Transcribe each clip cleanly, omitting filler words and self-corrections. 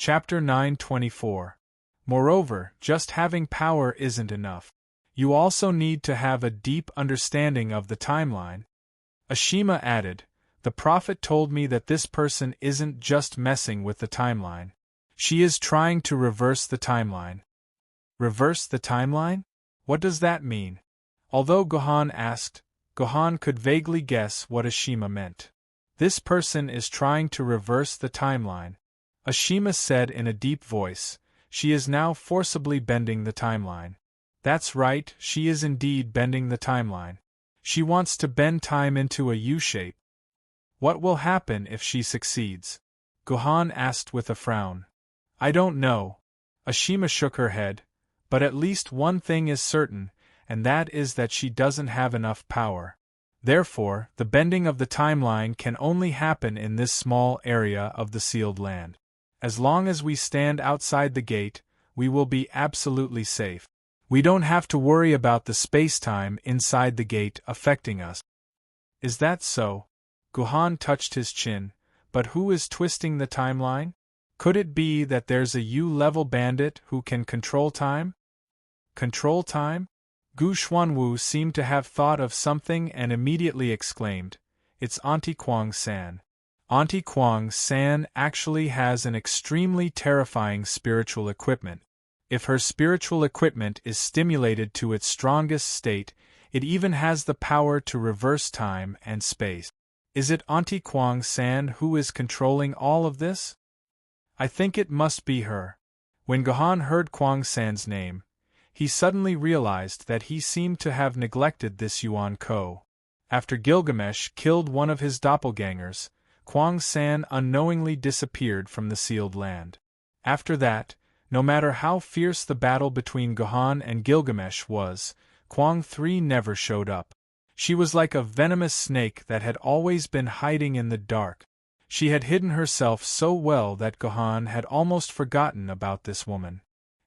Chapter 924. Moreover, just having power isn't enough. You also need to have a deep understanding of the timeline. Ashima added, the prophet told me that this person isn't just messing with the timeline. She is trying to reverse the timeline. Reverse the timeline? What does that mean? Although Gohan asked, Gohan could vaguely guess what Ashima meant. This person is trying to reverse the timeline. Ashima said in a deep voice, she is now forcibly bending the timeline. That's right, she is indeed bending the timeline. She wants to bend time into a U-shape. What will happen if she succeeds? Gohan asked with a frown. I don't know. Ashima shook her head, but at least one thing is certain, and that is that she doesn't have enough power. Therefore, the bending of the timeline can only happen in this small area of the sealed land. As long as we stand outside the gate, we will be absolutely safe. We don't have to worry about the space-time inside the gate affecting us. Is that so? Gohan touched his chin, but who is twisting the timeline? Could it be that there's a U-level bandit who can control time? Control time? Gu Xuanwu seemed to have thought of something and immediately exclaimed, it's Auntie Kuang-san. Auntie Kuang-san actually has an extremely terrifying spiritual equipment. If her spiritual equipment is stimulated to its strongest state, it even has the power to reverse time and space. Is it Auntie Kuang-san who is controlling all of this? I think it must be her. When Gohan heard Kuang-san's name, he suddenly realized that he seemed to have neglected this Yuan Ko. After Gilgamesh killed one of his doppelgangers, Kuang-san unknowingly disappeared from the sealed land. After that, no matter how fierce the battle between Gohan and Gilgamesh was, Kuang-3 never showed up. She was like a venomous snake that had always been hiding in the dark. She had hidden herself so well that Gohan had almost forgotten about this woman.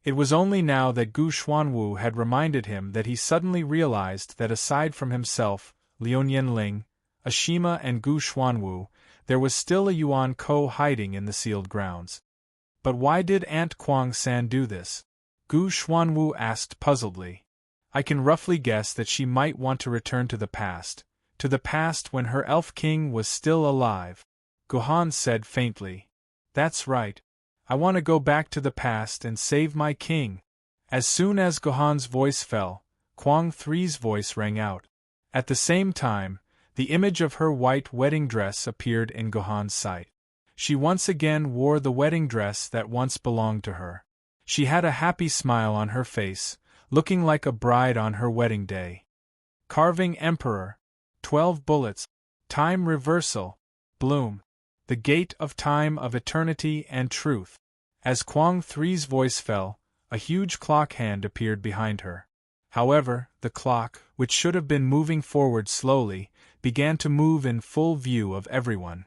It was only now that Gu Xuanwu had reminded him that he suddenly realized that aside from himself, Liu Yanling, Ashima and Gu Xuanwu, there was still a Yuan Ko hiding in the sealed grounds. But why did Aunt Kuang-san do this? Gu Xuanwu asked puzzledly. I can roughly guess that she might want to return to the past when her elf king was still alive. Gohan said faintly. That's right. I want to go back to the past and save my king. As soon as Gohan's voice fell, Kuang-3's voice rang out. At the same time, the image of her white wedding dress appeared in Gohan's sight. She once again wore the wedding dress that once belonged to her. She had a happy smile on her face, looking like a bride on her wedding day. Carving Emperor, 12 bullets, time reversal, bloom. The gate of time of eternity and truth. As Kuang-3's voice fell, a huge clock hand appeared behind her. However, the clock, which should have been moving forward slowly, began to move in full view of everyone.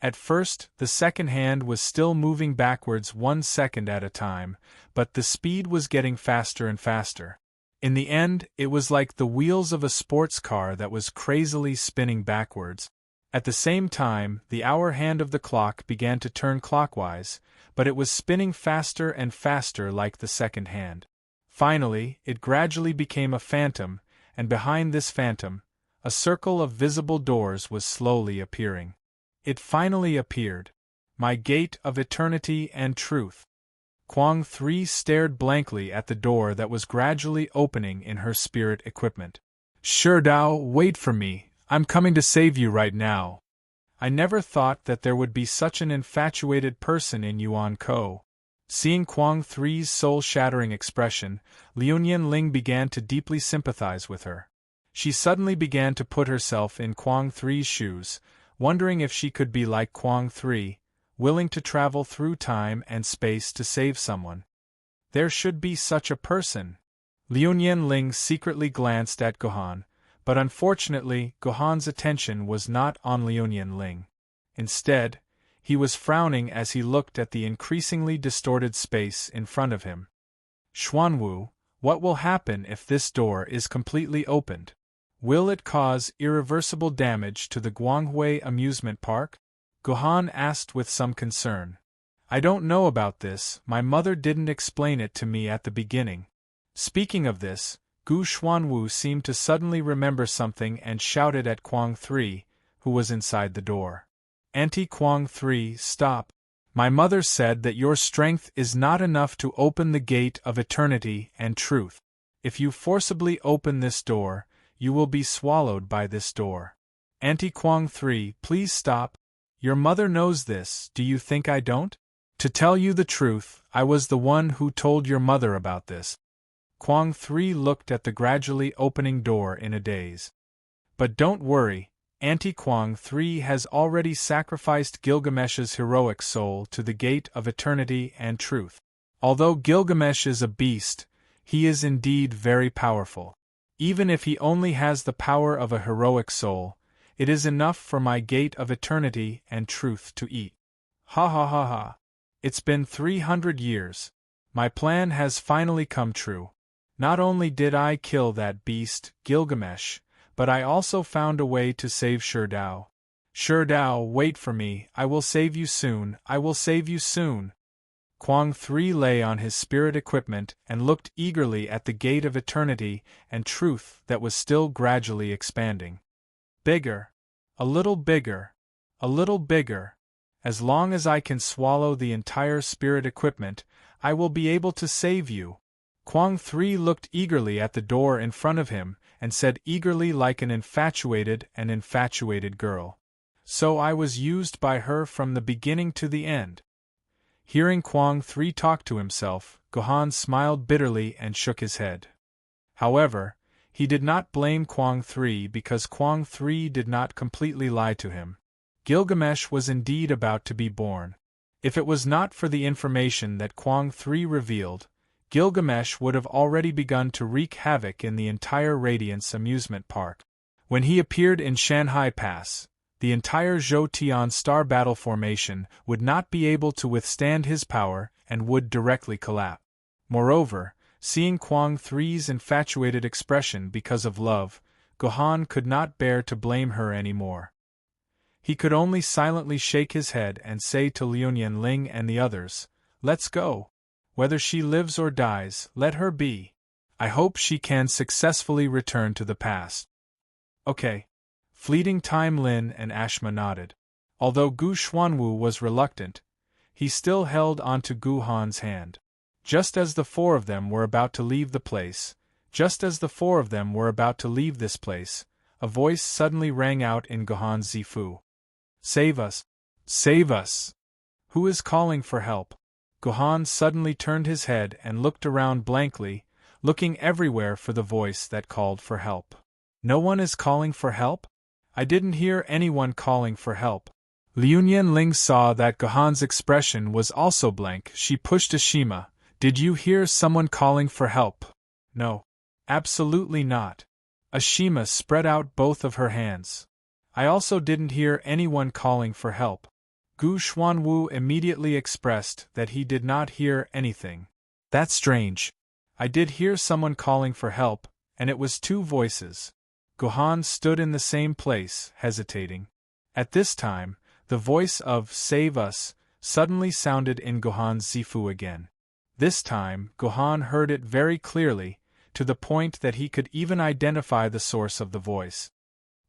At first, the second hand was still moving backwards 1 second at a time, but the speed was getting faster and faster. In the end, it was like the wheels of a sports car that was crazily spinning backwards. At the same time, the hour hand of the clock began to turn clockwise, but it was spinning faster and faster like the second hand. Finally, it gradually became a phantom, and behind this phantom, a circle of visible doors was slowly appearing. It finally appeared. My gate of eternity and truth. Kuang-3 stared blankly at the door that was gradually opening in her spirit equipment. Sherdao, wait for me. I'm coming to save you right now. I never thought that there would be such an infatuated person in Yuan Ko. Seeing Kuang-3's soul-shattering expression, Liu Yanling began to deeply sympathize with her. She suddenly began to put herself in Kuang-3's shoes, wondering if she could be like Kuang-3, willing to travel through time and space to save someone. There should be such a person. Liu Yanling secretly glanced at Gohan, but unfortunately Gohan's attention was not on Liu Yanling. Instead, he was frowning as he looked at the increasingly distorted space in front of him. Xuanwu, what will happen if this door is completely opened? Will it cause irreversible damage to the Guanghui amusement park? Gohan asked with some concern. I don't know about this, my mother didn't explain it to me at the beginning. Speaking of this, Gu Xuanwu seemed to suddenly remember something and shouted at Kuang 3, who was inside the door. Auntie Kuang 3, stop. My mother said that your strength is not enough to open the gate of eternity and truth. If you forcibly open this door, you will be swallowed by this door. Auntie Kuang 3, please stop. Your mother knows this, do you think I don't? To tell you the truth, I was the one who told your mother about this. Kuang 3 looked at the gradually opening door in a daze. But don't worry, Auntie Kuang 3 has already sacrificed Gilgamesh's heroic soul to the gate of eternity and truth. Although Gilgamesh is a beast, he is indeed very powerful. Even if he only has the power of a heroic soul, it is enough for my gate of eternity and truth to eat. Ha ha ha ha. It's been 300 years. My plan has finally come true. Not only did I kill that beast, Gilgamesh, but I also found a way to save Sherdao. Sherdao, wait for me, I will save you soon, I will save you soon. Kuang 3 lay on his spirit equipment and looked eagerly at the gate of eternity and truth that was still gradually expanding. Bigger. A little bigger. A little bigger. As long as I can swallow the entire spirit equipment, I will be able to save you. Kuang 3 looked eagerly at the door in front of him and said eagerly like an infatuated girl. So I was used by her from the beginning to the end. Hearing Kuang 3 talk to himself, Gohan smiled bitterly and shook his head. However, he did not blame Kuang 3 because Kuang 3 did not completely lie to him. Gilgamesh was indeed about to be born. If it was not for the information that Kuang 3 revealed, Gilgamesh would have already begun to wreak havoc in the entire Radiance amusement park. When he appeared in Shanghai Pass, the entire Zhou-Tian Star Battle formation would not be able to withstand his power and would directly collapse. Moreover, seeing Kuang 3's infatuated expression because of love, Gohan could not bear to blame her anymore. He could only silently shake his head and say to Liuyan Ling and the others, "Let's go. Whether she lives or dies, let her be. I hope she can successfully return to the past." Okay. Fleeting time. Lin and Ashma nodded. Although Gu Xuanwu was reluctant, he still held onto Gohan's hand. Just as the four of them were about to leave this place, a voice suddenly rang out in Gohan's Zifu. "Save us! Save us! Who is calling for help?" Gohan suddenly turned his head and looked around blankly, looking everywhere for the voice that called for help. No one is calling for help? I didn't hear anyone calling for help. Liuyan Ling saw that Gohan's expression was also blank. She pushed Ashima. "Did you hear someone calling for help?" "No. Absolutely not." Ashima spread out both of her hands. "I also didn't hear anyone calling for help." Gu Xuanwu immediately expressed that he did not hear anything. "That's strange. I did hear someone calling for help, and it was two voices." Gohan stood in the same place, hesitating. At this time, the voice of "Save us" suddenly sounded in Gohan's Zifu again. This time, Gohan heard it very clearly, to the point that he could even identify the source of the voice.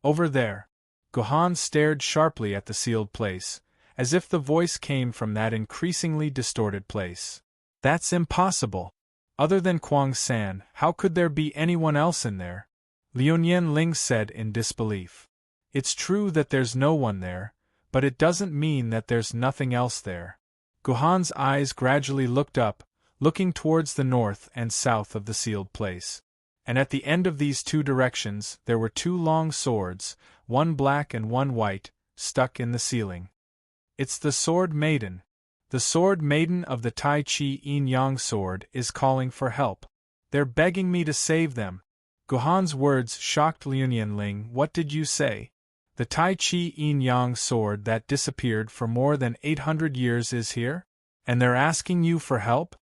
Over there. Gohan stared sharply at the sealed place, as if the voice came from that increasingly distorted place. "That's impossible. Other than Kuang-san, how could there be anyone else in there?" Liuyan Ling said in disbelief. "It's true that there's no one there, but it doesn't mean that there's nothing else there." Gohan's eyes gradually looked up, looking towards the north and south of the sealed place. And at the end of these two directions there were two long swords, one black and one white, stuck in the ceiling. "It's the Sword Maiden. The Sword Maiden of the Tai Chi Yin Yang sword is calling for help. They're begging me to save them." Gohan's words shocked Liuyan Ling. "What did you say?" "The Tai Chi Yin Yang sword that disappeared for more than 800 years is here? And they're asking you for help?"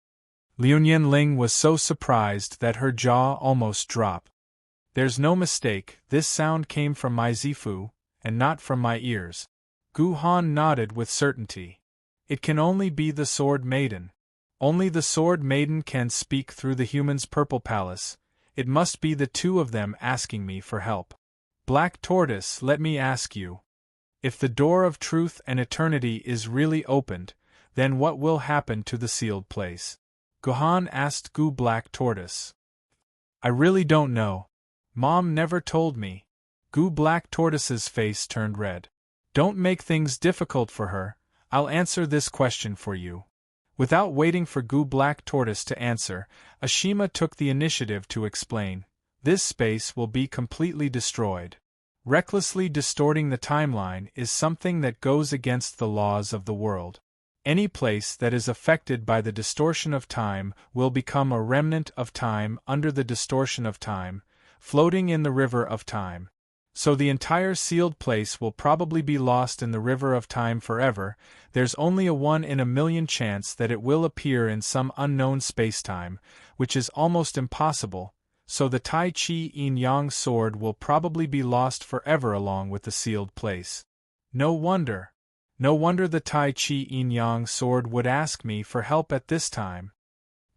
Liuyan Ling was so surprised that her jaw almost dropped. "There's no mistake, this sound came from my Zifu, and not from my ears." Gohan nodded with certainty. It can only be the Sword Maiden. Only the Sword Maiden can speak through the human's purple palace. It must be the two of them asking me for help. Black Tortoise, let me ask you. If the door of truth and eternity is really opened, then what will happen to the sealed place? Gohan asked Black Tortoise. I really don't know. Mom never told me. Black Tortoise's face turned red. Don't make things difficult for her. I'll answer this question for you. Without waiting for Black Tortoise to answer, Ashima took the initiative to explain. This space will be completely destroyed. Recklessly distorting the timeline is something that goes against the laws of the world. Any place that is affected by the distortion of time will become a remnant of time under the distortion of time, floating in the river of time. So the entire sealed place will probably be lost in the river of time forever. There's only a 1 in a million chance that it will appear in some unknown spacetime, which is almost impossible, so the Tai Chi Yin-Yang sword will probably be lost forever along with the sealed place. No wonder the Tai Chi Yin-Yang sword would ask me for help at this time.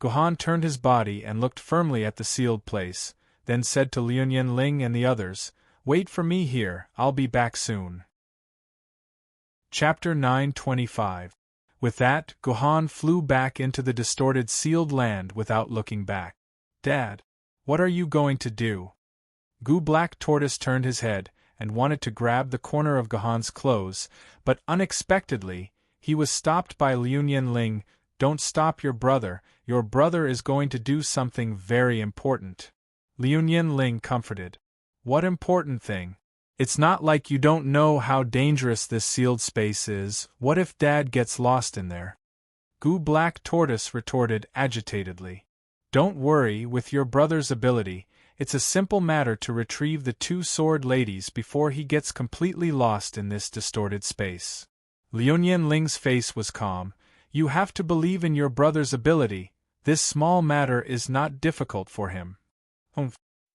Gohan turned his body and looked firmly at the sealed place, then said to Liu Ling and the others, "Wait for me here, I'll be back soon." Chapter 925. With that, Gohan flew back into the distorted sealed land without looking back. "Dad, what are you going to do?" Black Tortoise turned his head and wanted to grab the corner of Gohan's clothes, but unexpectedly, he was stopped by Liu Ling. "Don't stop your brother is going to do something very important." Liu Ling comforted. "What important thing? It's not like you don't know how dangerous this sealed space is. What if Dad gets lost in there?" Black Tortoise retorted agitatedly. "Don't worry, with your brother's ability, it's a simple matter to retrieve the two sword ladies before he gets completely lost in this distorted space." Liu Ling's face was calm. "You have to believe in your brother's ability. This small matter is not difficult for him."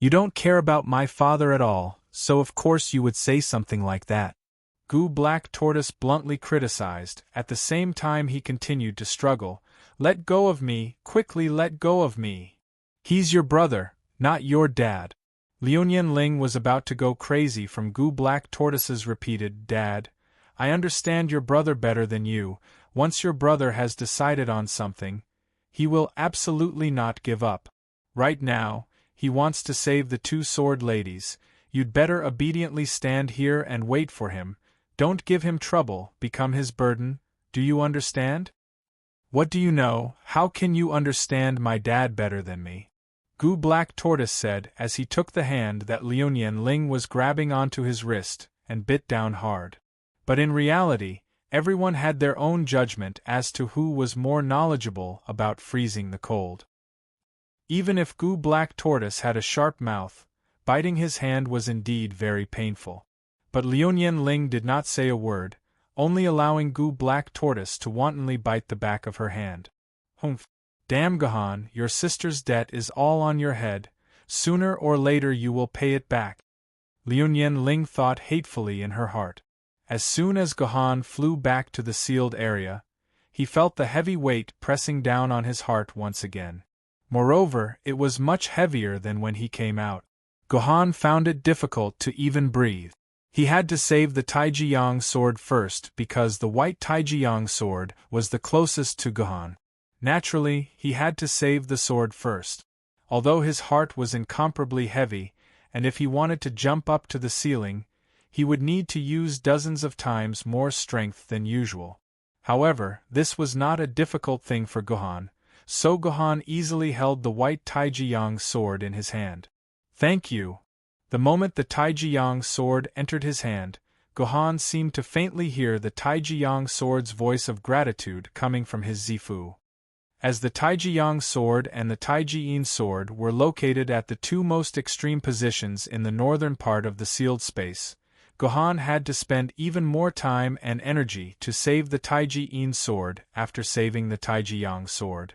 "You don't care about my father at all, so of course you would say something like that," Black Tortoise bluntly criticized. At the same time he continued to struggle. "Let go of me, quickly let go of me. He's your brother, not your dad." Liu Ling was about to go crazy from Black Tortoise's repeated, "Dad, I understand your brother better than you. Once your brother has decided on something, he will absolutely not give up. Right now, he wants to save the two sword ladies. You'd better obediently stand here and wait for him. Don't give him trouble, become his burden. Do you understand?" "What do you know? How can you understand my dad better than me?" Black Tortoise said as he took the hand that Liu Ling was grabbing onto his wrist and bit down hard. But in reality, everyone had their own judgment as to who was more knowledgeable about freezing the cold. Even if Black Tortoise had a sharp mouth, biting his hand was indeed very painful. But Liu Ling did not say a word, only allowing Black Tortoise to wantonly bite the back of her hand. "Humph! Damn Gohan, your sister's debt is all on your head. Sooner or later you will pay it back." Liu Ling thought hatefully in her heart. As soon as Gohan flew back to the sealed area, he felt the heavy weight pressing down on his heart once again. Moreover, it was much heavier than when he came out. Gohan found it difficult to even breathe. He had to save the Taijiyang sword first because the white Taijiyang sword was the closest to Gohan. Naturally, he had to save the sword first. Although his heart was incomparably heavy, and if he wanted to jump up to the ceiling, he would need to use dozens of times more strength than usual. However, this was not a difficult thing for Gohan, so Gohan easily held the white Taijiyang sword in his hand. "Thank you." The moment the Taijiyang sword entered his hand, Gohan seemed to faintly hear the Taijiyang sword's voice of gratitude coming from his Zifu. As the Taijiyang sword and the Taijiyin sword were located at the two most extreme positions in the northern part of the sealed space, Gohan had to spend even more time and energy to save the Taijiyin sword after saving the Taijiyang sword.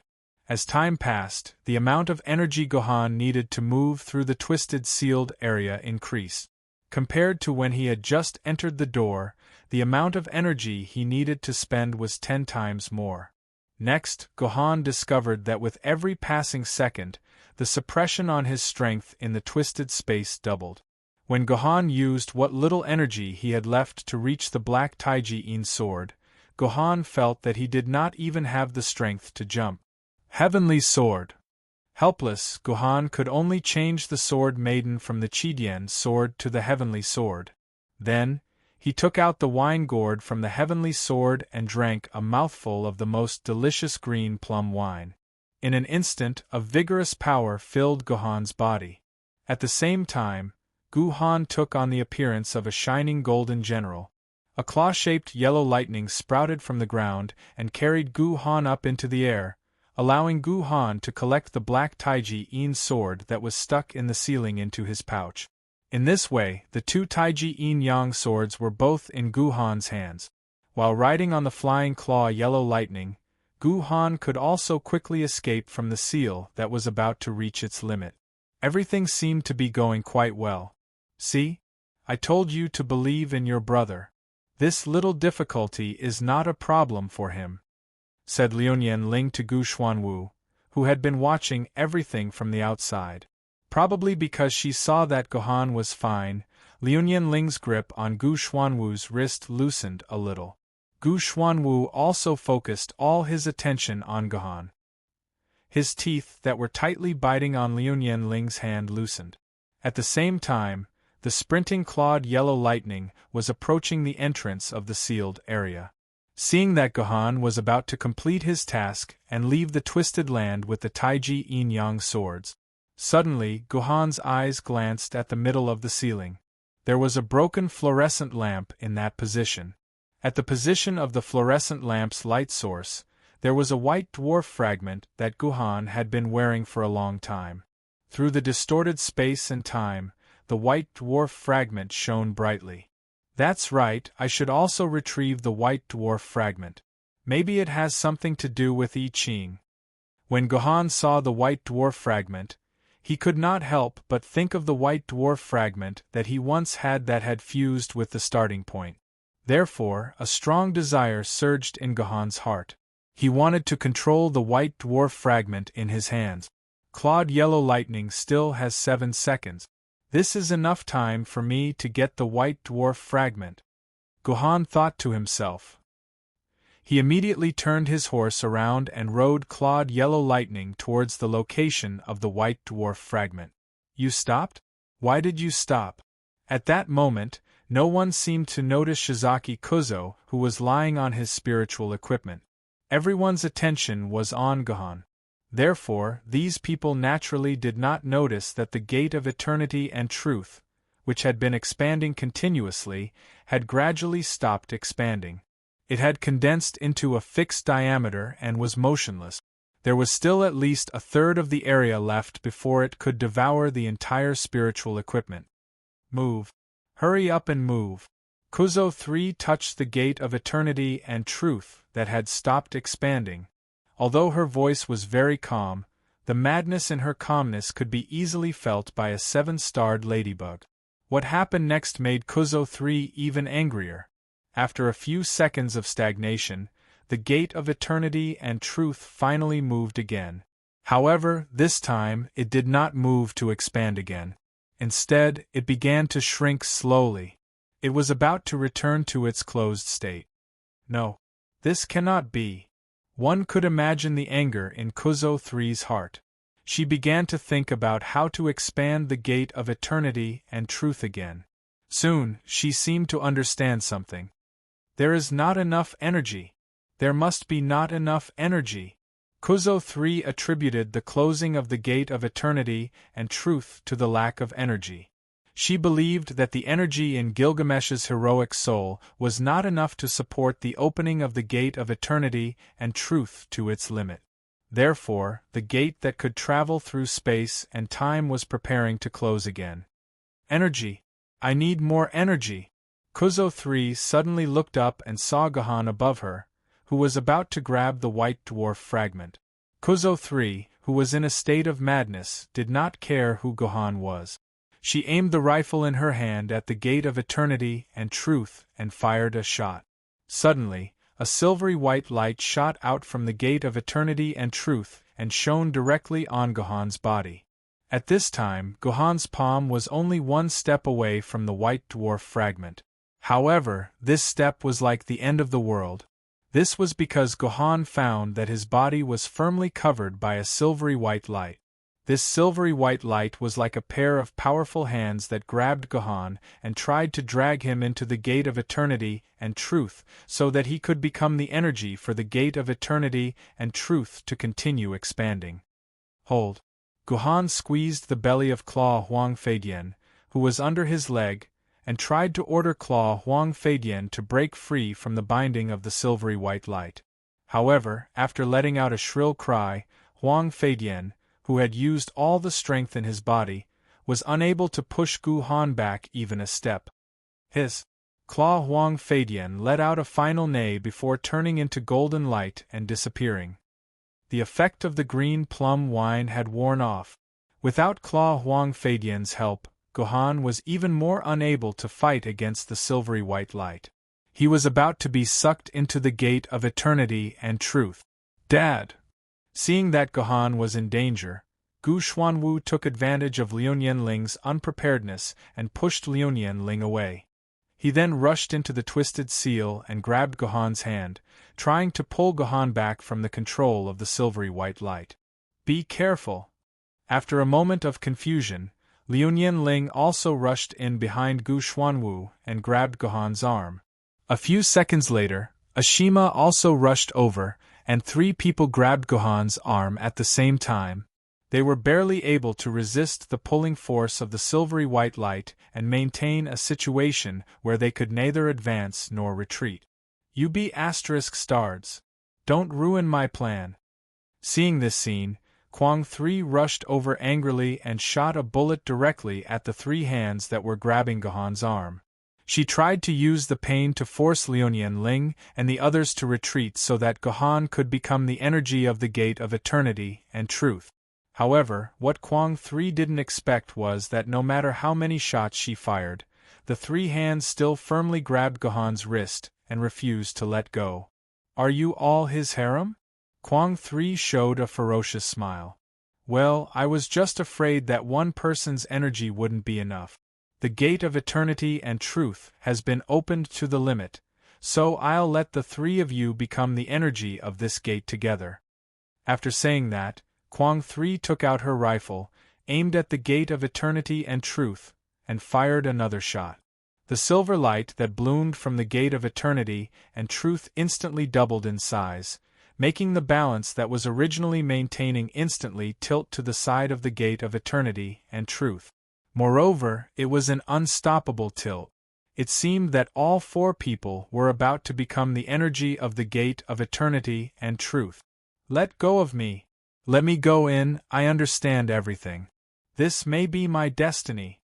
As time passed, the amount of energy Gohan needed to move through the twisted sealed area increased. Compared to when he had just entered the door, the amount of energy he needed to spend was 10 times more. Next, Gohan discovered that with every passing second, the suppression on his strength in the twisted space doubled. When Gohan used what little energy he had left to reach the black Taiji-In sword, Gohan felt that he did not even have the strength to jump. Heavenly Sword. Helpless, Gohan could only change the sword Maiden from the Chidian sword to the Heavenly Sword. Then, he took out the wine gourd from the Heavenly Sword and drank a mouthful of the most delicious green plum wine. In an instant, a vigorous power filled Gohan's body. At the same time, Gohan took on the appearance of a shining golden general. A claw-shaped yellow lightning sprouted from the ground and carried Gohan up into the air, allowing Gohan to collect the black Taiji-In sword that was stuck in the ceiling into his pouch. In this way, the two Taiji-In Yang swords were both in Gohan's hands. While riding on the flying claw yellow lightning, Gohan could also quickly escape from the seal that was about to reach its limit. Everything seemed to be going quite well. See? I told you to believe in your brother. This little difficulty is not a problem for him, said Liuyan Ling to Gu Xuanwu, who had been watching everything from the outside. Probably because she saw that Gohan was fine, Liuyan Ling's grip on Gu Xuanwu's wrist loosened a little. Gu Xuanwu also focused all his attention on Gohan. His teeth that were tightly biting on Liuyan Ling's hand loosened. At the same time, the sprinting clawed yellow lightning was approaching the entrance of the sealed area. Seeing that Gohan was about to complete his task and leave the twisted land with the Taiji-In Yang swords, suddenly Gohan's eyes glanced at the middle of the ceiling. There was a broken fluorescent lamp in that position. At the position of the fluorescent lamp's light source, there was a white dwarf fragment that Gohan had been wearing for a long time. Through the distorted space and time, the white dwarf fragment shone brightly. That's right, I should also retrieve the white dwarf fragment. Maybe it has something to do with I Ching. When Gohan saw the white dwarf fragment, he could not help but think of the white dwarf fragment that he once had that had fused with the starting point. Therefore, a strong desire surged in Gohan's heart. He wanted to control the white dwarf fragment in his hands. Clawed yellow lightning still has 7 seconds. This is enough time for me to get the white dwarf fragment, Gohan thought to himself. He immediately turned his horse around and rode clawed yellow lightning towards the location of the white dwarf fragment. You stopped? Why did you stop? At that moment, no one seemed to notice Shizaki Kuzo, who was lying on his spiritual equipment. Everyone's attention was on Gohan. Therefore, these people naturally did not notice that the gate of eternity and truth, which had been expanding continuously, had gradually stopped expanding. It had condensed into a fixed diameter and was motionless. There was still at least a third of the area left before it could devour the entire spiritual equipment. Move. Hurry up and move. Kuzo 3 touched the gate of eternity and truth that had stopped expanding. Although her voice was very calm, the madness in her calmness could be easily felt by a 7-starred ladybug. What happened next made Kuzo 3 even angrier. After a few seconds of stagnation, the gate of eternity and truth finally moved again. However, this time it did not move to expand again. Instead, it began to shrink slowly. It was about to return to its closed state. No. This cannot be. One could imagine the anger in Kuzo 3's heart. She began to think about how to expand the gate of eternity and truth again. Soon, she seemed to understand something. There is not enough energy. There must be not enough energy. Kuzo 3 attributed the closing of the gate of eternity and truth to the lack of energy. She believed that the energy in Gilgamesh's heroic soul was not enough to support the opening of the gate of eternity and truth to its limit. Therefore, the gate that could travel through space and time was preparing to close again. Energy. I need more energy. Kuzo 3 suddenly looked up and saw Gohan above her, who was about to grab the white dwarf fragment. Kuzo 3, who was in a state of madness, did not care who Gohan was. She aimed the rifle in her hand at the gate of eternity and truth and fired a shot. Suddenly, a silvery white light shot out from the gate of eternity and truth and shone directly on Gohan's body. At this time, Gohan's palm was only one step away from the white dwarf fragment. However, this step was like the end of the world. This was because Gohan found that his body was firmly covered by a silvery white light. This silvery white light was like a pair of powerful hands that grabbed Gohan and tried to drag him into the gate of eternity and truth so that he could become the energy for the gate of eternity and truth to continue expanding. Hold! Gohan squeezed the belly of Claw Huang Feidian, who was under his leg, and tried to order Claw Huang Feidian to break free from the binding of the silvery white light. However, after letting out a shrill cry, Huang Feidian, who had used all the strength in his body, was unable to push Gohan back even a step. His Claw Huang Feidian let out a final neigh before turning into golden light and disappearing. The effect of the green plum wine had worn off. Without Claw Huang Feidian's help, Gohan was even more unable to fight against the silvery white light. He was about to be sucked into the gate of eternity and truth. Dad! Seeing that Gohan was in danger, Gu Xuanwu took advantage of Liu Nianling's unpreparedness and pushed Liu Nianling away. He then rushed into the twisted seal and grabbed Gohan's hand, trying to pull Gohan back from the control of the silvery white light. Be careful! After a moment of confusion, Liu Nianling also rushed in behind Gu Xuanwu and grabbed Gohan's arm. A few seconds later, Ashima also rushed over, and 3 people grabbed Gohan's arm at the same time. They were barely able to resist the pulling force of the silvery white light and maintain a situation where they could neither advance nor retreat. You be **stars. Don't ruin my plan. Seeing this scene, Kwang 3 rushed over angrily and shot a bullet directly at the 3 hands that were grabbing Gohan's arm. She tried to use the pain to force Liu Nianling and the others to retreat so that Gohan could become the energy of the gate of eternity and truth. However, what Kwang 3 didn't expect was that no matter how many shots she fired, the 3 hands still firmly grabbed Gohan's wrist and refused to let go. Are you all his harem? Kwang 3 showed a ferocious smile. Well, I was just afraid that one person's energy wouldn't be enough. The gate of eternity and truth has been opened to the limit, so I'll let the 3 of you become the energy of this gate together. After saying that, Kwang 3 took out her rifle, aimed at the gate of eternity and truth, and fired another shot. The silver light that bloomed from the gate of eternity and truth instantly doubled in size, making the balance that was originally maintaining instantly tilt to the side of the gate of eternity and truth. Moreover, it was an unstoppable tilt. It seemed that all 4 people were about to become the energy of the gate of eternity and truth. Let go of me. Let me go in, I understand everything. This may be my destiny.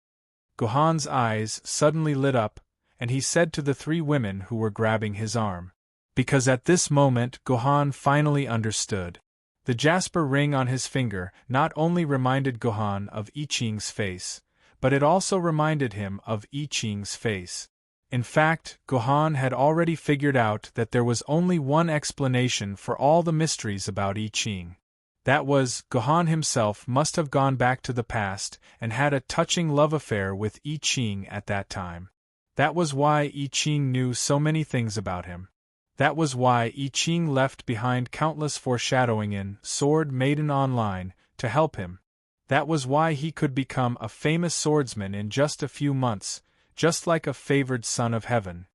Gohan's eyes suddenly lit up, and he said to the 3 women who were grabbing his arm. Because at this moment Gohan finally understood. The jasper ring on his finger not only reminded Gohan of I Ching's face, but it also reminded him of I Ching's face. In fact, Gohan had already figured out that there was only one explanation for all the mysteries about I Ching. That was, Gohan himself must have gone back to the past and had a touching love affair with I Ching at that time. That was why I Ching knew so many things about him. That was why I Ching left behind countless foreshadowing in Sword Maiden Online to help him. That was why he could become a famous swordsman in just a few months, just like a favored son of heaven.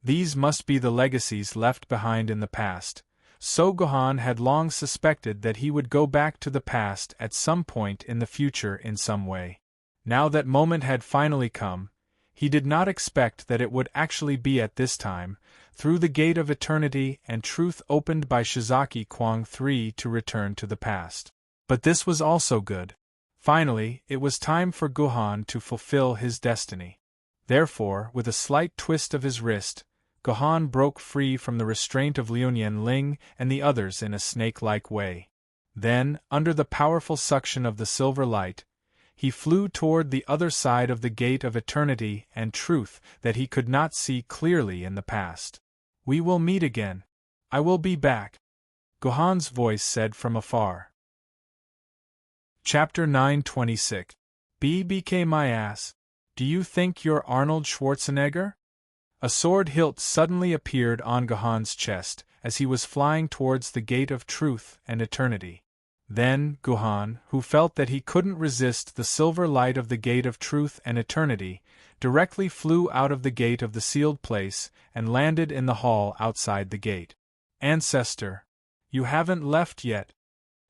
These must be the legacies left behind in the past. So Gohan had long suspected that he would go back to the past at some point in the future in some way. Now that moment had finally come, he did not expect that it would actually be at this time, through the gate of eternity and truth opened by Shizaki Kwang 3 to return to the past. But this was also good. Finally, it was time for Gohan to fulfill his destiny. Therefore, with a slight twist of his wrist, Gohan broke free from the restraint of Liu Nianling and the others in a snake-like way. Then, under the powerful suction of the silver light, he flew toward the other side of the gate of eternity and truth that he could not see clearly in the past. We will meet again. I will be back, Gohan's voice said from afar. Chapter 926. BK my ass. Do you think you're Arnold Schwarzenegger? A sword hilt suddenly appeared on Gohan's chest as he was flying towards the gate of truth and eternity. Then, Gohan, who felt that he couldn't resist the silver light of the gate of truth and eternity, directly flew out of the gate of the sealed place and landed in the hall outside the gate. Ancestor, you haven't left yet?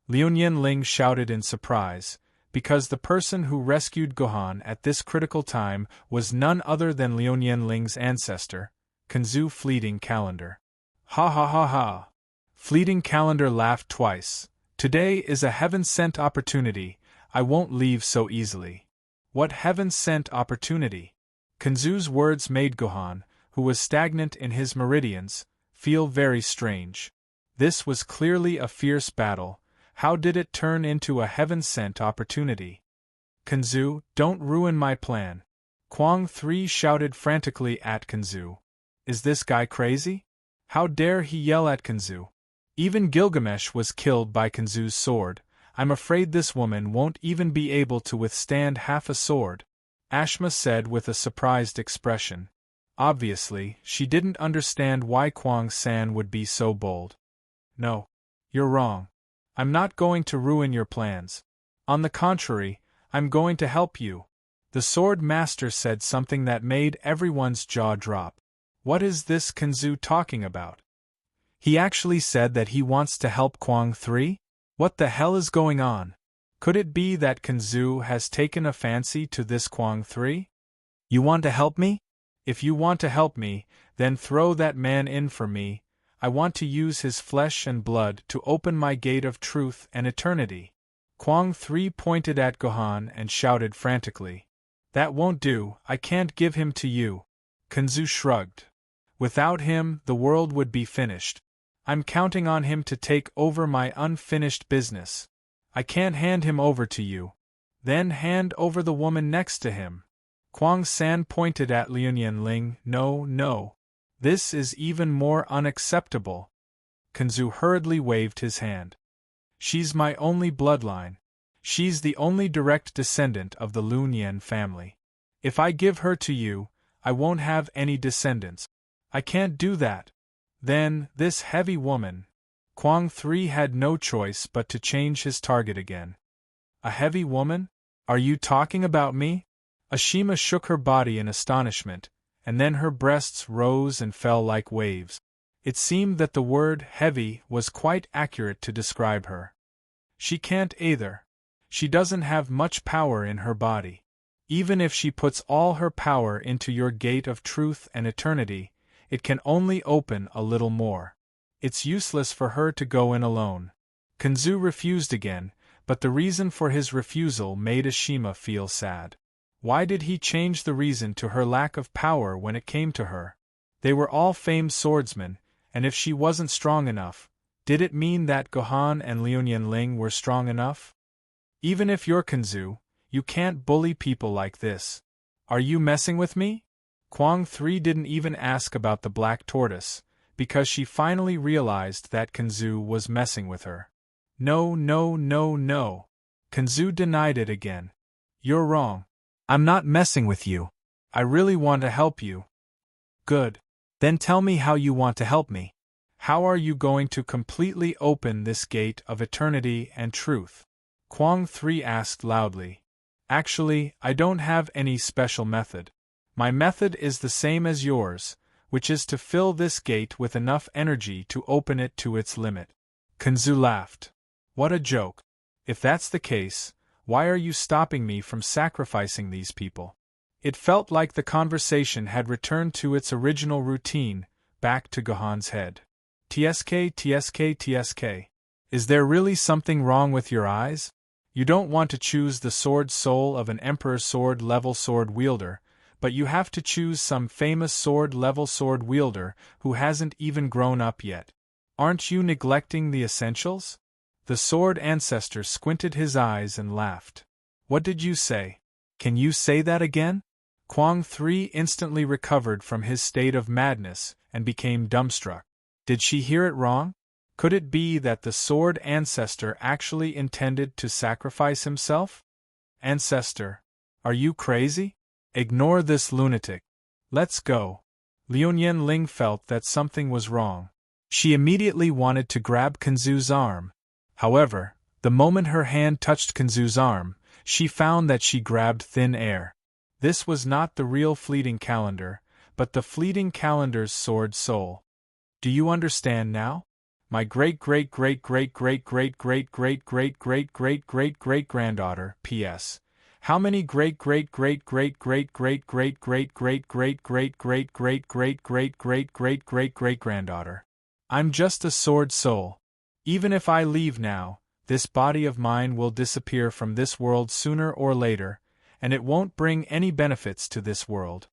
Liu Ling shouted in surprise, because the person who rescued Gohan at this critical time was none other than Liu Ling's ancestor, Kenzu Fleeting Calendar. Ha ha ha ha! Fleeting Calendar laughed twice. Today is a heaven-sent opportunity, I won't leave so easily. What heaven-sent opportunity? Kenzu's words made Gohan, who was stagnant in his meridians, feel very strange. This was clearly a fierce battle. How did it turn into a heaven-sent opportunity? Kenzu, don't ruin my plan. Kwang 3 shouted frantically at Kenzu. Is this guy crazy? How dare he yell at Kenzu? Even Gilgamesh was killed by Kenzu's sword. I'm afraid this woman won't even be able to withstand half a sword, Ashma said with a surprised expression. Obviously, she didn't understand why Kwang-san would be so bold. No. You're wrong. I'm not going to ruin your plans. On the contrary, I'm going to help you. The sword master said something that made everyone's jaw drop. What is this Kenzu talking about? He actually said that he wants to help Kwang 3? What the hell is going on? Could it be that Kenzu has taken a fancy to this Kwang 3? You want to help me? If you want to help me, then throw that man in for me. I want to use his flesh and blood to open my gate of truth and eternity. Kwang 3 pointed at Gohan and shouted frantically. That won't do, I can't give him to you. Kenzu shrugged. Without him, the world would be finished. I'm counting on him to take over my unfinished business. I can't hand him over to you. Then hand over the woman next to him. Kwang-san pointed at Liu Ling. No, no. This is even more unacceptable. Kenzu hurriedly waved his hand. She's my only bloodline. She's the only direct descendant of the Lunyan family. If I give her to you, I won't have any descendants. I can't do that. Then, this heavy woman. Kwang 3 had no choice but to change his target again. A heavy woman? Are you talking about me? Ashima shook her body in astonishment, and then her breasts rose and fell like waves. It seemed that the word heavy was quite accurate to describe her. She can't either. She doesn't have much power in her body. Even if she puts all her power into your gate of truth and eternity, it can only open a little more. It's useless for her to go in alone. Kenzu refused again, but the reason for his refusal made Ashima feel sad. Why did he change the reason to her lack of power when it came to her? They were all famed swordsmen, and if she wasn't strong enough, did it mean that Gohan and Liu Ling were strong enough? Even if you're Kenzu, you can't bully people like this. Are you messing with me? Kwang 3 didn't even ask about the black tortoise, because she finally realized that Kenzu was messing with her. No, no, no, no. Kenzu denied it again. You're wrong. I'm not messing with you. I really want to help you. Good. Then tell me how you want to help me. How are you going to completely open this gate of eternity and truth? Kwang 3 asked loudly. Actually, I don't have any special method. My method is the same as yours, which is to fill this gate with enough energy to open it to its limit. Kenzu laughed. What a joke. If that's the case, why are you stopping me from sacrificing these people? It felt like the conversation had returned to its original routine, back to Gohan's head. TSK. Is there really something wrong with your eyes? You don't want to choose the sword soul of an Emperor sword level sword wielder, but you have to choose some famous sword level sword wielder who hasn't even grown up yet. Aren't you neglecting the essentials? The sword ancestor squinted his eyes and laughed. What did you say? Can you say that again? Kwang 3 instantly recovered from his state of madness and became dumbstruck. Did she hear it wrong? Could it be that the sword ancestor actually intended to sacrifice himself? Ancestor, are you crazy? Ignore this lunatic. Let's go. Liuyan Ling felt that something was wrong. She immediately wanted to grab Kenzu's arm. However, the moment her hand touched Kenzu's arm, she found that she grabbed thin air. This was not the real fleeting calendar, but the fleeting calendar's sword soul. Do you understand now? My great-great-great-great-great-great-great-great-great-great-great-great-great-granddaughter, P.S. How many great-great-great-great-great-great-great-great-great-great-great-great-great-great-great-granddaughter? I'm just a sword soul. Even if I leave now, this body of mine will disappear from this world sooner or later, and it won't bring any benefits to this world.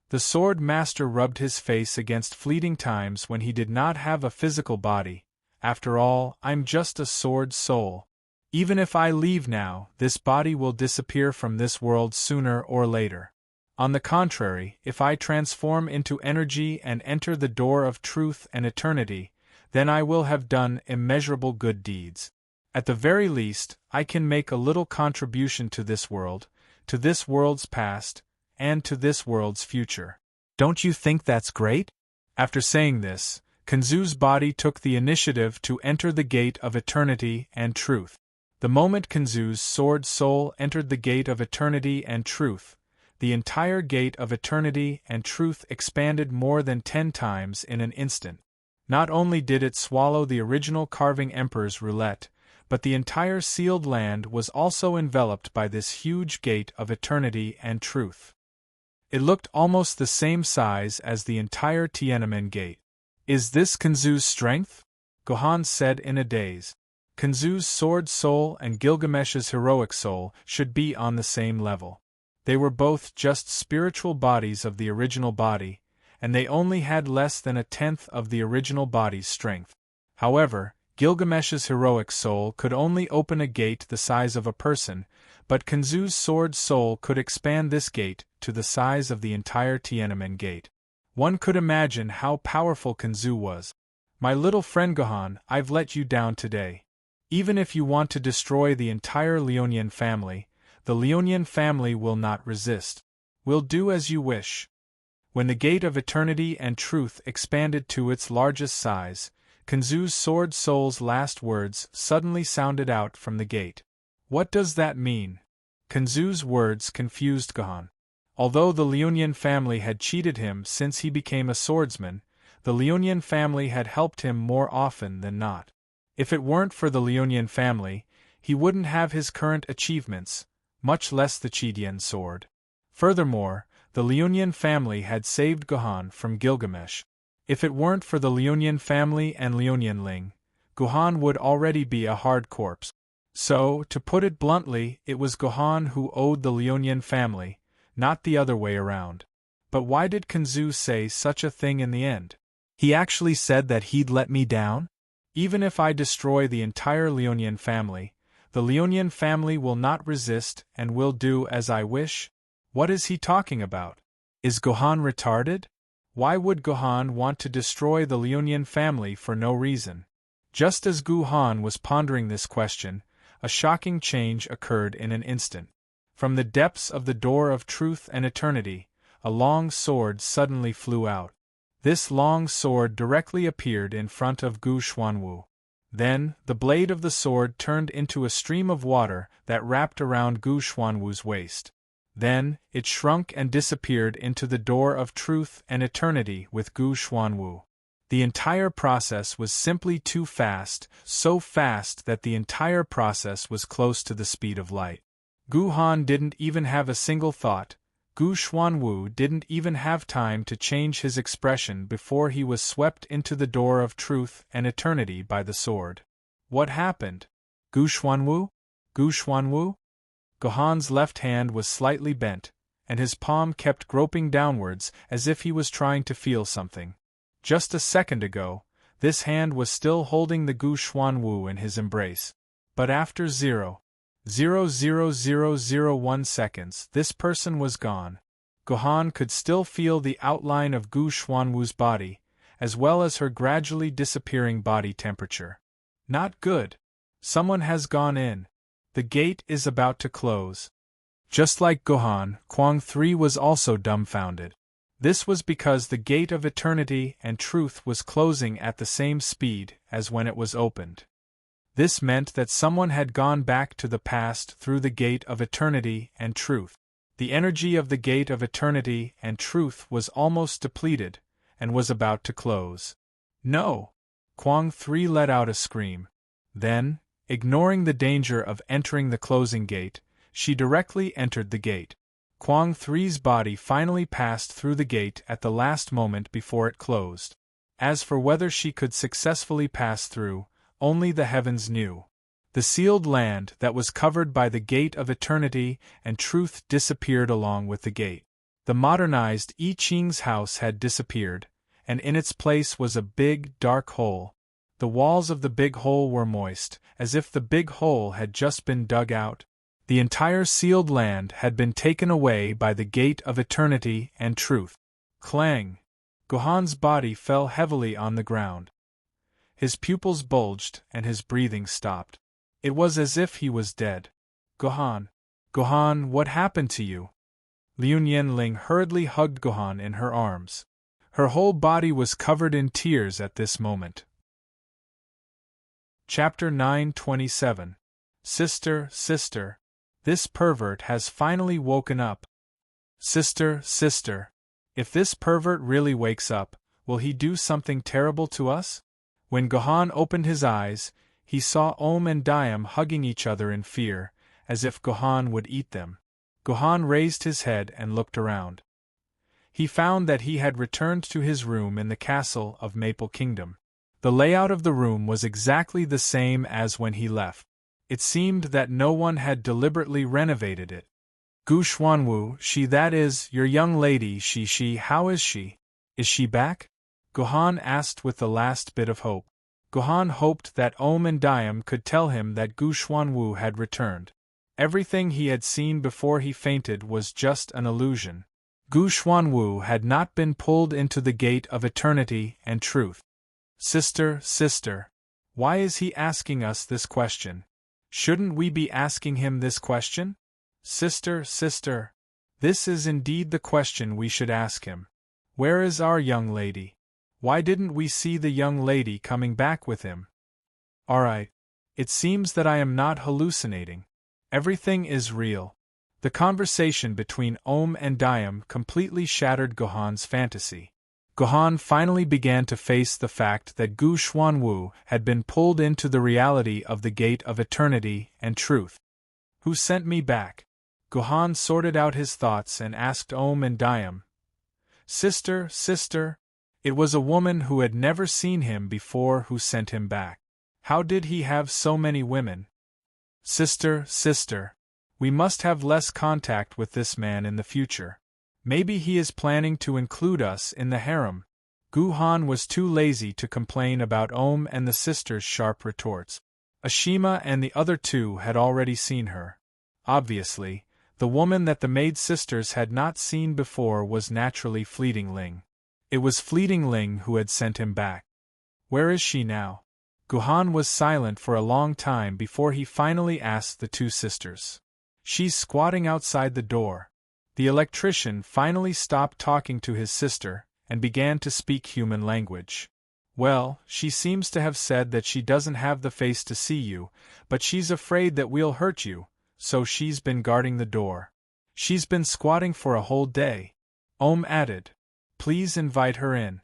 The sword master rubbed his face against fleeting times when he did not have a physical body. After all, I'm just a sword soul. Even if I leave now, this body will disappear from this world sooner or later. On the contrary, if I transform into energy and enter the door of truth and eternity, then I will have done immeasurable good deeds. At the very least, I can make a little contribution to this world's past, and to this world's future. Don't you think that's great? After saying this, Kenzu's body took the initiative to enter the gate of eternity and truth. The moment Kenzu's sword soul entered the gate of eternity and truth, the entire gate of eternity and truth expanded more than 10 times in an instant. Not only did it swallow the original carving Emperor's roulette, but the entire sealed land was also enveloped by this huge gate of eternity and truth. It looked almost the same size as the entire Tiananmen Gate. Is this Kenzu's strength? Gohan said in a daze. Kenzu's sword soul and Gilgamesh's heroic soul should be on the same level. They were both just spiritual bodies of the original body, and they only had less than 1/10 of the original body's strength. However, Gilgamesh's heroic soul could only open a gate the size of a person, but Kenzu's sword soul could expand this gate to the size of the entire Tiananmen Gate. One could imagine how powerful Kenzu was. My little friend Gohan, I've let you down today. Even if you want to destroy the entire Liuyan family, the Liuyan family will not resist. We'll do as you wish. When the gate of eternity and truth expanded to its largest size, Kenzu's sword soul's last words suddenly sounded out from the gate. What does that mean? Kenzu's words confused Gohan. Although the Liuyan family had cheated him since he became a swordsman, the Liuyan family had helped him more often than not. If it weren't for the Liuyan family, he wouldn't have his current achievements, much less the Chidian sword. Furthermore, the Liuyan family had saved Gohan from Gilgamesh. If it weren't for the Liuyan family and Liuyan Ling, Gohan would already be a hard corpse. So, to put it bluntly, it was Gohan who owed the Liuyan family, not the other way around. But why did Kenzu say such a thing in the end? He actually said that he'd let me down? Even if I destroy the entire Liuyan family, the Liuyan family will not resist and will do as I wish? What is he talking about? Is Gohan retarded? Why would Gohan want to destroy the Liuyan family for no reason? Just as Gohan was pondering this question, a shocking change occurred in an instant. From the depths of the door of truth and eternity, a long sword suddenly flew out. This long sword directly appeared in front of Gu Xuanwu. Then, the blade of the sword turned into a stream of water that wrapped around Gu Xuanwu's waist. Then, it shrunk and disappeared into the door of truth and eternity with Gu Xuanwu. The entire process was simply too fast, so fast that the entire process was close to the speed of light. Gohan didn't even have a single thought. Gu Xuanwu didn't even have time to change his expression before he was swept into the door of truth and eternity by the sword. What happened? Gu Xuanwu? Gu Xuanwu? Gohan's left hand was slightly bent, and his palm kept groping downwards as if he was trying to feel something. Just a second ago, this hand was still holding the Gu Xuanwu in his embrace. But after 0. 0.00001 seconds, this person was gone. Gohan could still feel the outline of Gu Xuanwu's body, as well as her gradually disappearing body temperature. Not good. Someone has gone in. The gate is about to close. Just like Gohan, Kwang 3 was also dumbfounded. This was because the gate of eternity and truth was closing at the same speed as when it was opened. This meant that someone had gone back to the past through the gate of eternity and truth. The energy of the gate of eternity and truth was almost depleted, and was about to close. No! Kwang 3 let out a scream. Then, ignoring the danger of entering the closing gate, she directly entered the gate. Kwang 3's body finally passed through the gate at the last moment before it closed. As for whether she could successfully pass through, only the heavens knew. The sealed land that was covered by the gate of eternity and truth disappeared along with the gate. The modernized I Ching's house had disappeared, and in its place was a big, dark hole. The walls of the big hole were moist, as if the big hole had just been dug out. The entire sealed land had been taken away by the gate of eternity and truth. Clang! Gohan's body fell heavily on the ground. His pupils bulged and his breathing stopped. It was as if he was dead. Gohan! Gohan, what happened to you? Liu Nianling hurriedly hugged Gohan in her arms. Her whole body was covered in tears at this moment. Chapter 927. Sister, sister. This pervert has finally woken up. Sister, sister. If this pervert really wakes up, will he do something terrible to us? When Gohan opened his eyes, he saw Om and Dayam hugging each other in fear, as if Gohan would eat them. Gohan raised his head and looked around. He found that he had returned to his room in the castle of Maple Kingdom. The layout of the room was exactly the same as when he left. It seemed that no one had deliberately renovated it. Gu Xuanwu, that is, your young lady, how is she? Is she back? Gohan asked with the last bit of hope. Gohan hoped that Om and Dayam could tell him that Gu Xuanwu had returned. Everything he had seen before he fainted was just an illusion. Gu Xuanwu had not been pulled into the gate of eternity and truth. Sister, sister. Why is he asking us this question? Shouldn't we be asking him this question? Sister, sister. This is indeed the question we should ask him. Where is our young lady? Why didn't we see the young lady coming back with him? Alright. It seems that I am not hallucinating. Everything is real. The conversation between Om and Dayam completely shattered Gohan's fantasy. Gohan finally began to face the fact that Gu Xuanwu had been pulled into the reality of the gate of eternity and truth. Who sent me back? Gohan sorted out his thoughts and asked Om and Dayam. Sister, sister. It was a woman who had never seen him before who sent him back. How did he have so many women? Sister, sister. We must have less contact with this man in the future. Maybe he is planning to include us in the harem. Gohan was too lazy to complain about Om and the sisters' sharp retorts. Ashima and the other two had already seen her. Obviously, the woman that the maid sisters had not seen before was naturally Fleeting Ling. It was Fleeting Ling who had sent him back. Where is she now? Gohan was silent for a long time before he finally asked the two sisters. She's squatting outside the door. The electrician finally stopped talking to his sister and began to speak human language. Well, she seems to have said that she doesn't have the face to see you, but she's afraid that we'll hurt you, so she's been guarding the door. She's been squatting for a whole day. Om added. Please invite her in.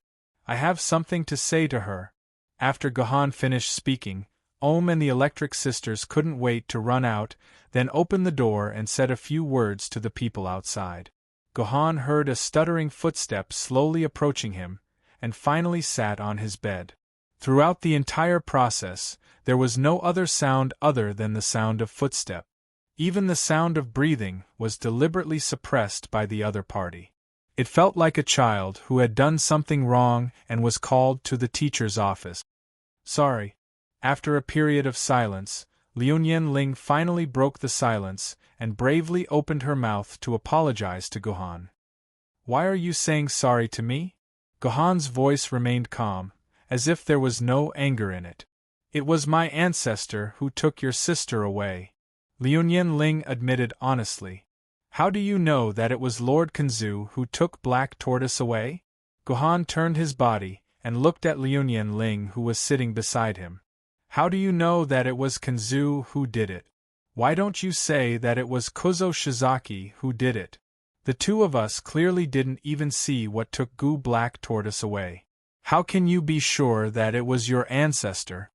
I have something to say to her. After Gohan finished speaking, Om and the electric sisters couldn't wait to run out, then opened the door and said a few words to the people outside. Gohan heard a stuttering footstep slowly approaching him, and finally sat on his bed. Throughout the entire process, there was no other sound other than the sound of footstep. Even the sound of breathing was deliberately suppressed by the other party. It felt like a child who had done something wrong and was called to the teacher's office. Sorry. After a period of silence, Liu Ling finally broke the silence and bravely opened her mouth to apologize to Gohan. Why are you saying sorry to me? Gohan's voice remained calm, as if there was no anger in it. It was my ancestor who took your sister away, Liu Ling admitted honestly. How do you know that it was Lord Kenzu who took Black Tortoise away? Gohan turned his body and looked at Liu Ling, who was sitting beside him. How do you know that it was Kenzu who did it? Why don't you say that it was Kozo Shizaki who did it? The two of us clearly didn't even see what took Gu Black Tortoise away. How can you be sure that it was your ancestor?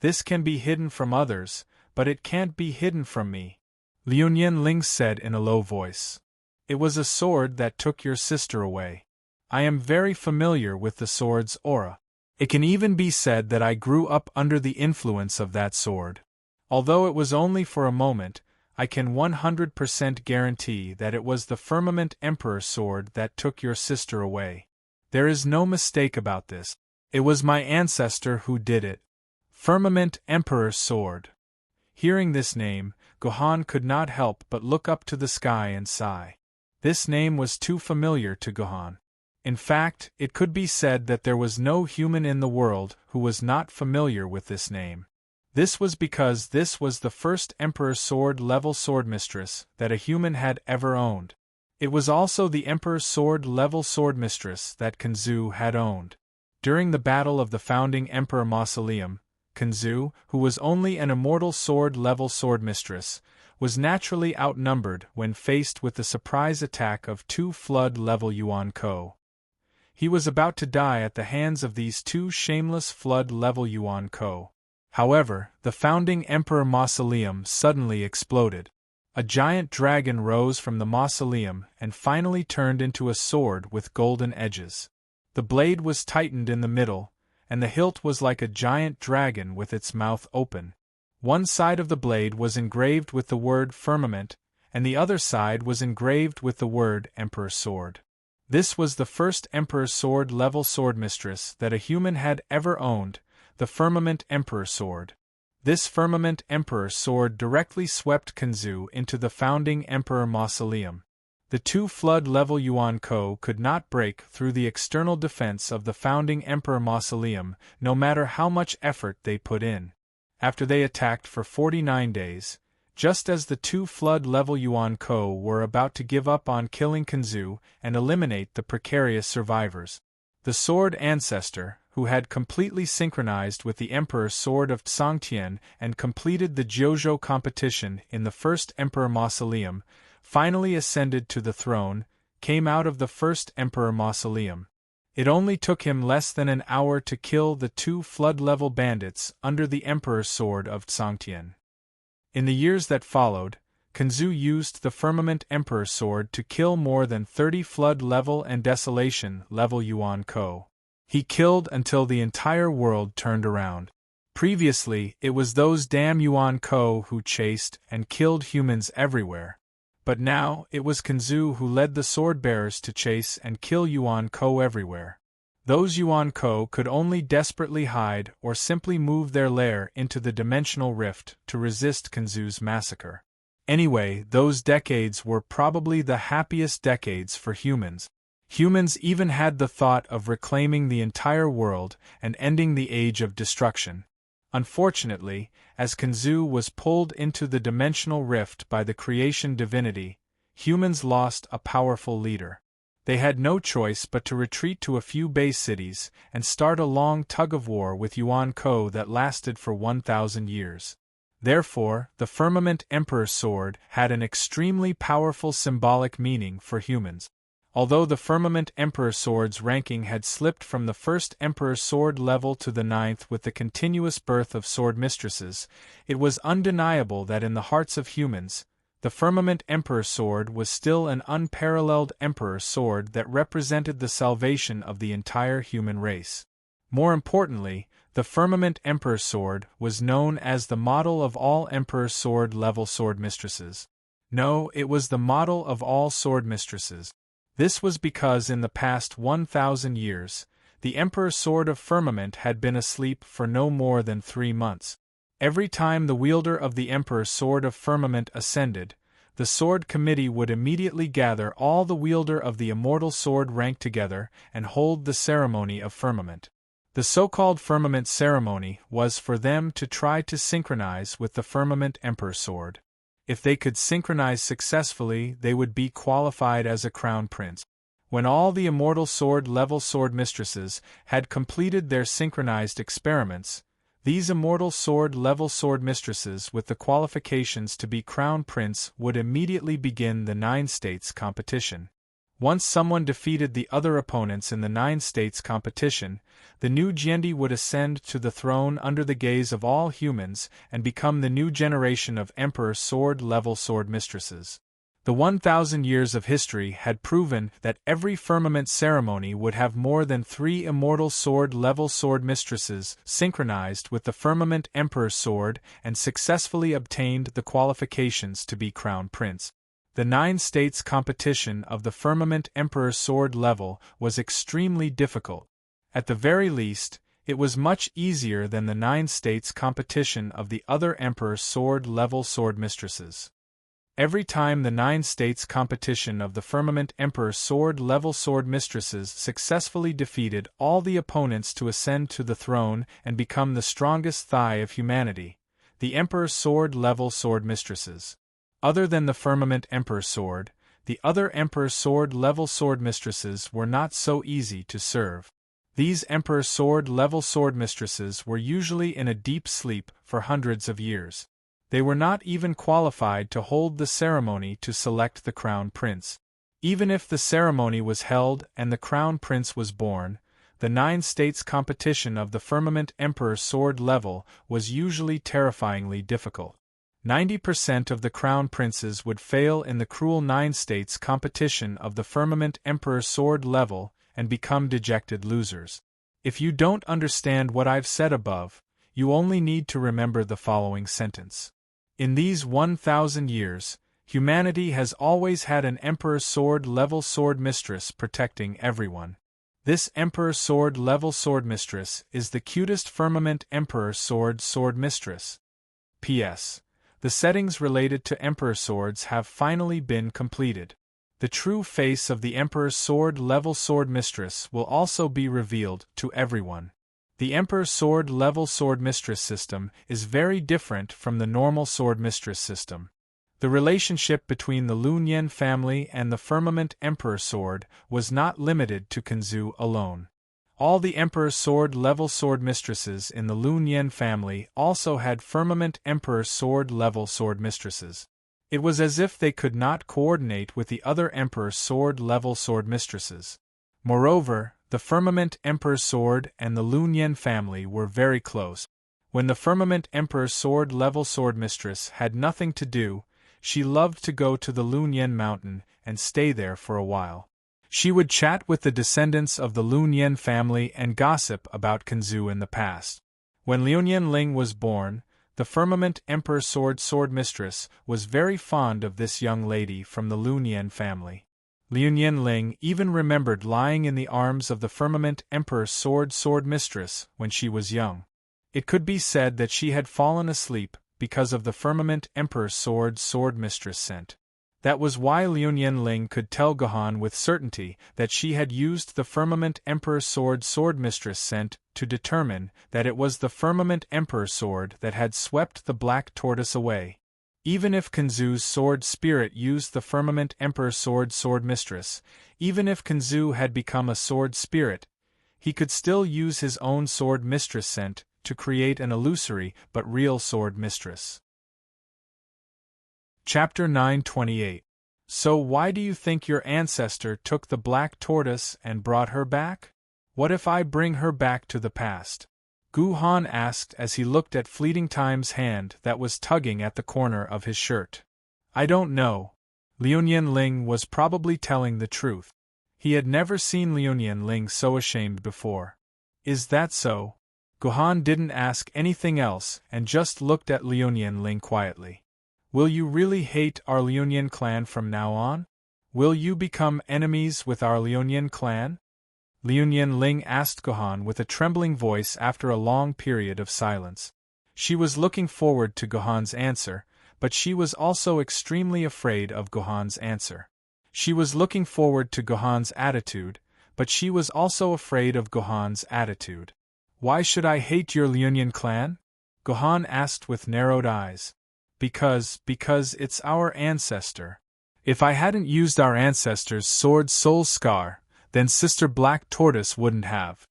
This can be hidden from others, but it can't be hidden from me, Liu Ling said in a low voice. It was a sword that took your sister away. I am very familiar with the sword's aura. It can even be said that I grew up under the influence of that sword. Although it was only for a moment, I can 100% guarantee that it was the Firmament Emperor sword that took your sister away. There is no mistake about this. It was my ancestor who did it. Firmament Emperor sword. Hearing this name, Gohan could not help but look up to the sky and sigh. This name was too familiar to Gohan. In fact, it could be said that there was no human in the world who was not familiar with this name. This was because this was the first Emperor Sword-level swordmistress that a human had ever owned. It was also the Emperor Sword-level swordmistress that Kenzu had owned. During the battle of the founding Emperor Mausoleum, Kenzu, who was only an immortal sword-level swordmistress, was naturally outnumbered when faced with the surprise attack of two flood-level Yuan Ko. He was about to die at the hands of these two shameless flood-level Yuan Ko. However, the founding Emperor Mausoleum suddenly exploded. A giant dragon rose from the mausoleum and finally turned into a sword with golden edges. The blade was tightened in the middle, and the hilt was like a giant dragon with its mouth open. One side of the blade was engraved with the word firmament, and the other side was engraved with the word Emperor Sword. This was the first Emperor Sword-level swordmistress that a human had ever owned, the Firmament Emperor Sword. This Firmament Emperor Sword directly swept Kenzu into the founding Emperor Mausoleum. The two flood-level Yuan Ko could not break through the external defense of the founding Emperor Mausoleum, no matter how much effort they put in. After they attacked for 49 days, just as the two flood-level Yuan Ko were about to give up on killing Kenzu and eliminate the precarious survivors, the Sword Ancestor, who had completely synchronized with the Emperor Sword of Tsangtian and completed the Jiuzhou competition in the first Emperor Mausoleum, finally ascended to the throne, came out of the first Emperor Mausoleum. It only took him less than an hour to kill the two flood-level bandits under the Emperor's Sword of Tsangtian. In the years that followed, Kenzu used the Firmament Emperor Sword to kill more than 30 flood-level and desolation-level Yuan Ko. He killed until the entire world turned around. Previously, it was those damn Yuan Ko who chased and killed humans everywhere. But now, it was Kenzu who led the sword-bearers to chase and kill Yuan Ko everywhere. Those Yuan Ko could only desperately hide or simply move their lair into the dimensional rift to resist Kenzu's massacre. Anyway, those decades were probably the happiest decades for humans. Humans even had the thought of reclaiming the entire world and ending the age of destruction. Unfortunately, as Kenzu was pulled into the dimensional rift by the creation divinity, humans lost a powerful leader. They had no choice but to retreat to a few base cities and start a long tug-of-war with Yuan Ko that lasted for 1,000 years. Therefore, the Firmament Emperor Sword had an extremely powerful symbolic meaning for humans. Although the Firmament Emperor Sword's ranking had slipped from the first Emperor Sword level to the 9th with the continuous birth of sword mistresses, it was undeniable that in the hearts of humans, the Firmament Emperor Sword was still an unparalleled Emperor Sword that represented the salvation of the entire human race. More importantly, the Firmament Emperor Sword was known as the model of all Emperor Sword level sword mistresses. No, it was the model of all sword mistresses. This was because in the past 1,000 years, the Emperor Sword of Firmament had been asleep for no more than 3 months. Every time the wielder of the Emperor's Sword of Firmament ascended, the Sword Committee would immediately gather all the wielder of the immortal sword rank together and hold the ceremony of firmament. The so-called firmament ceremony was for them to try to synchronize with the firmament Emperor's sword. If they could synchronize successfully, they would be qualified as a crown prince. When all the immortal sword-level sword mistresses had completed their synchronized experiments, these immortal sword-level sword mistresses with the qualifications to be crown prince would immediately begin the 9 states competition. Once someone defeated the other opponents in the 9 states competition, the new Gyendi would ascend to the throne under the gaze of all humans and become the new generation of Emperor sword-level sword mistresses. The 1,000 years of history had proven that every firmament ceremony would have more than 3 immortal sword-level sword mistresses synchronized with the firmament Emperor's sword and successfully obtained the qualifications to be crown prince. The 9 states competition of the firmament Emperor's sword level was extremely difficult. At the very least, it was much easier than the 9 states competition of the other Emperor's sword level sword mistresses. Every time the 9 states competition of the firmament Emperor's sword level sword mistresses successfully defeated all the opponents to ascend to the throne and become the strongest thigh of humanity, the Emperor's sword level sword mistresses. Other than the firmament Emperor's sword, the other Emperor's sword level sword mistresses were not so easy to serve. These Emperor's sword level sword mistresses were usually in a deep sleep for hundreds of years. They were not even qualified to hold the ceremony to select the crown prince. Even if the ceremony was held and the crown prince was born, the 9 states competition of the firmament Emperor's sword level was usually terrifyingly difficult. 90% of the crown princes would fail in the cruel 9 states competition of the firmament Emperor's sword level and become dejected losers. If you don't understand what I've said above, you only need to remember the following sentence. In these 1,000 years, humanity has always had an Emperor's sword level sword mistress protecting everyone. This Emperor's sword level sword mistress is the cutest firmament Emperor's sword mistress. P.S. The settings related to Emperor swords have finally been completed. The true face of the Emperor's sword level sword mistress will also be revealed to everyone. The Emperor's sword level sword mistress system is very different from the normal sword mistress system. The relationship between the Lunyen family and the firmament Emperor sword was not limited to Kanzu alone. All the Emperor's sword level sword mistresses in the Lunyen family also had firmament Emperor sword level sword mistresses. It was as if they could not coordinate with the other Emperor's sword level sword mistresses. Moreover, the firmament Emperor's sword and the Lunyen family were very close. When the firmament Emperor's sword level sword mistress had nothing to do, she loved to go to the Lunyen mountain and stay there for a while. She would chat with the descendants of the Lunyen family and gossip about Kanzu in the past. When Liunyang Ling was born, the firmament Emperor's sword mistress was very fond of this young lady from the Lunyen family. Liunyang Ling even remembered lying in the arms of the firmament Emperor's sword mistress when she was young. It could be said that she had fallen asleep because of the firmament Emperor's sword mistress scent. That was why Liunyang Ling could tell Gohan with certainty that she had used the firmament Emperor's sword mistress scent to determine that it was the firmament Emperor's sword that had swept the black tortoise away. Even if Kanzu's sword spirit used the firmament Emperor's sword mistress, even if Kanzu had become a sword spirit, he could still use his own sword mistress scent to create an illusory but real sword mistress. Chapter 928. So why do you think your ancestor took the black tortoise and brought her back? What if I bring her back to the past? Gohan asked as he looked at Fleeting Time's hand that was tugging at the corner of his shirt. I don't know. Liunyang Ling was probably telling the truth. He had never seen Liunyang Ling so ashamed before. Is that so? Gohan didn't ask anything else and just looked at Liunyang Ling quietly. Will you really hate our Liunyang clan from now on? Will you become enemies with our Liunyang clan? Liunyang Ling asked Gohan with a trembling voice after a long period of silence. She was looking forward to Gohan's answer, but she was also extremely afraid of Gohan's answer. She was looking forward to Gohan's attitude, but she was also afraid of Gohan's attitude. Why should I hate your Liunian clan? Gohan asked with narrowed eyes. Because it's our ancestor. If I hadn't used our ancestor's sword soul scar, then Sister Black Tortoise wouldn't have.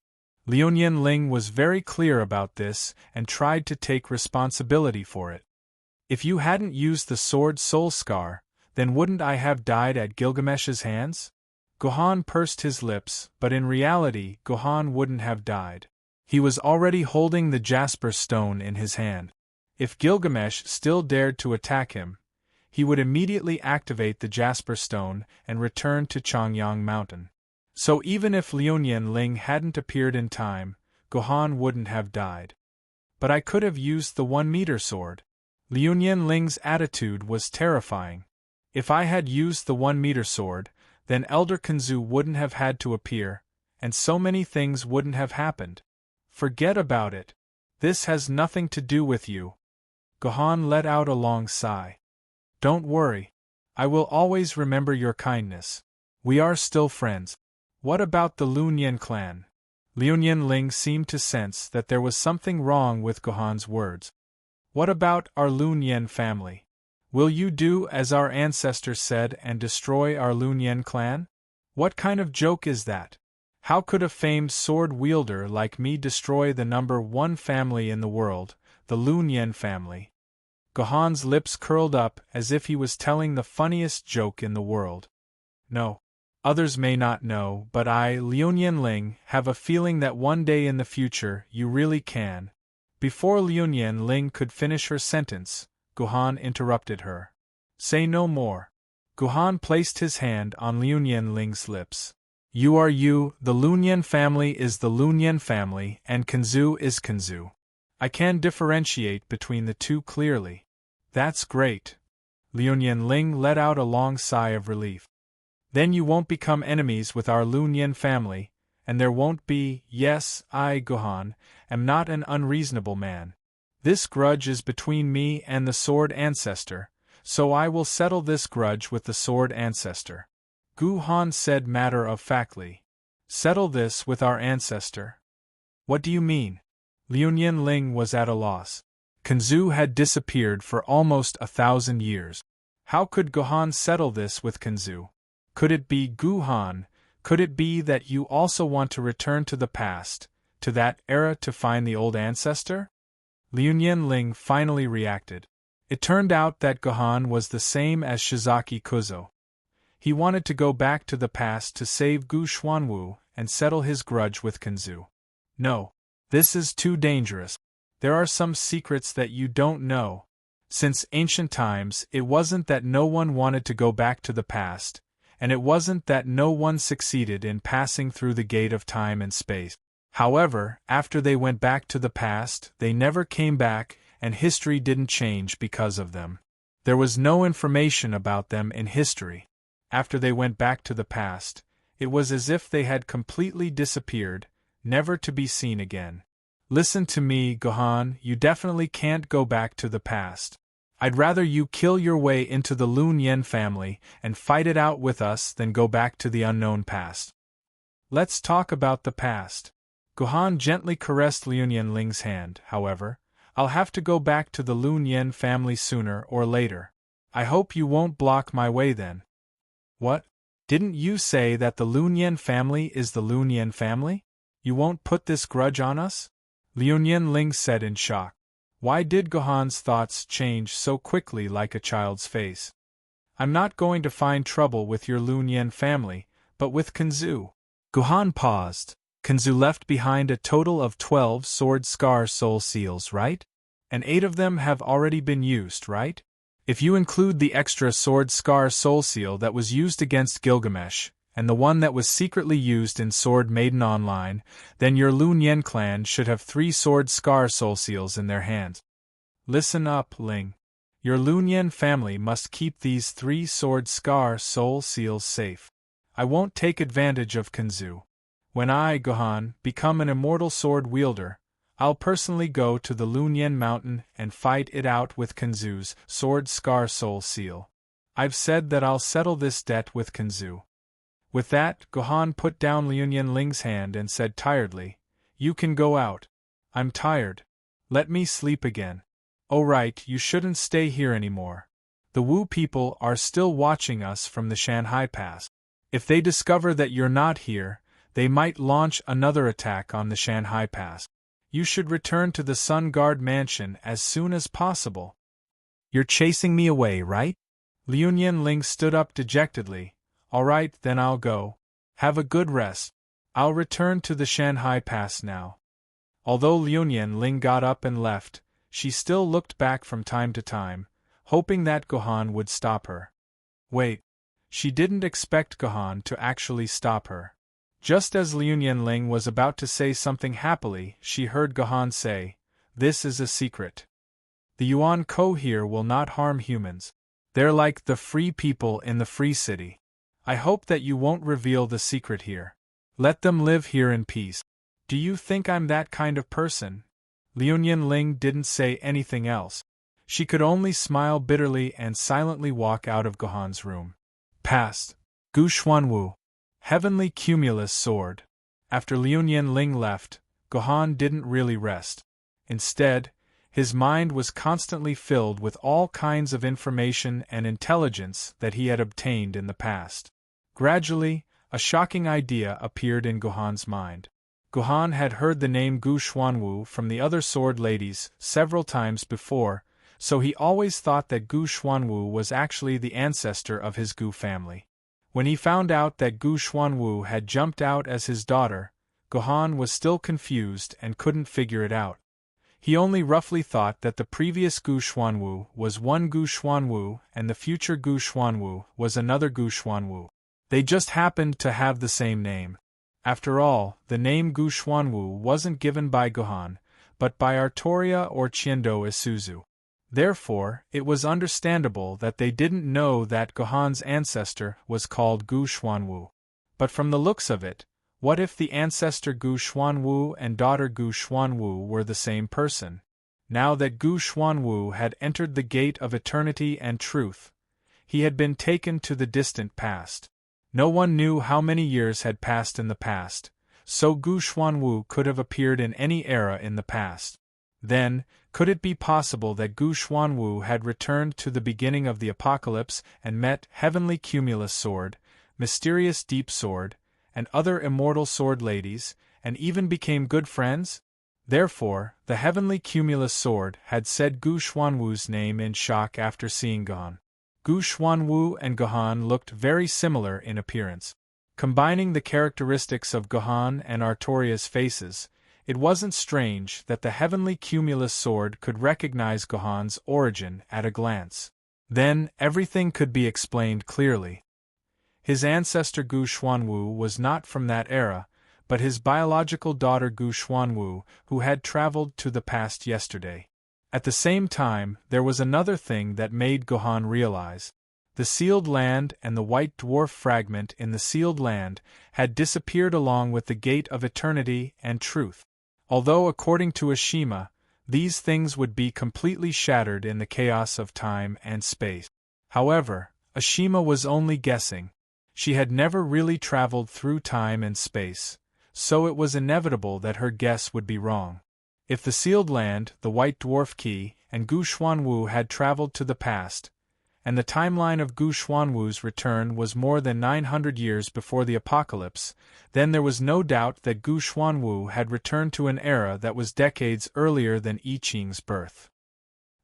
Liunian Ling was very clear about this and tried to take responsibility for it. If you hadn't used the sword soul scar, then wouldn't I have died at Gilgamesh's hands? Gohan pursed his lips, but in reality Gohan wouldn't have died. He was already holding the Jasper stone in his hand. If Gilgamesh still dared to attack him, he would immediately activate the Jasper stone and return to Chongyang Mountain. So even if Liunian Ling hadn't appeared in time, Gohan wouldn't have died. But I could have used the 1-meter sword. Liunian Ling's attitude was terrifying. If I had used the 1-meter sword, then Elder Kenzu wouldn't have had to appear, and so many things wouldn't have happened. Forget about it. This has nothing to do with you. Gohan let out a long sigh. Don't worry. I will always remember your kindness. We are still friends. What about the Liunian clan? Liunian Ling seemed to sense that there was something wrong with Gohan's words. What about our Liunian family? Will you do as our ancestors said and destroy our Liunian clan? What kind of joke is that? How could a famed sword wielder like me destroy the number 1 family in the world, the Liunian family? Gohan's lips curled up as if he was telling the funniest joke in the world. No. Others may not know, but I, Liunian Ling, have a feeling that one day in the future you really can. Before Liunian Ling could finish her sentence, Gohan interrupted her. Say no more. Gohan placed his hand on Liunian Ling's lips. You are you, the Liunian family is the Liunian family, and Kenzu is Kenzu. I can differentiate between the two clearly. That's great. Liunian Ling let out a long sigh of relief. Then you won't become enemies with our Liunian family, and there won't be, yes, I, Gohan, am not an unreasonable man. This grudge is between me and the Sword Ancestor, so I will settle this grudge with the Sword Ancestor. Gohan said matter-of-factly. Settle this with our ancestor? What do you mean? Liunian Ling was at a loss. Kenzu had disappeared for almost 1,000 years. How could Gohan settle this with Kenzu? Could it be Gohan? Could it be that you also want to return to the past, to that era to find the old ancestor? Liunian Ling finally reacted. It turned out that Gohan was the same as Shizaki Kuzo. He wanted to go back to the past to save Gu Xuanwu and settle his grudge with Kenzu. No. This is too dangerous. There are some secrets that you don't know. Since ancient times, it wasn't that no one wanted to go back to the past, and it wasn't that no one succeeded in passing through the gate of time and space. However, after they went back to the past, they never came back, and history didn't change because of them. There was no information about them in history. After they went back to the past, it was as if they had completely disappeared, never to be seen again. Listen to me, Gohan, you definitely can't go back to the past. I'd rather you kill your way into the Liunian family and fight it out with us than go back to the unknown past. Let's talk about the past. Gohan gently caressed Liunian Ling's hand. However, I'll have to go back to the Liunian family sooner or later. I hope you won't block my way then. What? Didn't you say that the Liunian family is the Liunian family? You won't put this grudge on us? Liunian Ling said in shock. Why did Gohan's thoughts change so quickly like a child's face? I'm not going to find trouble with your Liunian family, but with Kenzu. Gohan paused. Kenzu left behind a total of 12 sword scar soul seals, right? And 8 of them have already been used, right? If you include the extra sword scar soul seal that was used against Gilgamesh, and the one that was secretly used in Sword Maiden Online, then your Liunian clan should have 3 sword scar soul seals in their hands. Listen up, Ling. Your Liunian family must keep these 3 sword scar soul seals safe. I won't take advantage of Kenzu. When I, Gohan, become an immortal sword wielder, I'll personally go to the Lunyen Mountain and fight it out with Kenzu's sword scar soul seal. I've said that I'll settle this debt with Kenzu. With that, Gohan put down Liuyan Ling's hand and said tiredly, "You can go out. I'm tired. Let me sleep again." "Oh right, you shouldn't stay here anymore. The Wu people are still watching us from the Shanhai Pass. If they discover that you're not here, they might launch another attack on the Shanhai Pass. You should return to the Sun Guard Mansion as soon as possible." "You're chasing me away, right?" Liuyan Ling stood up dejectedly. "All right, then I'll go. Have a good rest. I'll return to the Shanhai Pass now." Although Liuyan Ling got up and left, she still looked back from time to time, hoping that Gohan would stop her. Wait. She didn't expect Gohan to actually stop her. Just as Liuyan Ling was about to say something happily, she heard Gohan say, "This is a secret. The Yuan Ko here will not harm humans. They're like the free people in the free city. I hope that you won't reveal the secret here. Let them live here in peace." "Do you think I'm that kind of person?" Liuyan Ling didn't say anything else. She could only smile bitterly and silently walk out of Gohan's room. Past. Gu Xuanwu. Heavenly Cumulus Sword. After Liuyan Ling left, Gohan didn't really rest. Instead, his mind was constantly filled with all kinds of information and intelligence that he had obtained in the past. Gradually, a shocking idea appeared in Gohan's mind. Gohan had heard the name Gu Xuanwu from the other sword ladies several times before, so he always thought that Gu Xuanwu was actually the ancestor of his Gu family. When he found out that Gu Xuanwu had jumped out as his daughter, Gohan was still confused and couldn't figure it out. He only roughly thought that the previous Gu Xuanwu was one Gu Xuanwu and the future Gu Xuanwu was another Gu Xuanwu. They just happened to have the same name. After all, the name Gu Xuanwu wasn't given by Gohan, but by Artoria or Qiando Isuzu. Therefore, it was understandable that they didn't know that Gohan's ancestor was called Gu Xuanwu. But from the looks of it, what if the ancestor Gu Xuanwu and daughter Gu Xuanwu were the same person? Now that Gu Xuanwu had entered the gate of eternity and truth, he had been taken to the distant past. No one knew how many years had passed in the past, so Gu Xuanwu could have appeared in any era in the past. Then, could it be possible that Gu Xuanwu had returned to the beginning of the apocalypse and met Heavenly Cumulus Sword, Mysterious Deep Sword, and other immortal sword ladies, and even became good friends? Therefore, the Heavenly Cumulus Sword had said Gu Xuanwu's name in shock after seeing Gohan. Gu Xuanwu and Gohan looked very similar in appearance. Combining the characteristics of Gohan and Artoria's faces, it wasn't strange that the Heavenly Cumulus Sword could recognize Gohan's origin at a glance. Then, everything could be explained clearly. His ancestor Gu Xuanwu was not from that era, but his biological daughter Gu Xuanwu, who had traveled to the past yesterday. At the same time, there was another thing that made Gohan realize. The sealed land and the white dwarf fragment in the sealed land had disappeared along with the gate of eternity and truth. Although according to Ashima, these things would be completely shattered in the chaos of time and space. However, Ashima was only guessing. She had never really traveled through time and space, so it was inevitable that her guess would be wrong. If the sealed land, the white dwarf key, and Gu Xuanwu had traveled to the past, and the timeline of Gu Xuanwu's return was more than 900 years before the apocalypse, then there was no doubt that Gu Xuanwu had returned to an era that was decades earlier than I Ching's birth.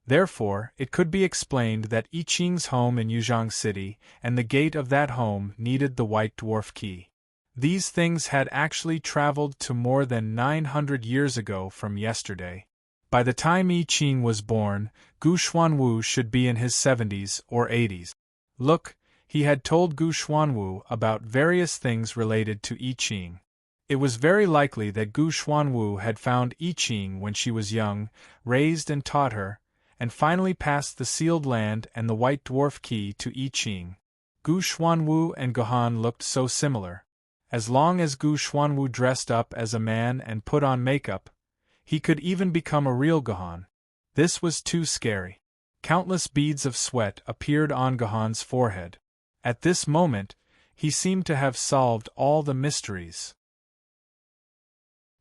Therefore, it could be explained that I Ching's home in Yuzhong City and the gate of that home needed the white dwarf key. These things had actually traveled to more than 900 years ago from yesterday. By the time I Ching was born, Gu Xuanwu should be in his 70s or 80s. Look, he had told Gu Xuanwu about various things related to I Ching. It was very likely that Gu Xuanwu had found I Ching when she was young, raised and taught her, and finally passed the sealed land and the white dwarf key to I Ching. Gu Xuanwu and Gohan looked so similar. As long as Gu Xuanwu dressed up as a man and put on makeup, He could even become a real Gohan. This was too scary. Countless beads of sweat appeared on Gohan's forehead. At this moment, he seemed to have solved all the mysteries.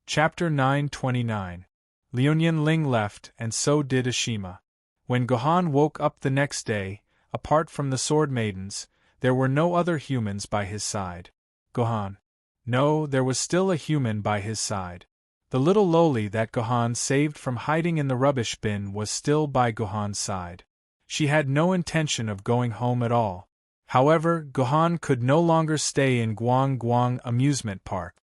Chapter 929. Liunyun Ling left, and so did Ashima. When Gohan woke up the next day, apart from the Sword Maidens, there were no other humans by his side. Gohan. No, there was still a human by his side. The little Loli that Gohan saved from hiding in the rubbish bin was still by Gohan's side. She had no intention of going home at all. However, Gohan could no longer stay in Guang Guang amusement park.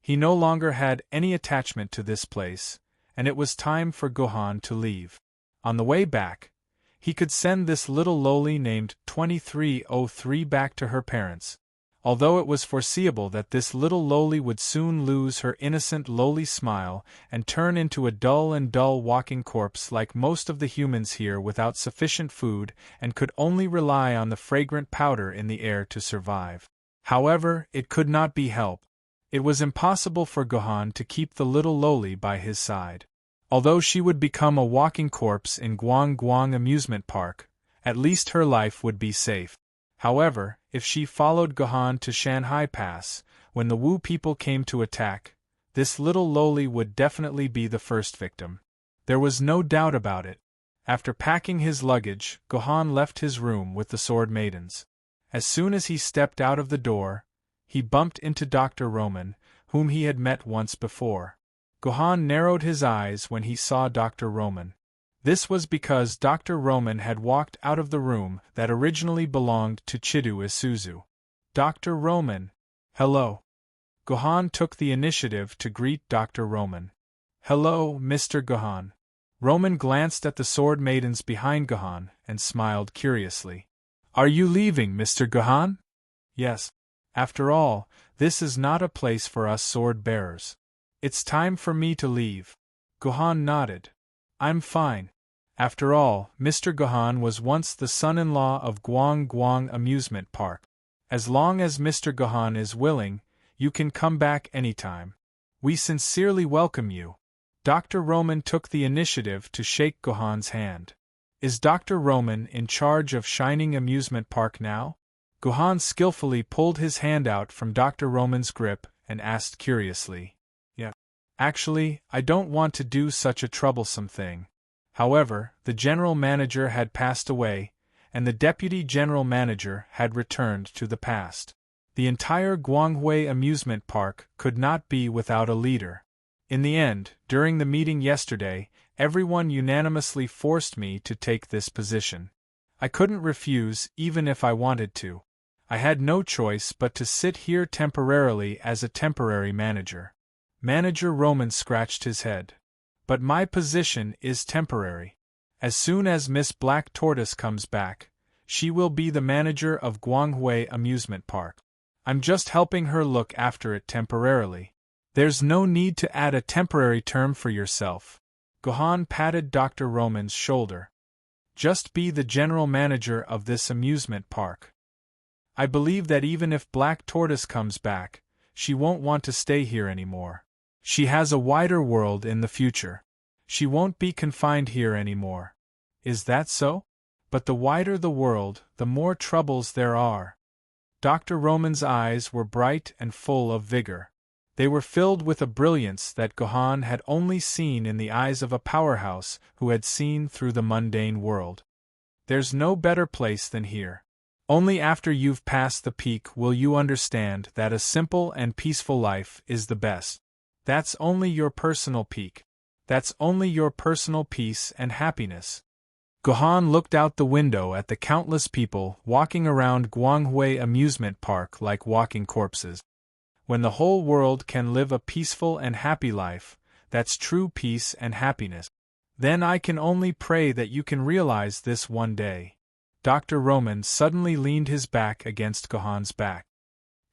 He no longer had any attachment to this place, and it was time for Gohan to leave. On the way back, he could send this little Loli named 2303 back to her parents. Although it was foreseeable that this little Loli would soon lose her innocent Loli smile and turn into a dull walking corpse like most of the humans here without sufficient food and could only rely on the fragrant powder in the air to survive. However, it could not be helped. It was impossible for Gohan to keep the little Loli by his side. Although she would become a walking corpse in Guang Guang amusement park, at least her life would be safe. However, if she followed Gohan to Shanghai Pass, when the Wu people came to attack, this little Loli would definitely be the first victim. There was no doubt about it. After packing his luggage, Gohan left his room with the Sword Maidens. As soon as he stepped out of the door, he bumped into Dr. Roman, whom he had met once before. Gohan narrowed his eyes when he saw Dr. Roman. This was because Dr. Roman had walked out of the room that originally belonged to Chidu Isuzu. Dr. Roman. Hello. Gohan took the initiative to greet Dr. Roman. Hello, Mr. Gohan. Roman glanced at the Sword Maidens behind Gohan and smiled curiously. Are you leaving, Mr. Gohan? Yes. After all, this is not a place for us sword bearers. It's time for me to leave. Gohan nodded. I'm fine. After all, Mr. Gohan was once the son-in-law of Guang Guang Amusement Park. As long as Mr. Gohan is willing, you can come back anytime. We sincerely welcome you. Dr. Roman took the initiative to shake Gohan's hand. Is Dr. Roman in charge of Shining Amusement Park now? Gohan skillfully pulled his hand out from Dr. Roman's grip and asked curiously. Yeah. Actually, I don't want to do such a troublesome thing. However, the general manager had passed away, and the deputy general manager had returned to the past. The entire Guanghui amusement park could not be without a leader. In the end, during the meeting yesterday, everyone unanimously forced me to take this position. I couldn't refuse even if I wanted to. I had no choice but to sit here temporarily as a temporary manager. Manager Roman scratched his head. But my position is temporary. As soon as Miss Black Tortoise comes back, she will be the manager of Guanghui Amusement Park. I'm just helping her look after it temporarily. There's no need to add a temporary term for yourself. Gohan patted Dr. Roman's shoulder. Just be the general manager of this amusement park. I believe that even if Black Tortoise comes back, she won't want to stay here anymore. She has a wider world in the future. She won't be confined here anymore. Is that so? But the wider the world, the more troubles there are. Dr. Roman's eyes were bright and full of vigor. They were filled with a brilliance that Gohan had only seen in the eyes of a powerhouse who had seen through the mundane world. There's no better place than here. Only after you've passed the peak will you understand that a simple and peaceful life is the best. That's only your personal peak. That's only your personal peace and happiness. Gohan looked out the window at the countless people walking around Guanghui Amusement Park like walking corpses. When the whole world can live a peaceful and happy life, that's true peace and happiness. Then I can only pray that you can realize this one day. Dr. Roman suddenly leaned his back against Gohan's back.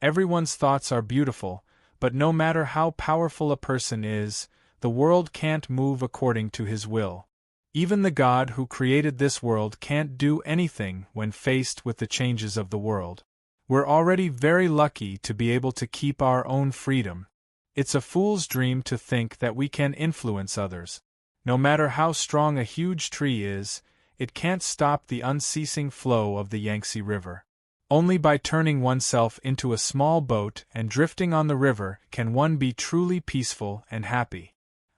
Everyone's thoughts are beautiful, but no matter how powerful a person is, the world can't move according to his will. Even the God who created this world can't do anything when faced with the changes of the world. We're already very lucky to be able to keep our own freedom. It's a fool's dream to think that we can influence others. No matter how strong a huge tree is, it can't stop the unceasing flow of the Yangtze River. Only by turning oneself into a small boat and drifting on the river can one be truly peaceful and happy.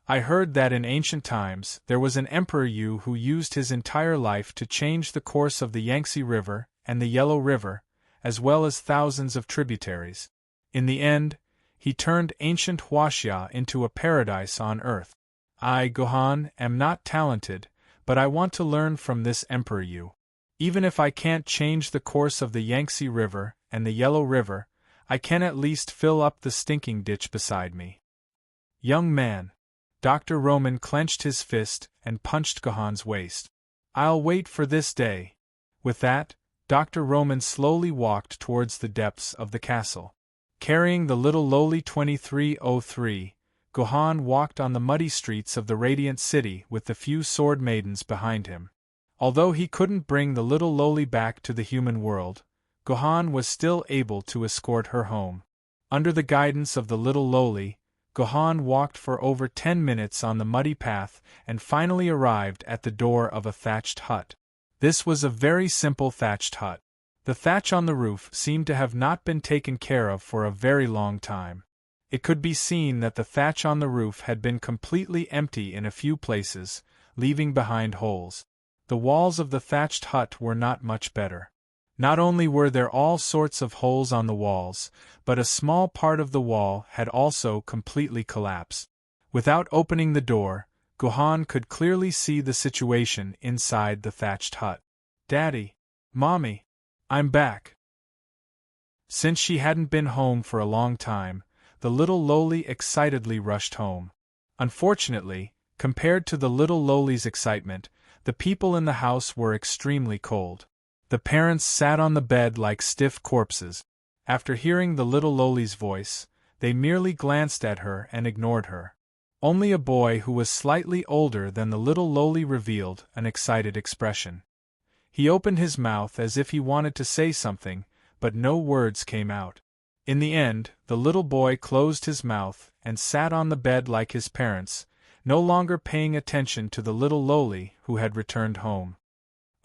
I heard that in ancient times there was an Emperor Yu who used his entire life to change the course of the Yangtze River and the Yellow River, as well as thousands of tributaries. In the end, he turned ancient Huaxia into a paradise on earth. I, Gohan, am not talented, but I want to learn from this Emperor Yu. Even if I can't change the course of the Yangtze River and the Yellow River, I can at least fill up the stinking ditch beside me. Young man. Dr. Roman clenched his fist and punched Gohan's waist. I'll wait for this day. With that, Dr. Roman slowly walked towards the depths of the castle. Carrying the little lowly 2303, Gohan walked on the muddy streets of the Radiant City with the few sword maidens behind him. Although he couldn't bring the little lowly back to the human world, Gohan was still able to escort her home. Under the guidance of the little lowly, Gohan walked for over 10 minutes on the muddy path and finally arrived at the door of a thatched hut. This was a very simple thatched hut. The thatch on the roof seemed to have not been taken care of for a very long time. It could be seen that the thatch on the roof had been completely empty in a few places, leaving behind holes. The walls of the thatched hut were not much better. Not only were there all sorts of holes on the walls, but a small part of the wall had also completely collapsed. Without opening the door, Gohan could clearly see the situation inside the thatched hut. Daddy, Mommy, I'm back. Since she hadn't been home for a long time, the little lowly excitedly rushed home. Unfortunately, compared to the little lowly's excitement, the people in the house were extremely cold. The parents sat on the bed like stiff corpses. After hearing the little lowly's voice, they merely glanced at her and ignored her. Only a boy who was slightly older than the little lowly revealed an excited expression. He opened his mouth as if he wanted to say something, but no words came out. In the end, the little boy closed his mouth and sat on the bed like his parents, no longer paying attention to the little lowly who had returned home.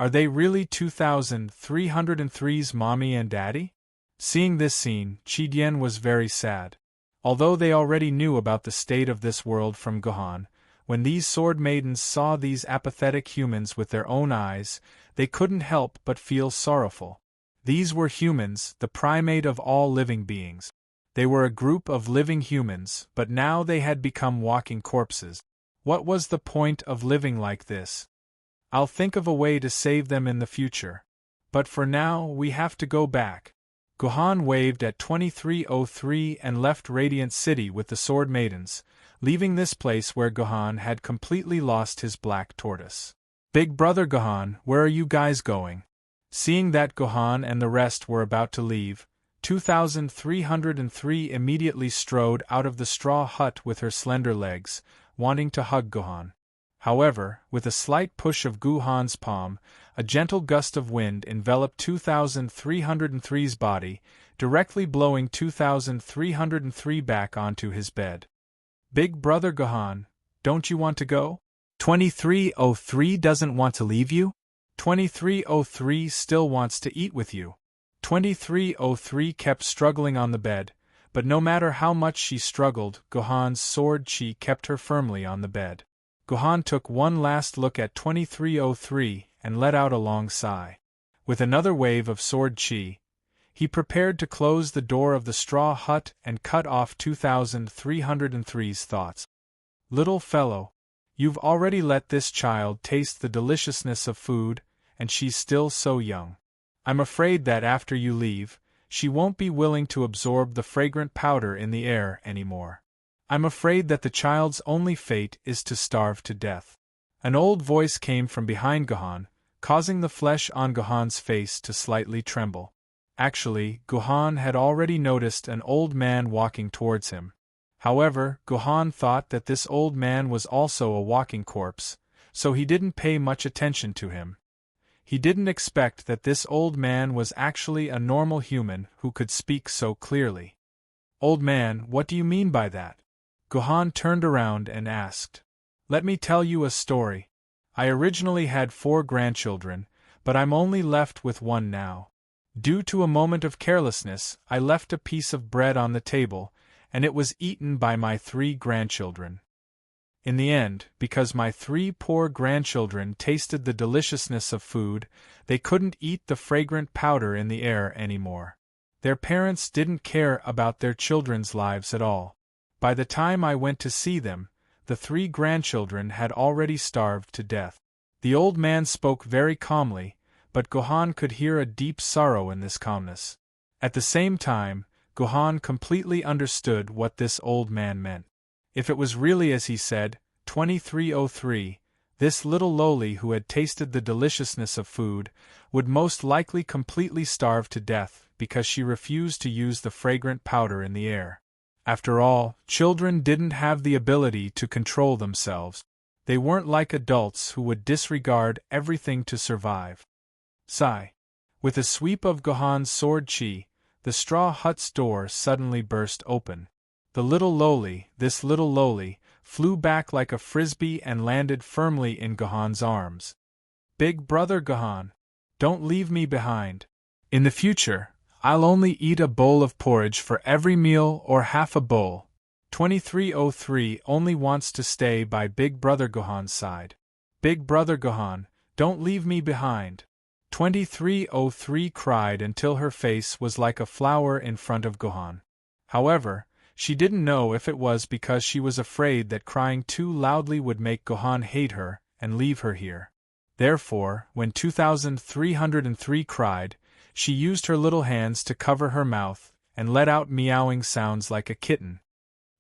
Are they really 2303's mommy and daddy? Seeing this scene, Qi was very sad. Although they already knew about the state of this world from Gohan, when these sword maidens saw these apathetic humans with their own eyes, they couldn't help but feel sorrowful. These were humans, the primate of all living beings. They were a group of living humans, but now they had become walking corpses. What was the point of living like this? I'll think of a way to save them in the future. But for now, we have to go back. Gohan waved at 2303 and left Radiant City with the Sword Maidens, leaving this place where Gohan had completely lost his black tortoise. Big brother Gohan, where are you guys going? Seeing that Gohan and the rest were about to leave, 2303 immediately strode out of the straw hut with her slender legs, wanting to hug Gohan. However, with a slight push of Gohan's palm, a gentle gust of wind enveloped 2303's body, directly blowing 2303 back onto his bed. Big brother Gohan, don't you want to go? 2303 doesn't want to leave you? 2303 still wants to eat with you. 2303 kept struggling on the bed, but no matter how much she struggled, Gohan's sword chi kept her firmly on the bed. Gohan took one last look at 2303 and let out a long sigh. With another wave of sword chi, he prepared to close the door of the straw hut and cut off 2303's thoughts. Little fellow, you've already let this child taste the deliciousness of food, and she's still so young. I'm afraid that after you leave, she won't be willing to absorb the fragrant powder in the air anymore. I'm afraid that the child's only fate is to starve to death. An old voice came from behind Gohan, causing the flesh on Gohan's face to slightly tremble. Actually, Gohan had already noticed an old man walking towards him. However, Gohan thought that this old man was also a walking corpse, so he didn't pay much attention to him. He didn't expect that this old man was actually a normal human who could speak so clearly. Old man, what do you mean by that? Guhan turned around and asked, "Let me tell you a story. I originally had 4 grandchildren, but I'm only left with 1 now. Due to a moment of carelessness, I left a piece of bread on the table, and it was eaten by my 3 grandchildren. In the end, because my 3 poor grandchildren tasted the deliciousness of food, they couldn't eat the fragrant powder in the air anymore. Their parents didn't care about their children's lives at all. By the time I went to see them, the 3 grandchildren had already starved to death." The old man spoke very calmly, but Guhan could hear a deep sorrow in this calmness. At the same time, Guhan completely understood what this old man meant. If it was really as he said, 2303, this little lowly who had tasted the deliciousness of food, would most likely completely starve to death because she refused to use the fragrant powder in the air. After all, children didn't have the ability to control themselves. They weren't like adults who would disregard everything to survive. Sigh. With a sweep of Guhan's sword chi, the straw hut's door suddenly burst open. The little lowly, this little lowly, flew back like a frisbee and landed firmly in Guhan's arms. "Big brother Guhan, don't leave me behind. In the future, I'll only eat a bowl of porridge for every meal or half a bowl." 2303 only wants to stay by Big brother Guhan's side. "Big brother Guhan, don't leave me behind." 2303 cried until her face was like a flower in front of Guhan. However, she didn't know if it was because she was afraid that crying too loudly would make Guhan hate her and leave her here. Therefore, when 2303 cried, she used her little hands to cover her mouth and let out meowing sounds like a kitten.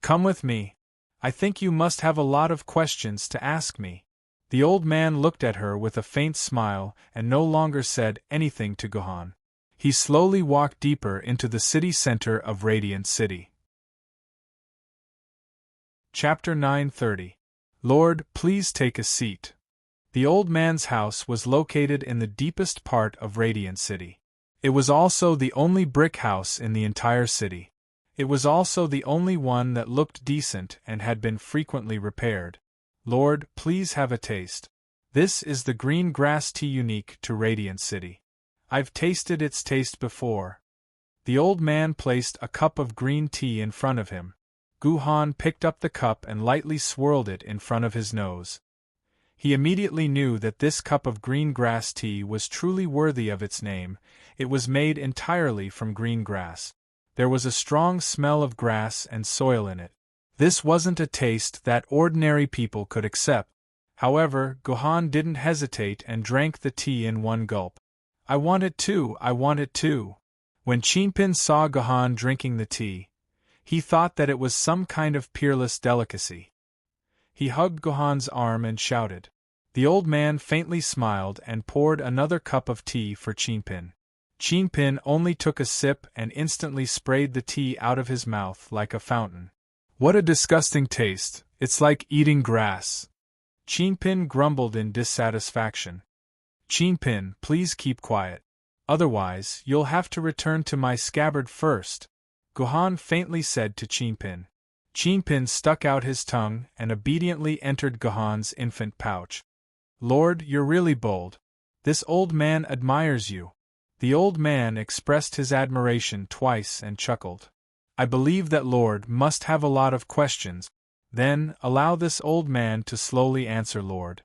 "Come with me. I think you must have a lot of questions to ask me." The old man looked at her with a faint smile and no longer said anything to Guhan. He slowly walked deeper into the city center of Radiant City. Chapter 930. Lord, please take a seat. The old man's house was located in the deepest part of Radiant City. It was also the only brick house in the entire city. It was also the only one that looked decent and had been frequently repaired. "Lord, please have a taste. This is the green grass tea unique to Radiant City. I've tasted its taste before." The old man placed a cup of green tea in front of him. Guhan picked up the cup and lightly swirled it in front of his nose. He immediately knew that this cup of green grass tea was truly worthy of its name. It was made entirely from green grass. There was a strong smell of grass and soil in it. This wasn't a taste that ordinary people could accept. However, Guhan didn't hesitate and drank the tea in one gulp. "I want it too, I want it too." When Chinpin saw Guhan drinking the tea, he thought that it was some kind of peerless delicacy. He hugged Guhan's arm and shouted. The old man faintly smiled and poured another cup of tea for Chinpin. Chinpin only took a sip and instantly sprayed the tea out of his mouth like a fountain. "What a disgusting taste, it's like eating grass." Chinpin grumbled in dissatisfaction. "Chinpin, please keep quiet. Otherwise, you'll have to return to my scabbard first," Guhan faintly said to Chinpin. Chinpin stuck out his tongue and obediently entered Guhan's infant pouch. "Lord, you're really bold. This old man admires you." The old man expressed his admiration twice and chuckled. "I believe that Lord must have a lot of questions. Then, allow this old man to slowly answer, Lord.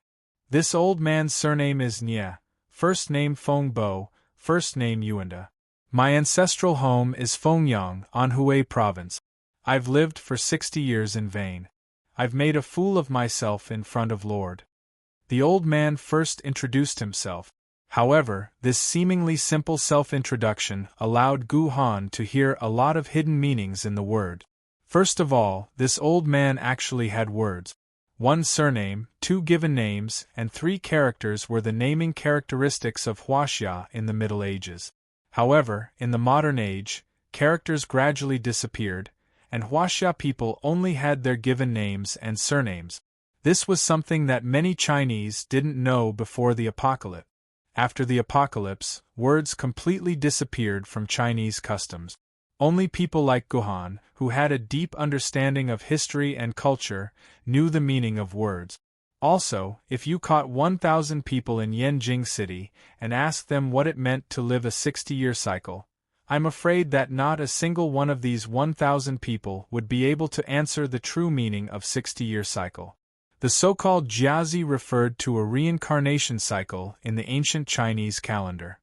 This old man's surname is Nye, first name Feng Bo, first name Yuanda. My ancestral home is Fengyang, Anhui Province. I've lived for 60 years in vain. I've made a fool of myself in front of Lord." The old man first introduced himself. However, this seemingly simple self-introduction allowed Guhan to hear a lot of hidden meanings in the word. First of all, this old man actually had words. 1 surname, 2 given names, and 3 characters were the naming characteristics of Huaxia in the Middle Ages. However, in the modern age, characters gradually disappeared, and Huaxia people only had their given names and surnames. This was something that many Chinese didn't know before the apocalypse. After the apocalypse, words completely disappeared from Chinese customs. Only people like Guhan, who had a deep understanding of history and culture, knew the meaning of words. Also, if you caught 1,000 people in Yanjing City and asked them what it meant to live a 60-year cycle, I'm afraid that not a single one of these 1,000 people would be able to answer the true meaning of 60-year cycle. The so-called Jiazi referred to a reincarnation cycle in the ancient Chinese calendar.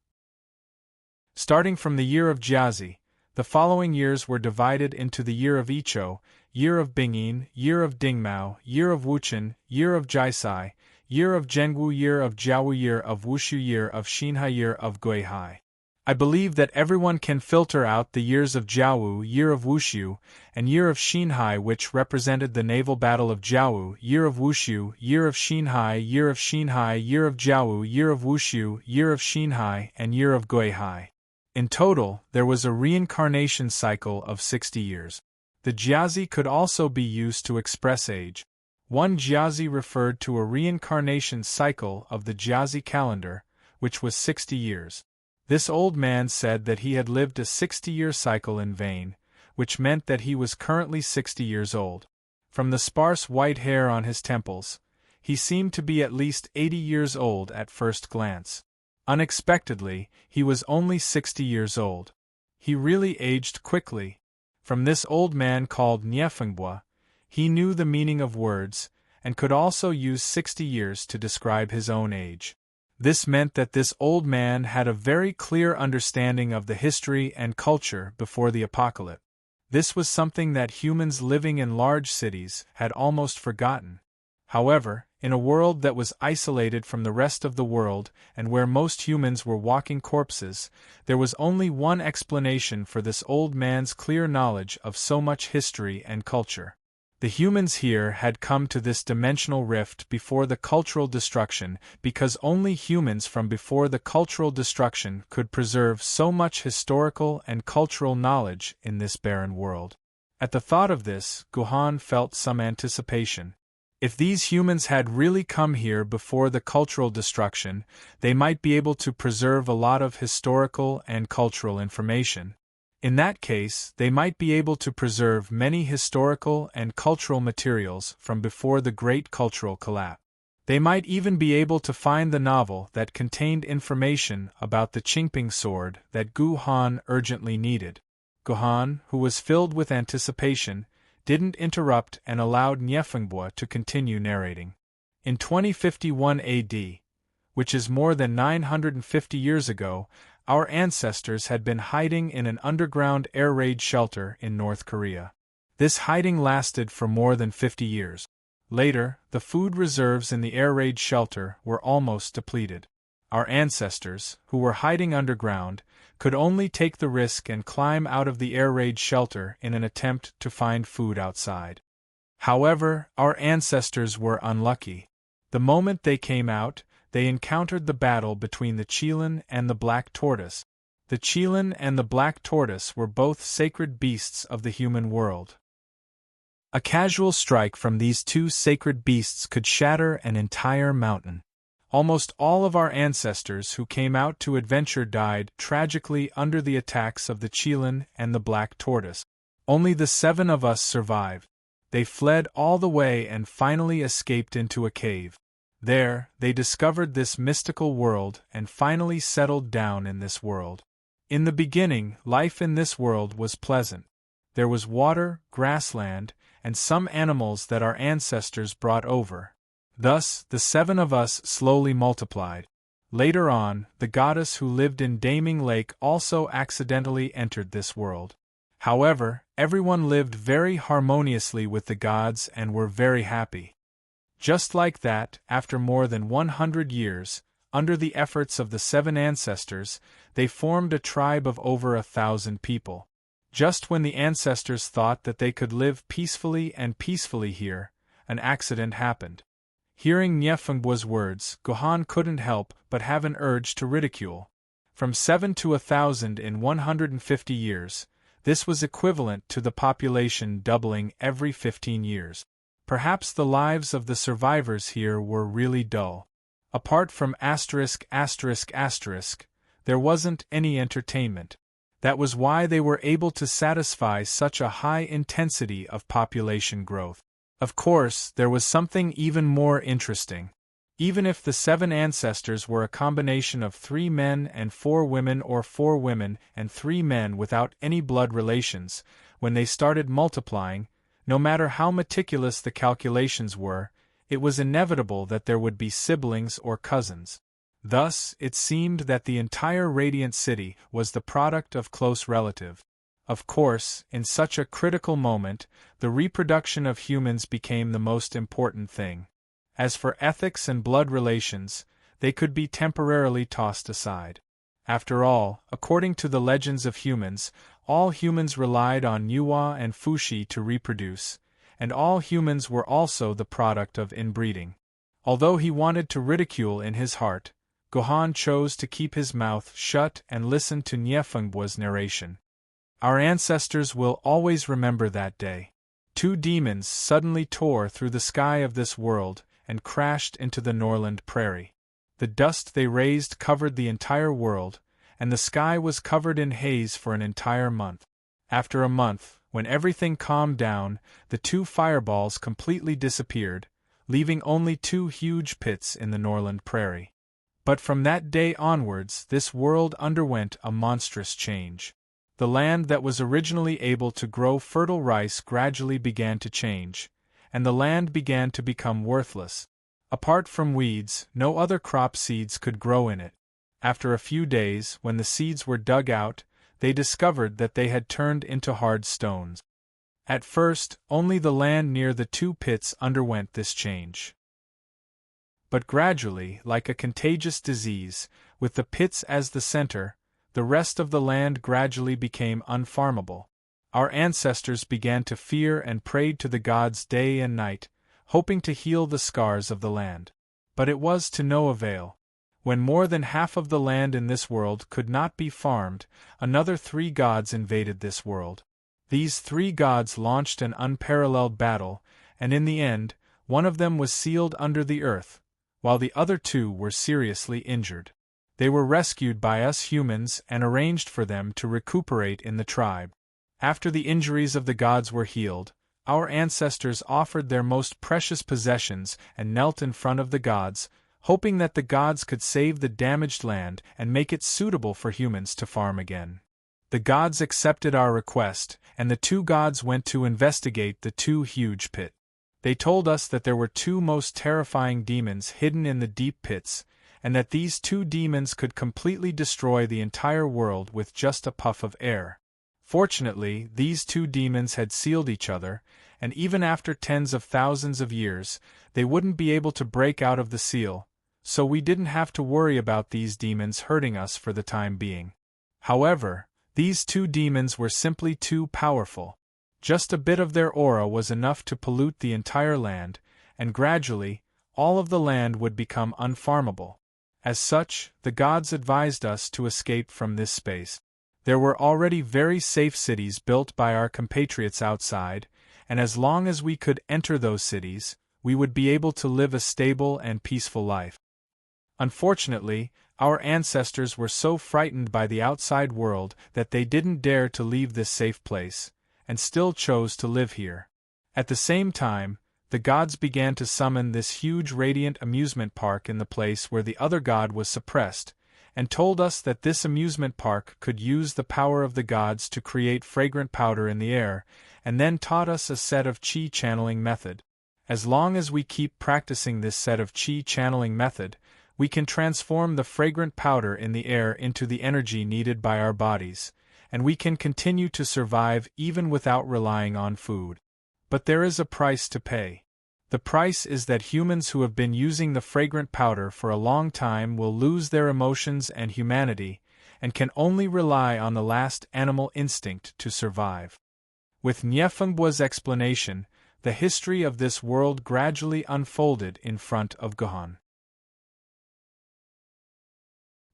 Starting from the year of Jiazi, the following years were divided into the year of Ichou, year of Bingyin, year of Dingmao, year of Wuchen, year of Jiasai, year of Zhengwu, year of Jiawu, year of Wushu, year of Xinhai, year of Guihai. I believe that everyone can filter out the years of Jiawu, year of Wushu, and year of Xinhai, which represented the naval battle of Jiawu, year of Wushu, year of Xinhai, year of Xinhai, year of Jiawu, year of Wushu, year of Xinhai, and year of Guihai. In total, there was a reincarnation cycle of 60 years. The Jiazi could also be used to express age. One Jiazi referred to a reincarnation cycle of the Jiazi calendar, which was 60 years. This old man said that he had lived a 60-year cycle in vain, which meant that he was currently 60 years old. From the sparse white hair on his temples, he seemed to be at least 80 years old at first glance. Unexpectedly, he was only 60 years old. He really aged quickly. From this old man called Niefengbua, he knew the meaning of words, and could also use 60 years to describe his own age. This meant that this old man had a very clear understanding of the history and culture before the apocalypse. This was something that humans living in large cities had almost forgotten. However, in a world that was isolated from the rest of the world and where most humans were walking corpses, there was only one explanation for this old man's clear knowledge of so much history and culture. The humans here had come to this dimensional rift before the cultural destruction because only humans from before the cultural destruction could preserve so much historical and cultural knowledge in this barren world. At the thought of this, Guhan felt some anticipation. If these humans had really come here before the cultural destruction, they might be able to preserve a lot of historical and cultural information. In that case, they might be able to preserve many historical and cultural materials from before the great cultural collapse. They might even be able to find the novel that contained information about the Qingping sword that Gu Han urgently needed. Guhan, who was filled with anticipation, didn't interrupt and allowed Niefengbua to continue narrating. In 2051 AD, which is more than 950 years ago, our ancestors had been hiding in an underground air raid shelter in North Korea. This hiding lasted for more than 50 years. Later, the food reserves in the air raid shelter were almost depleted. Our ancestors, who were hiding underground, could only take the risk and climb out of the air raid shelter in an attempt to find food outside. However, our ancestors were unlucky. The moment they came out, they encountered the battle between the Qilin and the black tortoise. The Qilin and the black tortoise were both sacred beasts of the human world. A casual strike from these two sacred beasts could shatter an entire mountain. Almost all of our ancestors who came out to adventure died tragically under the attacks of the Qilin and the black tortoise. Only the 7 of us survived. They fled all the way and finally escaped into a cave. There, they discovered this mystical world and finally settled down in this world. In the beginning, life in this world was pleasant. There was water, grassland, and some animals that our ancestors brought over. Thus, the 7 of us slowly multiplied. Later on, the goddess who lived in Daming Lake also accidentally entered this world. However, everyone lived very harmoniously with the gods and were very happy. Just like that, after more than 100 years, under the efforts of the 7 ancestors, they formed a tribe of over 1,000 people. Just when the ancestors thought that they could live peacefully here, an accident happened. Hearing Niefengbua's words, Guhan couldn't help but have an urge to ridicule. From 7 to 1,000 in 150 years, this was equivalent to the population doubling every 15 years. Perhaps the lives of the survivors here were really dull. Apart from ****, there wasn't any entertainment. That was why they were able to satisfy such a high intensity of population growth. Of course, there was something even more interesting. Even if the 7 ancestors were a combination of 3 men and 4 women or 4 women and 3 men without any blood relations, when they started multiplying, no matter how meticulous the calculations were, it was inevitable that there would be siblings or cousins. Thus, it seemed that the entire Radiant City was the product of close relative. Of course, in such a critical moment, the reproduction of humans became the most important thing. As for ethics and blood relations, they could be temporarily tossed aside. After all, according to the legends of humans, all humans relied on Nuwa and Fushi to reproduce, and all humans were also the product of inbreeding. Although he wanted to ridicule in his heart, Gohan chose to keep his mouth shut and listen to Niefengbo's narration. Our ancestors will always remember that day. 2 demons suddenly tore through the sky of this world and crashed into the Norland prairie. The dust they raised covered the entire world, and the sky was covered in haze for an entire month. After a month, when everything calmed down, the 2 fireballs completely disappeared, leaving only 2 huge pits in the Norland prairie. But from that day onwards, this world underwent a monstrous change. The land that was originally able to grow fertile rice gradually began to change, and the land began to become worthless. Apart from weeds, no other crop seeds could grow in it. After a few days, when the seeds were dug out, they discovered that they had turned into hard stones. At first, only the land near the 2 pits underwent this change. But gradually, like a contagious disease, with the pits as the center, the rest of the land gradually became unfarmable. Our ancestors began to fear and prayed to the gods day and night, hoping to heal the scars of the land. But it was to no avail. When more than half of the land in this world could not be farmed, another 3 gods invaded this world. These 3 gods launched an unparalleled battle, and in the end, one of them was sealed under the earth, while the other 2 were seriously injured. They were rescued by us humans and arranged for them to recuperate in the tribe. After the injuries of the gods were healed, our ancestors offered their most precious possessions and knelt in front of the gods, hoping that the gods could save the damaged land and make it suitable for humans to farm again. The gods accepted our request, and the 2 gods went to investigate the 2 huge pits. They told us that there were 2 most terrifying demons hidden in the deep pits, and that these 2 demons could completely destroy the entire world with just a puff of air. Fortunately, these 2 demons had sealed each other, and even after tens of thousands of years, they wouldn't be able to break out of the seal, so we didn't have to worry about these demons hurting us for the time being. However, these 2 demons were simply too powerful. Just a bit of their aura was enough to pollute the entire land, and gradually, all of the land would become unfarmable. As such, the gods advised us to escape from this space. There were already very safe cities built by our compatriots outside, and as long as we could enter those cities, we would be able to live a stable and peaceful life. Unfortunately, our ancestors were so frightened by the outside world that they didn't dare to leave this safe place, and still chose to live here. At the same time, the gods began to summon this huge radiant amusement park in the place where the other god was suppressed, and told us that this amusement park could use the power of the gods to create fragrant powder in the air, and then taught us a set of chi channeling method. As long as we keep practicing this set of chi channeling method, we can transform the fragrant powder in the air into the energy needed by our bodies, and we can continue to survive even without relying on food. But there is a price to pay. The price is that humans who have been using the fragrant powder for a long time will lose their emotions and humanity, and can only rely on the last animal instinct to survive. With Niefengbo's explanation, the history of this world gradually unfolded in front of Gohan.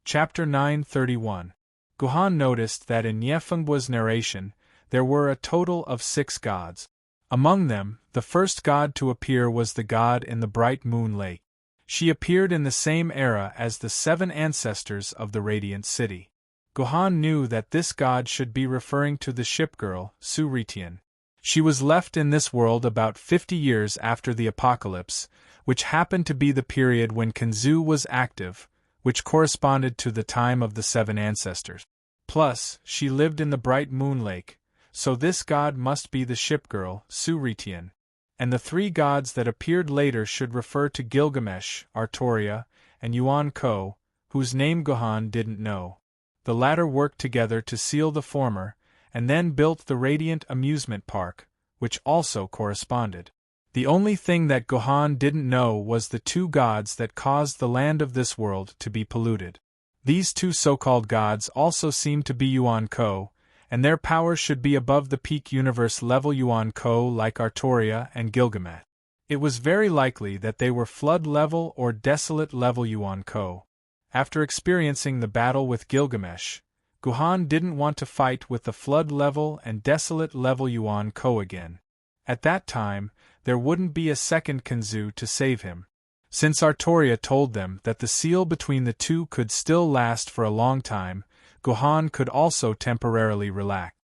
Chapter 931. Gohan noticed that in Niefengbo's narration, there were a total of 6 gods. Among them, the first god to appear was the god in the bright moon lake. She appeared in the same era as the 7 ancestors of the Radiant City. Gohan knew that this god should be referring to the ship girl, serene. She was left in this world about 50 years after the apocalypse, which happened to be the period when Kinzu was active, which corresponded to the time of the 7 ancestors. Plus, she lived in the bright moon lake, so this god must be the ship girl, serene. And the 3 gods that appeared later should refer to Gilgamesh, Artoria, and Yuan Ko, whose name Gohan didn't know. The latter worked together to seal the former, and then built the Radiant Amusement Park, which also corresponded. The only thing that Gohan didn't know was the 2 gods that caused the land of this world to be polluted. These 2 so-called gods also seemed to be Yuan Ko, and their power should be above the peak universe level Yuan Ko like Artoria and Gilgamesh. It was very likely that they were flood level or desolate level Yuan Ko. After experiencing the battle with Gilgamesh, Gohan didn't want to fight with the flood level and desolate level Yuan Ko again. At that time, there wouldn't be a second Kinzu to save him. Since Artoria told them that the seal between the 2 could still last for a long time, Gohan could also temporarily relax.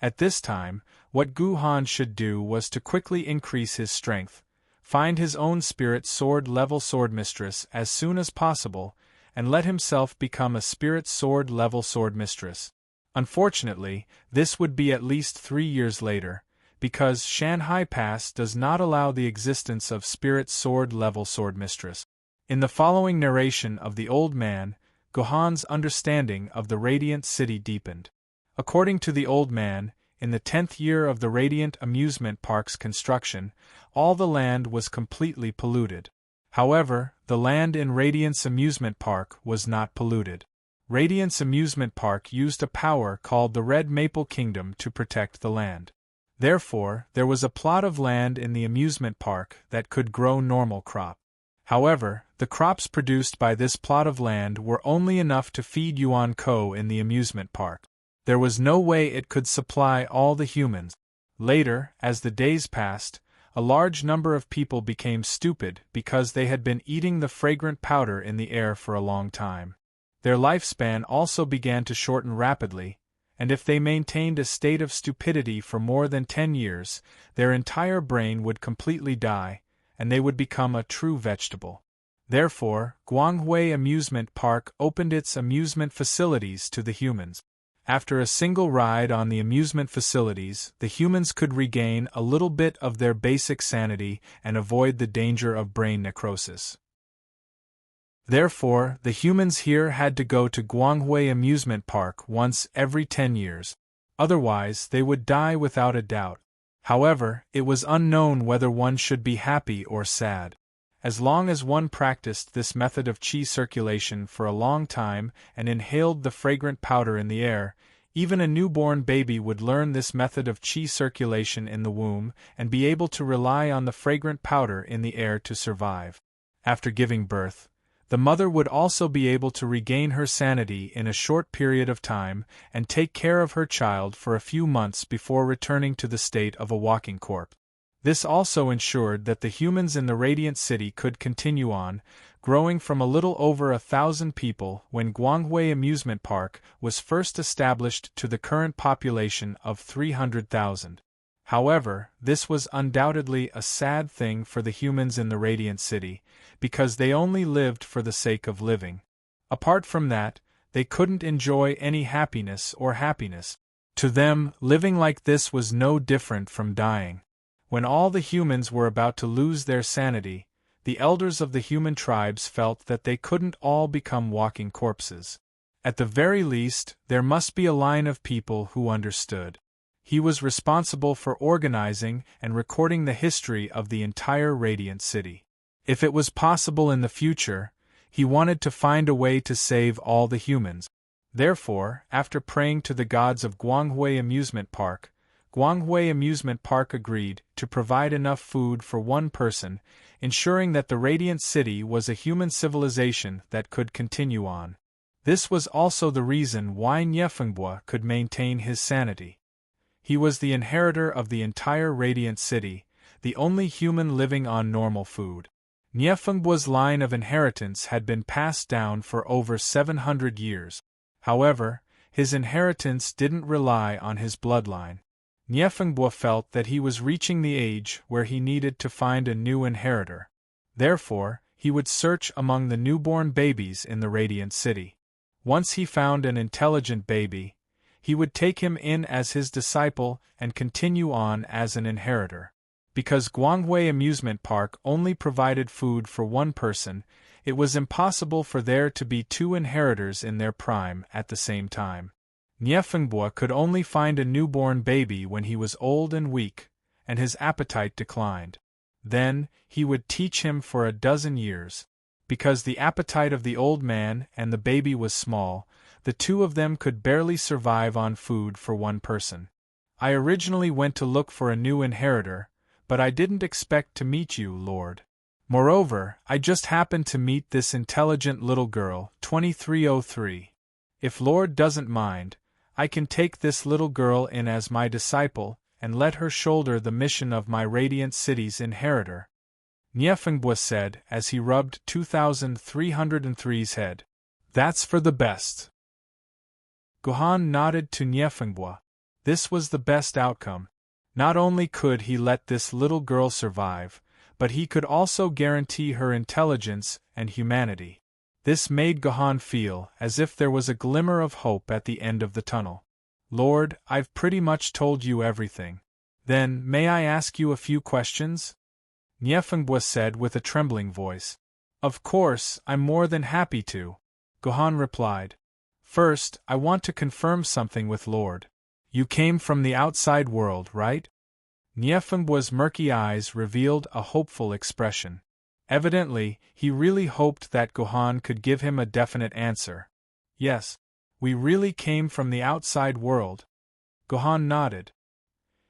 At this time, what Gohan should do was to quickly increase his strength, find his own spirit sword level swordmistress as soon as possible, and let himself become a spirit sword level swordmistress. Unfortunately, this would be at least 3 years later, because Shanghai Pass does not allow the existence of spirit sword level swordmistress. In the following narration of the old man, Gohan's understanding of the Radiant City deepened. According to the old man, in the 10th year of the Radiant Amusement Park's construction, all the land was completely polluted. However, the land in Radiance Amusement Park was not polluted. Radiance Amusement Park used a power called the Red Maple Kingdom to protect the land. Therefore, there was a plot of land in the amusement park that could grow normal crop. However, the crops produced by this plot of land were only enough to feed Yuan Ko in the amusement park. There was no way it could supply all the humans. Later, as the days passed, a large number of people became stupid because they had been eating the fragrant powder in the air for a long time. Their lifespan also began to shorten rapidly, and if they maintained a state of stupidity for more than 10 years, their entire brain would completely die, and they would become a true vegetable. Therefore, Guanghui Amusement Park opened its amusement facilities to the humans. After a single ride on the amusement facilities, the humans could regain a little bit of their basic sanity and avoid the danger of brain necrosis. Therefore, the humans here had to go to Guanghui Amusement Park once every 10 years. Otherwise, they would die without a doubt. However, it was unknown whether one should be happy or sad. As long as one practiced this method of qi circulation for a long time and inhaled the fragrant powder in the air, even a newborn baby would learn this method of qi circulation in the womb and be able to rely on the fragrant powder in the air to survive. After giving birth, the mother would also be able to regain her sanity in a short period of time and take care of her child for a few months before returning to the state of a walking corpse. This also ensured that the humans in the Radiant City could continue on, growing from a little over 1,000 people when Guanghui Amusement Park was first established to the current population of 300,000. However, this was undoubtedly a sad thing for the humans in the Radiant City, because they only lived for the sake of living. Apart from that, they couldn't enjoy any happiness or happiness. To them, living like this was no different from dying. When all the humans were about to lose their sanity, the elders of the human tribes felt that they couldn't all become walking corpses. At the very least, there must be a line of people who understood. He was responsible for organizing and recording the history of the entire Radiant City. If it was possible in the future, he wanted to find a way to save all the humans. Therefore, after praying to the gods of Guanghui Amusement Park, Guanghui Amusement Park agreed to provide enough food for one person, ensuring that the Radiant City was a human civilization that could continue on. This was also the reason why Niefengbua could maintain his sanity. He was the inheritor of the entire Radiant City, the only human living on normal food. Niefengbua's line of inheritance had been passed down for over 700 years. However, His inheritance didn't rely on his bloodline. Niefengbo felt that he was reaching the age where he needed to find a new inheritor. Therefore, he would search among the newborn babies in the Radiant City. Once he found an intelligent baby, he would take him in as his disciple and continue on as an inheritor. Because Guanghui Amusement Park only provided food for one person, it was impossible for there to be two inheritors in their prime at the same time. Niefengbo could only find a newborn baby when he was old and weak, and his appetite declined. Then, he would teach him for a dozen years. Because the appetite of the old man and the baby was small, the two of them could barely survive on food for one person. I originally went to look for a new inheritor, but I didn't expect to meet you, Lord. Moreover, I just happened to meet this intelligent little girl, 2303. If Lord doesn't mind, I can take this little girl in as my disciple and let her shoulder the mission of my Radiant City's inheritor. Niefengbo said as he rubbed 2303's head. That's for the best. Guhan nodded to Niefengbo. This was the best outcome. Not only could he let this little girl survive, but he could also guarantee her intelligence and humanity. This made Guhan feel as if there was a glimmer of hope at the end of the tunnel. Lord, I've pretty much told you everything. Then, may I ask you a few questions? Niefengbo said with a trembling voice. Of course, I'm more than happy to, Guhan replied. First, I want to confirm something with Lord. You came from the outside world, right? Niefengbo's murky eyes revealed a hopeful expression. Evidently, he really hoped that Guhan could give him a definite answer. Yes, we really came from the outside world. Guhan nodded.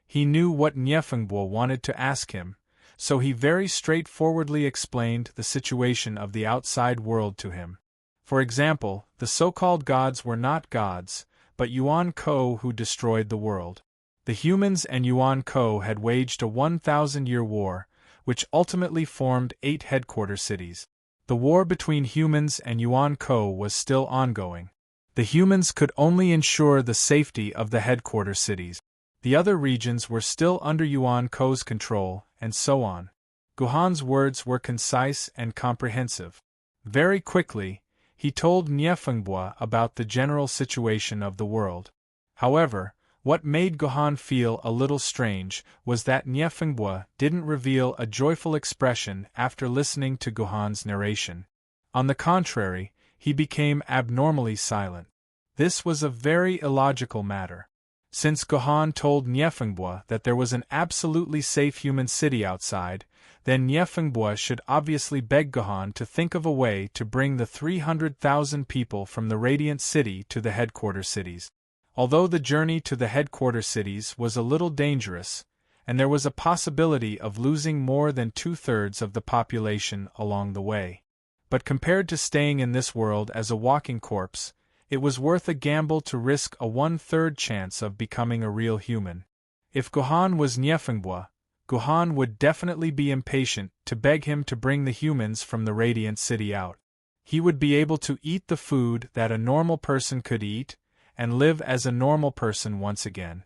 He knew what Niefengbo wanted to ask him, so he very straightforwardly explained the situation of the outside world to him. For example, the so-called gods were not gods, but Yuan Ko who destroyed the world. The humans and Yuan Ko had waged a 1,000-year war, which ultimately formed 8 headquarter cities. The war between humans and Yuan Ko was still ongoing. The humans could only ensure the safety of the headquarter cities. The other regions were still under Yuan Ko's control, and so on. Guhan's words were concise and comprehensive. Very quickly, he told Niefengbo about the general situation of the world. However, what made Guhan feel a little strange was that Niefengbo didn't reveal a joyful expression after listening to Guhan's narration. On the contrary, he became abnormally silent. This was a very illogical matter. Since Guhan told Niefengbo that there was an absolutely safe human city outside, then Niefengbo should obviously beg Guhan to think of a way to bring the 300,000 people from the Radiant City to the headquarter cities. Although the journey to the headquarter cities was a little dangerous, and there was a possibility of losing more than 2/3 of the population along the way. But compared to staying in this world as a walking corpse, it was worth a gamble to risk a 1/3 chance of becoming a real human. If Guhan was Niefengbo, Guhan would definitely be impatient to beg him to bring the humans from the Radiant City out. He would be able to eat the food that a normal person could eat, and live as a normal person once again.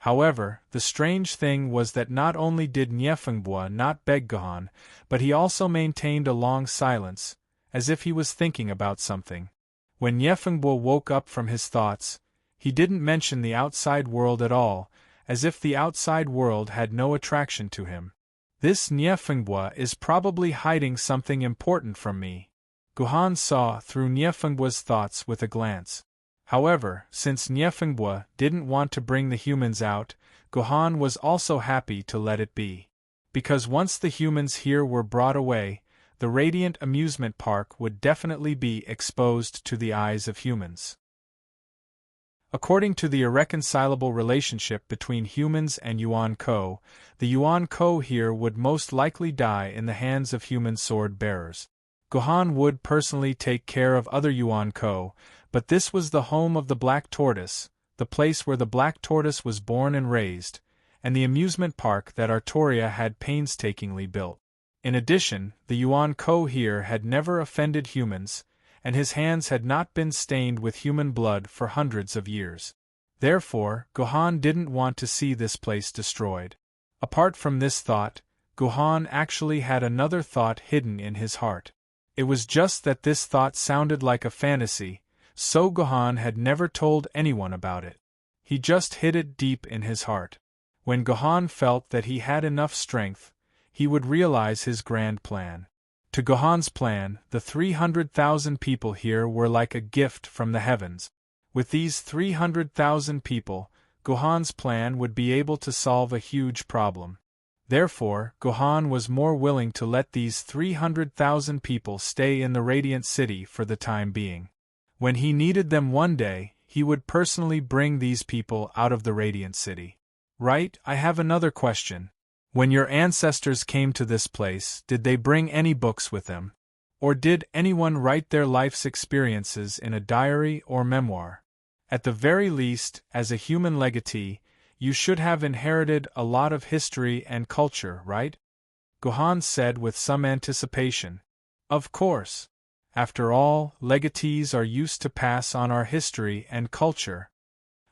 However, the strange thing was that not only did Niefengbo not beg Guhan, but he also maintained a long silence, as if he was thinking about something. When Niefengbo woke up from his thoughts, he didn't mention the outside world at all, as if the outside world had no attraction to him. This Niefengbo is probably hiding something important from me. Guhan saw through Niefengbo's thoughts with a glance. However, since Niefengbo didn't want to bring the humans out, Guhan was also happy to let it be. Because once the humans here were brought away, the Radiant Amusement Park would definitely be exposed to the eyes of humans. According to the irreconcilable relationship between humans and Yuan Ko, the Yuan Ko here would most likely die in the hands of human sword-bearers. Guhan would personally take care of other Yuan Ko, but this was the home of the Black Tortoise, the place where the Black Tortoise was born and raised, and the amusement park that Artoria had painstakingly built. In addition, the Yuan Ko here had never offended humans, and his hands had not been stained with human blood for hundreds of years. Therefore, Gohan didn't want to see this place destroyed. Apart from this thought, Gohan actually had another thought hidden in his heart. It was just that this thought sounded like a fantasy, so Gohan had never told anyone about it. He just hid it deep in his heart. When Gohan felt that he had enough strength, he would realize his grand plan. To Gohan's plan, the 300,000 people here were like a gift from the heavens. With these 300,000 people, Gohan's plan would be able to solve a huge problem. Therefore, Gohan was more willing to let these 300,000 people stay in the Radiant City for the time being. When he needed them one day, he would personally bring these people out of the Radiant City. Right, I have another question. When your ancestors came to this place, did they bring any books with them? Or did anyone write their life's experiences in a diary or memoir? At the very least, as a human legatee, you should have inherited a lot of history and culture, right? Gohan said with some anticipation. Of course. After all, legatees are used to pass on our history and culture.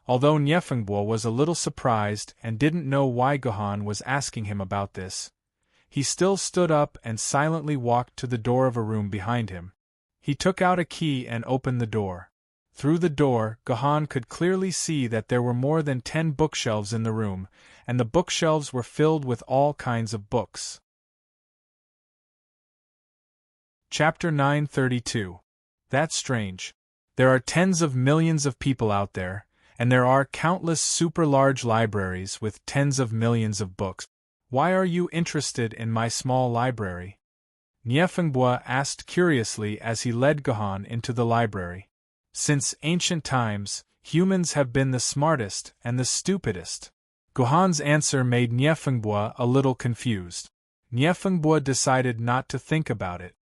Although Nyefengbo was a little surprised and didn't know why Gohan was asking him about this, he still stood up and silently walked to the door of a room behind him. He took out a key and opened the door. Through the door, Gohan could clearly see that there were more than 10 bookshelves in the room, and the bookshelves were filled with all kinds of books. Chapter 932. That's strange. There are tens of millions of people out there, and there are countless super-large libraries with tens of millions of books. Why are you interested in my small library? Nyefengbo asked curiously as he led Gohan into the library. Since ancient times, humans have been the smartest and the stupidest. Gohan's answer made Nyefengbo a little confused. Nyefengbo decided not to think about it.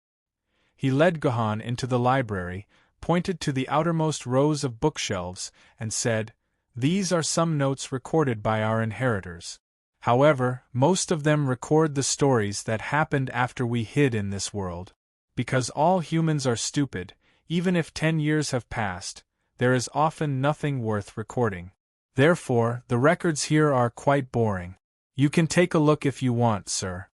He led Gohan into the library, pointed to the outermost rows of bookshelves, and said, "These are some notes recorded by our inheritors. However, most of them record the stories that happened after we hid in this world. Because all humans are stupid, even if 10 years have passed, there is often nothing worth recording. Therefore, the records here are quite boring. You can take a look if you want, sir.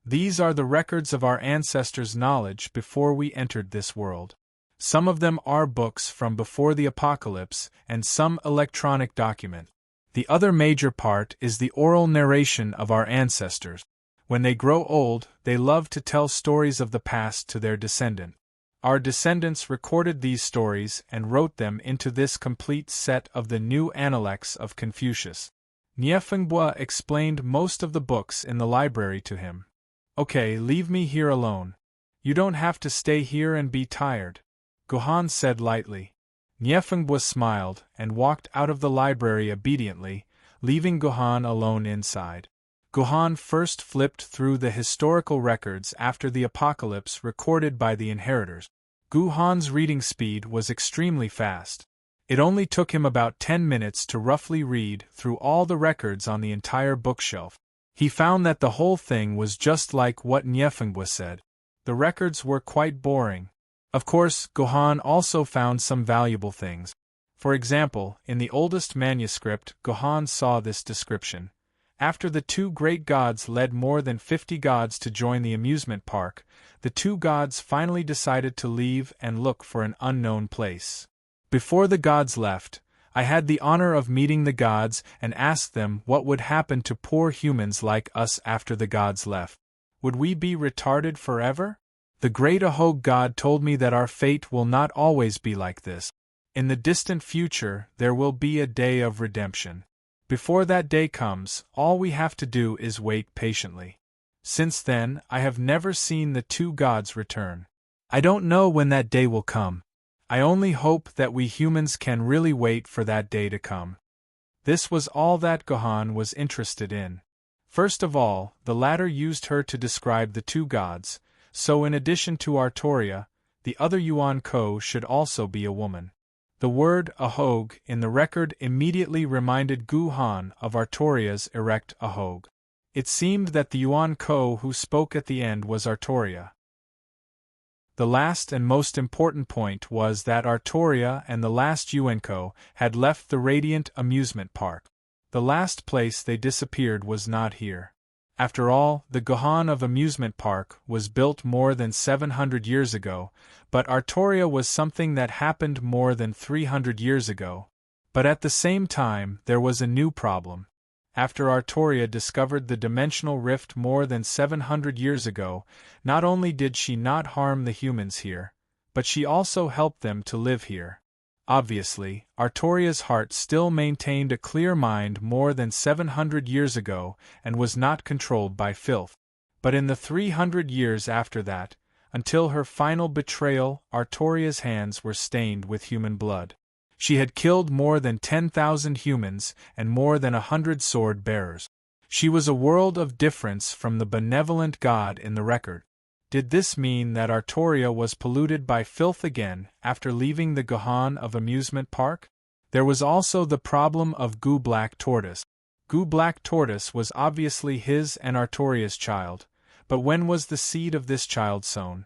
These are the records of our ancestors' knowledge before we entered this world. Some of them are books from before the apocalypse and some electronic document. The other major part is the oral narration of our ancestors. When they grow old, they love to tell stories of the past to their descendant. Our descendants recorded these stories and wrote them into this complete set of the new Analects of Confucius." Nyefengbo explained most of the books in the library to him. "Okay, leave me here alone. You don't have to stay here and be tired," Gohan said lightly. Nyefengbo smiled and walked out of the library obediently, leaving Gohan alone inside. Gohan first flipped through the historical records after the apocalypse recorded by the inheritors. Gohan's reading speed was extremely fast. It only took him about 10 minutes to roughly read through all the records on the entire bookshelf. He found that the whole thing was just like what Nyefengbo said. The records were quite boring. Of course, Gohan also found some valuable things. For example, in the oldest manuscript, Gohan saw this description. After the 2 great gods led more than 50 gods to join the amusement park, the 2 gods finally decided to leave and look for an unknown place. Before the gods left, I had the honor of meeting the gods and asked them what would happen to poor humans like us after the gods left. Would we be retarded forever? The great Ahog god told me that our fate will not always be like this. In the distant future, there will be a day of redemption. Before that day comes, all we have to do is wait patiently. Since then, I have never seen the 2 gods return. I don't know when that day will come. I only hope that we humans can really wait for that day to come." This was all that Gohan was interested in. First of all, the latter used her to describe the 2 gods, so in addition to Artoria, the other Yuan Ko should also be a woman. The word Ahog in the record immediately reminded Gohan of Artoria's erect Ahog. It seemed that the Yuan Ko who spoke at the end was Artoria. The last and most important point was that Artoria and the last Yuenko had left the Radiant Amusement Park. The last place they disappeared was not here. After all, the Gohan of Amusement Park was built more than 700 years ago, but Artoria was something that happened more than 300 years ago. But at the same time, there was a new problem. After Artoria discovered the dimensional rift more than 700 years ago, not only did she not harm the humans here, but she also helped them to live here. Obviously, Artoria's heart still maintained a clear mind more than 700 years ago and was not controlled by filth. But in the 300 years after that, until her final betrayal, Artoria's hands were stained with human blood. She had killed more than 10,000 humans and more than 100 sword-bearers. She was a world of difference from the benevolent god in the record. Did this mean that Artoria was polluted by filth again after leaving the Gohan of Amusement Park? There was also the problem of Gu Black Tortoise. Gu Black Tortoise was obviously his and Artoria's child, but when was the seed of this child sown?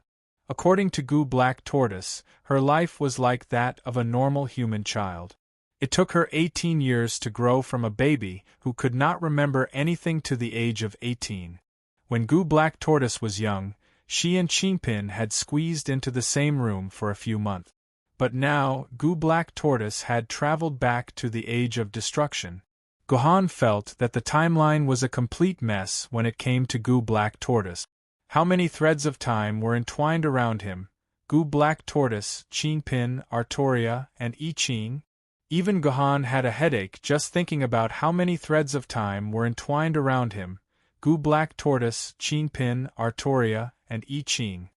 According to Gu Black Tortoise, her life was like that of a normal human child. It took her 18 years to grow from a baby who could not remember anything to the age of 18. When Gu Black Tortoise was young, she and Qingpin had squeezed into the same room for a few months. But now, Gu Black Tortoise had traveled back to the age of destruction. Gohan felt that the timeline was a complete mess when it came to Gu Black Tortoise. How many threads of time were entwined around him? Gu Black Tortoise, Qingpin, Artoria, and I Ching? Even Gohan had a headache just thinking about how many threads of time were entwined around him. Gu Black Tortoise, Qingpin, Artoria, and I Ching.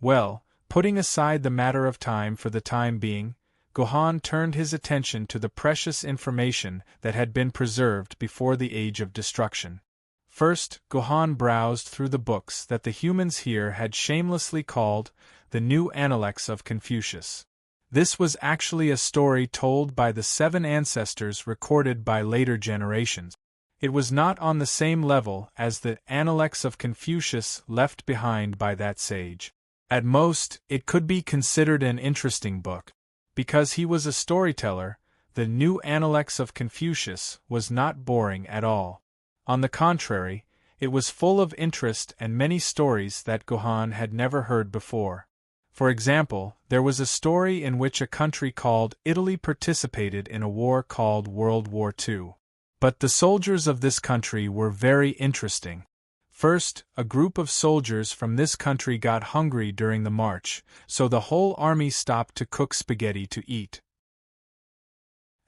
Well, putting aside the matter of time for the time being, Gohan turned his attention to the precious information that had been preserved before the Age of Destruction. First, Gohan browsed through the books that the humans here had shamelessly called the New Analects of Confucius. This was actually a story told by the 7 ancestors recorded by later generations. It was not on the same level as the Analects of Confucius left behind by that sage. At most, it could be considered an interesting book. Because he was a storyteller, the New Analects of Confucius was not boring at all. On the contrary, it was full of interest and many stories that Gohan had never heard before. For example, there was a story in which a country called Italy participated in a war called World War II. But the soldiers of this country were very interesting. First, a group of soldiers from this country got hungry during the march, so the whole army stopped to cook spaghetti to eat.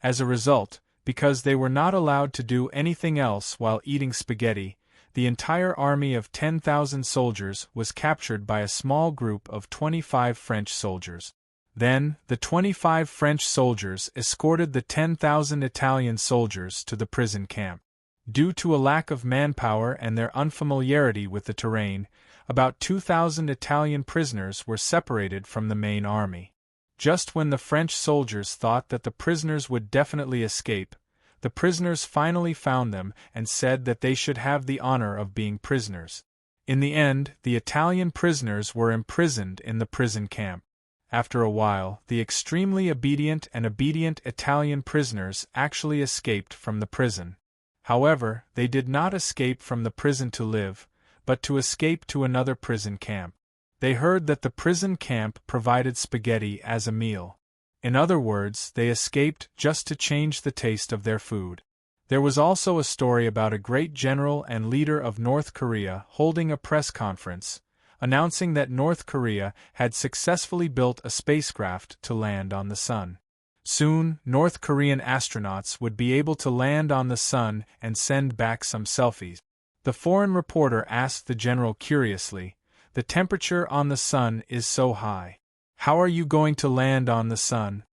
As a result, because they were not allowed to do anything else while eating spaghetti, the entire army of 10,000 soldiers was captured by a small group of 25 French soldiers. Then, the 25 French soldiers escorted the 10,000 Italian soldiers to the prison camp. Due to a lack of manpower and their unfamiliarity with the terrain, about 2,000 Italian prisoners were separated from the main army. Just when the French soldiers thought that the prisoners would definitely escape, the prisoners finally found them and said that they should have the honor of being prisoners. In the end, the Italian prisoners were imprisoned in the prison camp. After a while, the extremely obedient Italian prisoners actually escaped from the prison. However, they did not escape from the prison to live, but to escape to another prison camp. They heard that the prison camp provided spaghetti as a meal. In other words, they escaped just to change the taste of their food. There was also a story about a great general and leader of North Korea holding a press conference, announcing that North Korea had successfully built a spacecraft to land on the Sun. Soon, North Korean astronauts would be able to land on the Sun and send back some selfies. The foreign reporter asked the general curiously, "The temperature on the Sun is so high. How are you going to land on the Sun?"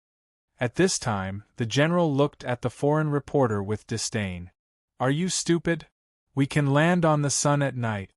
At this time, the general looked at the foreign reporter with disdain. "Are you stupid? We can land on the Sun at night."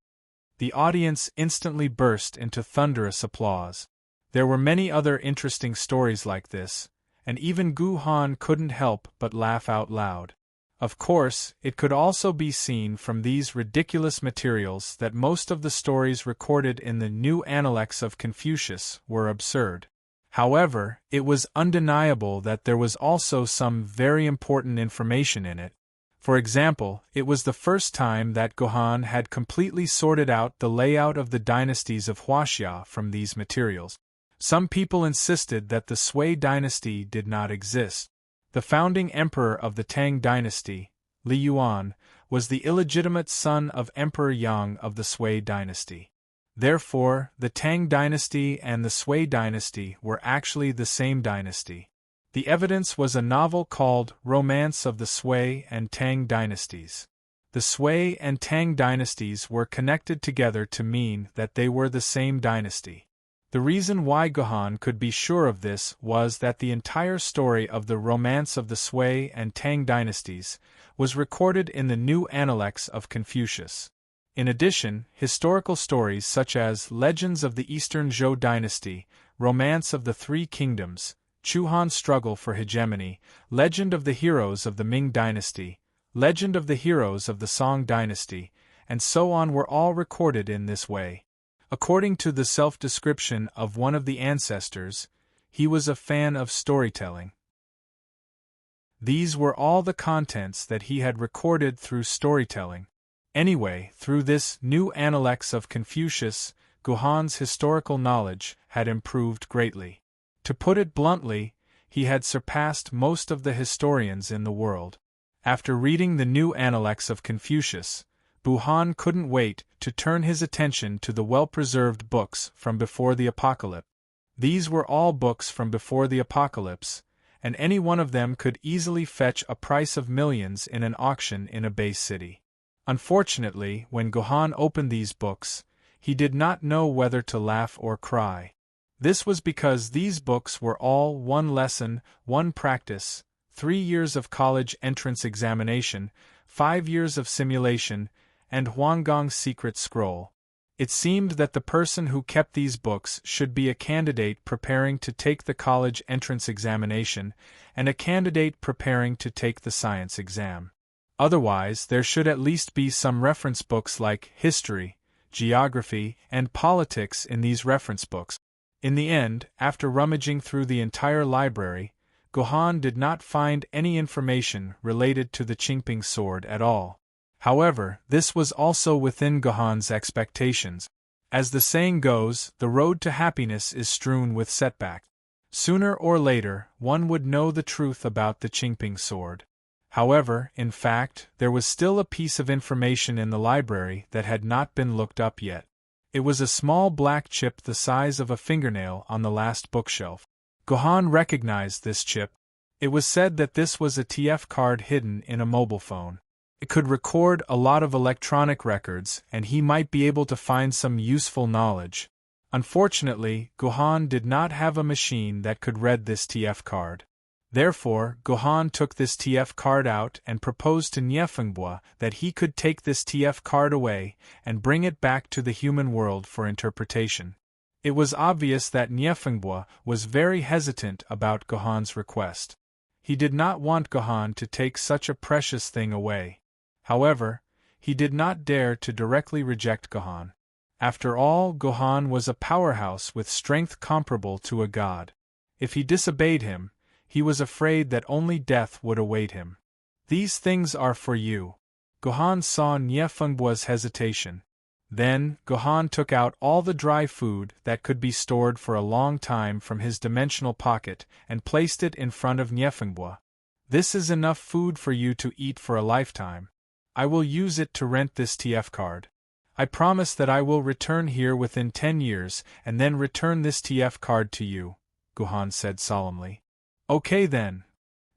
The audience instantly burst into thunderous applause. There were many other interesting stories like this, and even Gohan couldn't help but laugh out loud. Of course, it could also be seen from these ridiculous materials that most of the stories recorded in the New Analects of Confucius were absurd. However, it was undeniable that there was also some very important information in it. For example, it was the first time that Gohan had completely sorted out the layout of the dynasties of Huaxia from these materials. Some people insisted that the Sui dynasty did not exist. The founding emperor of the Tang dynasty, Li Yuan, was the illegitimate son of Emperor Yang of the Sui dynasty. Therefore, the Tang dynasty and the Sui dynasty were actually the same dynasty. The evidence was a novel called Romance of the Sui and Tang Dynasties. The Sui and Tang dynasties were connected together to mean that they were the same dynasty. The reason why Gohan could be sure of this was that the entire story of the Romance of the Sui and Tang dynasties was recorded in the New Analects of Confucius. In addition, historical stories such as Legends of the Eastern Zhou dynasty, Romance of the Three Kingdoms, Chuhan's Struggle for Hegemony, Legend of the Heroes of the Ming dynasty, Legend of the Heroes of the Song dynasty, and so on were all recorded in this way. According to the self-description of one of the ancestors, he was a fan of storytelling. These were all the contents that he had recorded through storytelling. Anyway, through this New Analects of Confucius, Gohan's historical knowledge had improved greatly. To put it bluntly, he had surpassed most of the historians in the world. After reading the New Analects of Confucius, Gohan couldn't wait to turn his attention to the well-preserved books from before the apocalypse. These were all books from before the apocalypse, and any one of them could easily fetch a price of millions in an auction in a base city. Unfortunately, when Gohan opened these books, he did not know whether to laugh or cry. This was because these books were all one lesson, one practice, 3 years of college entrance examination, 5 years of simulation, and Huanggong's secret scroll. It seemed that the person who kept these books should be a candidate preparing to take the college entrance examination and a candidate preparing to take the science exam. Otherwise, there should at least be some reference books like history, geography, and politics in these reference books. In the end, after rummaging through the entire library, Gohan did not find any information related to the Qingping sword at all. However, this was also within Gohan's expectations. As the saying goes, the road to happiness is strewn with setbacks. Sooner or later, one would know the truth about the Qingping sword. However, in fact, there was still a piece of information in the library that had not been looked up yet. It was a small black chip the size of a fingernail on the last bookshelf. Gohan recognized this chip. It was said that this was a TF card hidden in a mobile phone. It could record a lot of electronic records, and he might be able to find some useful knowledge. Unfortunately, Gohan did not have a machine that could read this TF card. Therefore, Gohan took this TF card out and proposed to Niefengbua that he could take this TF card away and bring it back to the human world for interpretation. It was obvious that Niefengbua was very hesitant about Gohan's request. He did not want Gohan to take such a precious thing away. However, he did not dare to directly reject Gohan. After all, Gohan was a powerhouse with strength comparable to a god. If he disobeyed him, he was afraid that only death would await him. These things are for you. Gohan saw Niefengbua's hesitation. Then, Gohan took out all the dry food that could be stored for a long time from his dimensional pocket and placed it in front of Niefengbua. This is enough food for you to eat for a lifetime. I will use it to rent this TF card. I promise that I will return here within 10 years and then return this TF card to you, Gohan said solemnly. Okay then.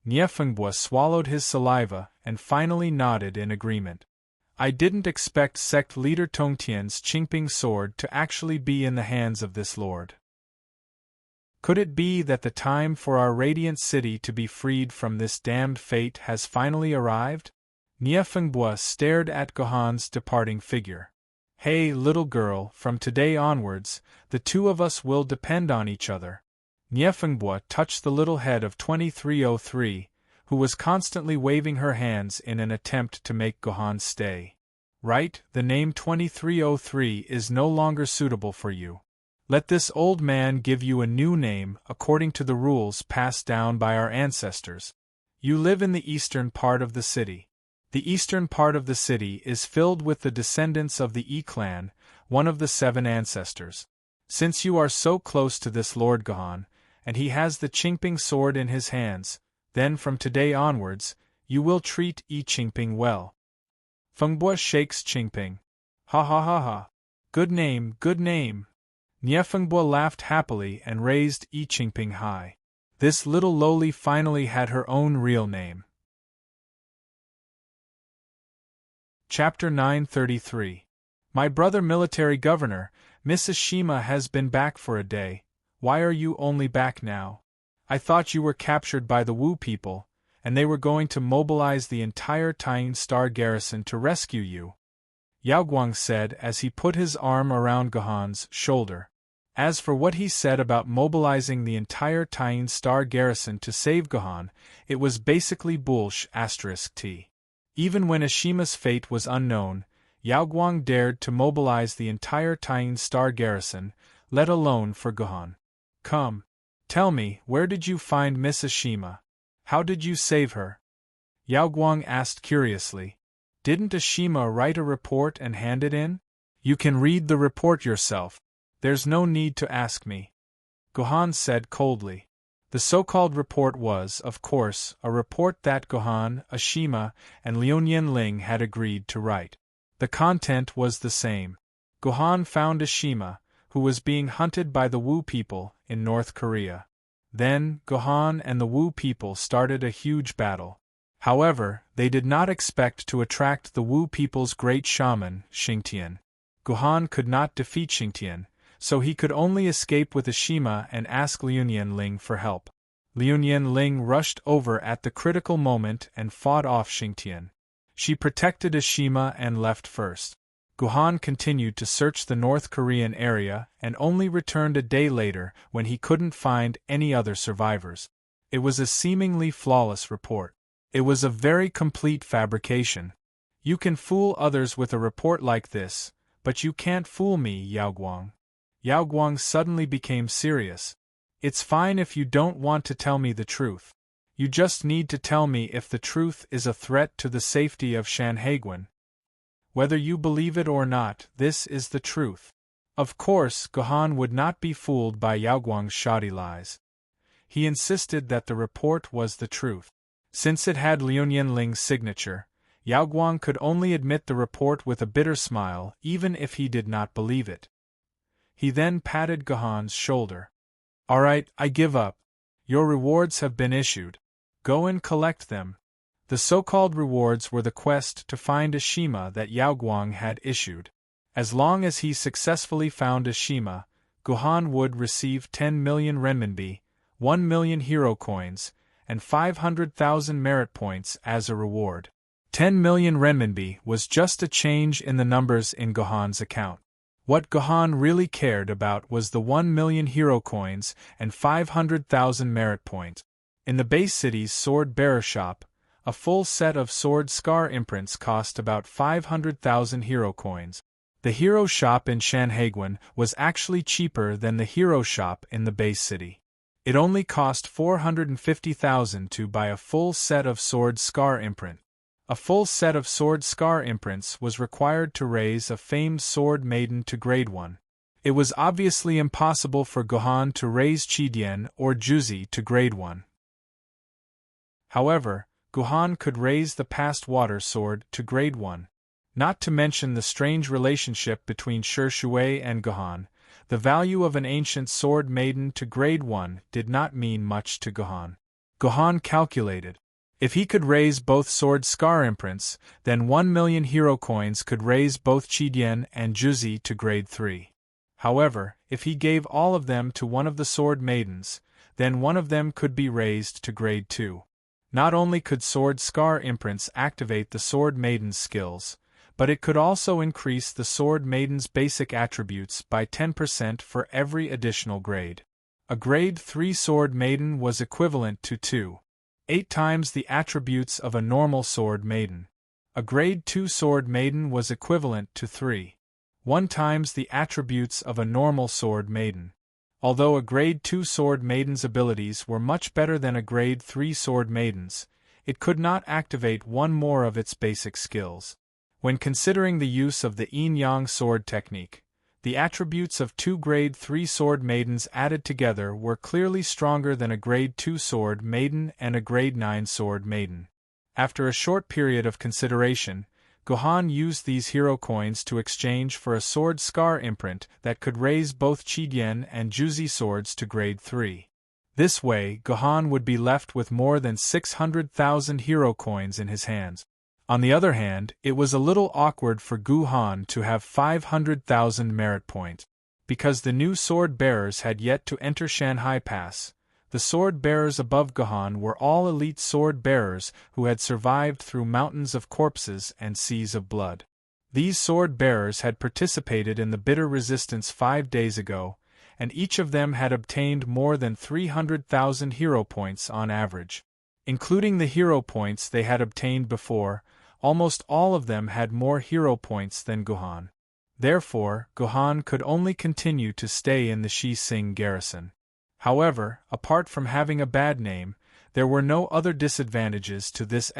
Niefengbua swallowed his saliva and finally nodded in agreement. I didn't expect sect leader Tongtian's Qingping sword to actually be in the hands of this lord. Could it be that the time for our radiant city to be freed from this damned fate has finally arrived? Niefengbua stared at Gohan's departing figure. Hey, little girl, from today onwards, the two of us will depend on each other. Niefengbua touched the little head of 2303, who was constantly waving her hands in an attempt to make Gohan stay. Right, the name 2303 is no longer suitable for you. Let this old man give you a new name according to the rules passed down by our ancestors. You live in the eastern part of the city. The eastern part of the city is filled with the descendants of the E clan, one of the 7 ancestors. Since you are so close to this Lord Gohan, and he has the Qingping sword in his hands, then from today onwards, you will treat Yi Qingping well. Fengbo shakes Qingping. Ha ha ha ha. Good name, good name. Fengbo laughed happily and raised Yi Qingping high. This little lowly finally had her own real name. Chapter 933. My brother military governor, Miss Ashima has been back for a day. Why are you only back now? I thought you were captured by the Wu people, and they were going to mobilize the entire Tying Star garrison to rescue you. Yao Guang said as he put his arm around Gohan's shoulder. As for what he said about mobilizing the entire Tying Star garrison to save Gohan, it was basically bullsh*t. Even when Ashima's fate was unknown, Yao Guang dared to mobilize the entire Tying Star garrison, let alone for Gohan. Come. Tell me, where did you find Miss Ashima? How did you save her? Yao Guang asked curiously. Didn't Ashima write a report and hand it in? You can read the report yourself. There's no need to ask me. Gohan said coldly. The so-called report was, of course, a report that Gohan, Ashima, and Liu Ling had agreed to write. The content was the same. Gohan found Ashima, who was being hunted by the Wu people in North Korea. Then, Gohan and the Wu people started a huge battle. However, they did not expect to attract the Wu people's great shaman, Xingtian. Gohan could not defeat Xingtian, so he could only escape with Ashima and ask Liu Ling for help. Liu Ling rushed over at the critical moment and fought off Xingtian. She protected Ashima and left first. Gohan continued to search the North Korean area and only returned a day later when he couldn't find any other survivors. It was a seemingly flawless report. It was a very complete fabrication. You can fool others with a report like this, but you can't fool me, Yao Guang. Yao Guang suddenly became serious. It's fine if you don't want to tell me the truth. You just need to tell me if the truth is a threat to the safety of Shanhaiguan. Whether you believe it or not, this is the truth. Of course, Gohan would not be fooled by Yao Guang's shoddy lies. He insisted that the report was the truth. Since it had Liu Ling's signature, Yao Guang could only admit the report with a bitter smile even if he did not believe it. He then patted Gohan's shoulder. All right, I give up. Your rewards have been issued. Go and collect them. The so-called rewards were the quest to find Ashima that Yao Guang had issued. As long as he successfully found Ashima, Gohan would receive 10 million renminbi, 1 million hero coins, and 500,000 merit points as a reward. 10 million renminbi was just a change in the numbers in Gohan's account. What Gohan really cared about was the 1 million hero coins and 500,000 merit points. In the base city's sword-bearer shop, a full set of sword scar imprints cost about 500,000 hero coins. The hero shop in Shanhaiguan was actually cheaper than the hero shop in the base city. It only cost 450,000 to buy a full set of sword scar imprint. A full set of sword scar imprints was required to raise a famed sword maiden to grade 1. It was obviously impossible for Gohan to raise Qidian or Juzi to grade 1. However, Gohan could raise the past water sword to grade 1. Not to mention the strange relationship between Shi Shui and Gohan, the value of an ancient sword maiden to grade 1 did not mean much to Gohan. Gohan calculated. If he could raise both sword scar imprints, then 1 million hero coins could raise both Qidian and Juzi to grade 3. However, if he gave all of them to one of the sword maidens, then one of them could be raised to grade 2. Not only could sword scar imprints activate the sword maiden's skills, but it could also increase the sword maiden's basic attributes by 10% for every additional grade. A grade 3 sword maiden was equivalent to 2. 8 times the attributes of a normal sword maiden. A grade 2 sword maiden was equivalent to 1 times the attributes of a normal sword maiden. Although a grade 2 sword maiden's abilities were much better than a grade 3 sword maiden's, it could not activate one more of its basic skills. When considering the use of the yin-yang sword technique, the attributes of 2 grade 3 sword maidens added together were clearly stronger than a grade 2 sword maiden and a grade 9 sword maiden. After a short period of consideration, Gohan used these hero coins to exchange for a sword scar imprint that could raise both Qi and Juzi swords to grade 3. This way, Gohan would be left with more than 600,000 hero coins in his hands. On the other hand, it was a little awkward for Gohan to have 500,000 merit points. Because the new sword bearers had yet to enter Shanghai Pass, the sword bearers above Gohan were all elite sword bearers who had survived through mountains of corpses and seas of blood. These sword bearers had participated in the bitter resistance 5 days ago, and each of them had obtained more than 300,000 hero points on average. Including the hero points they had obtained before, almost all of them had more hero points than Gohan. Therefore, Gohan could only continue to stay in the Shi Sing garrison. However, apart from having a bad name, there were no other disadvantages to this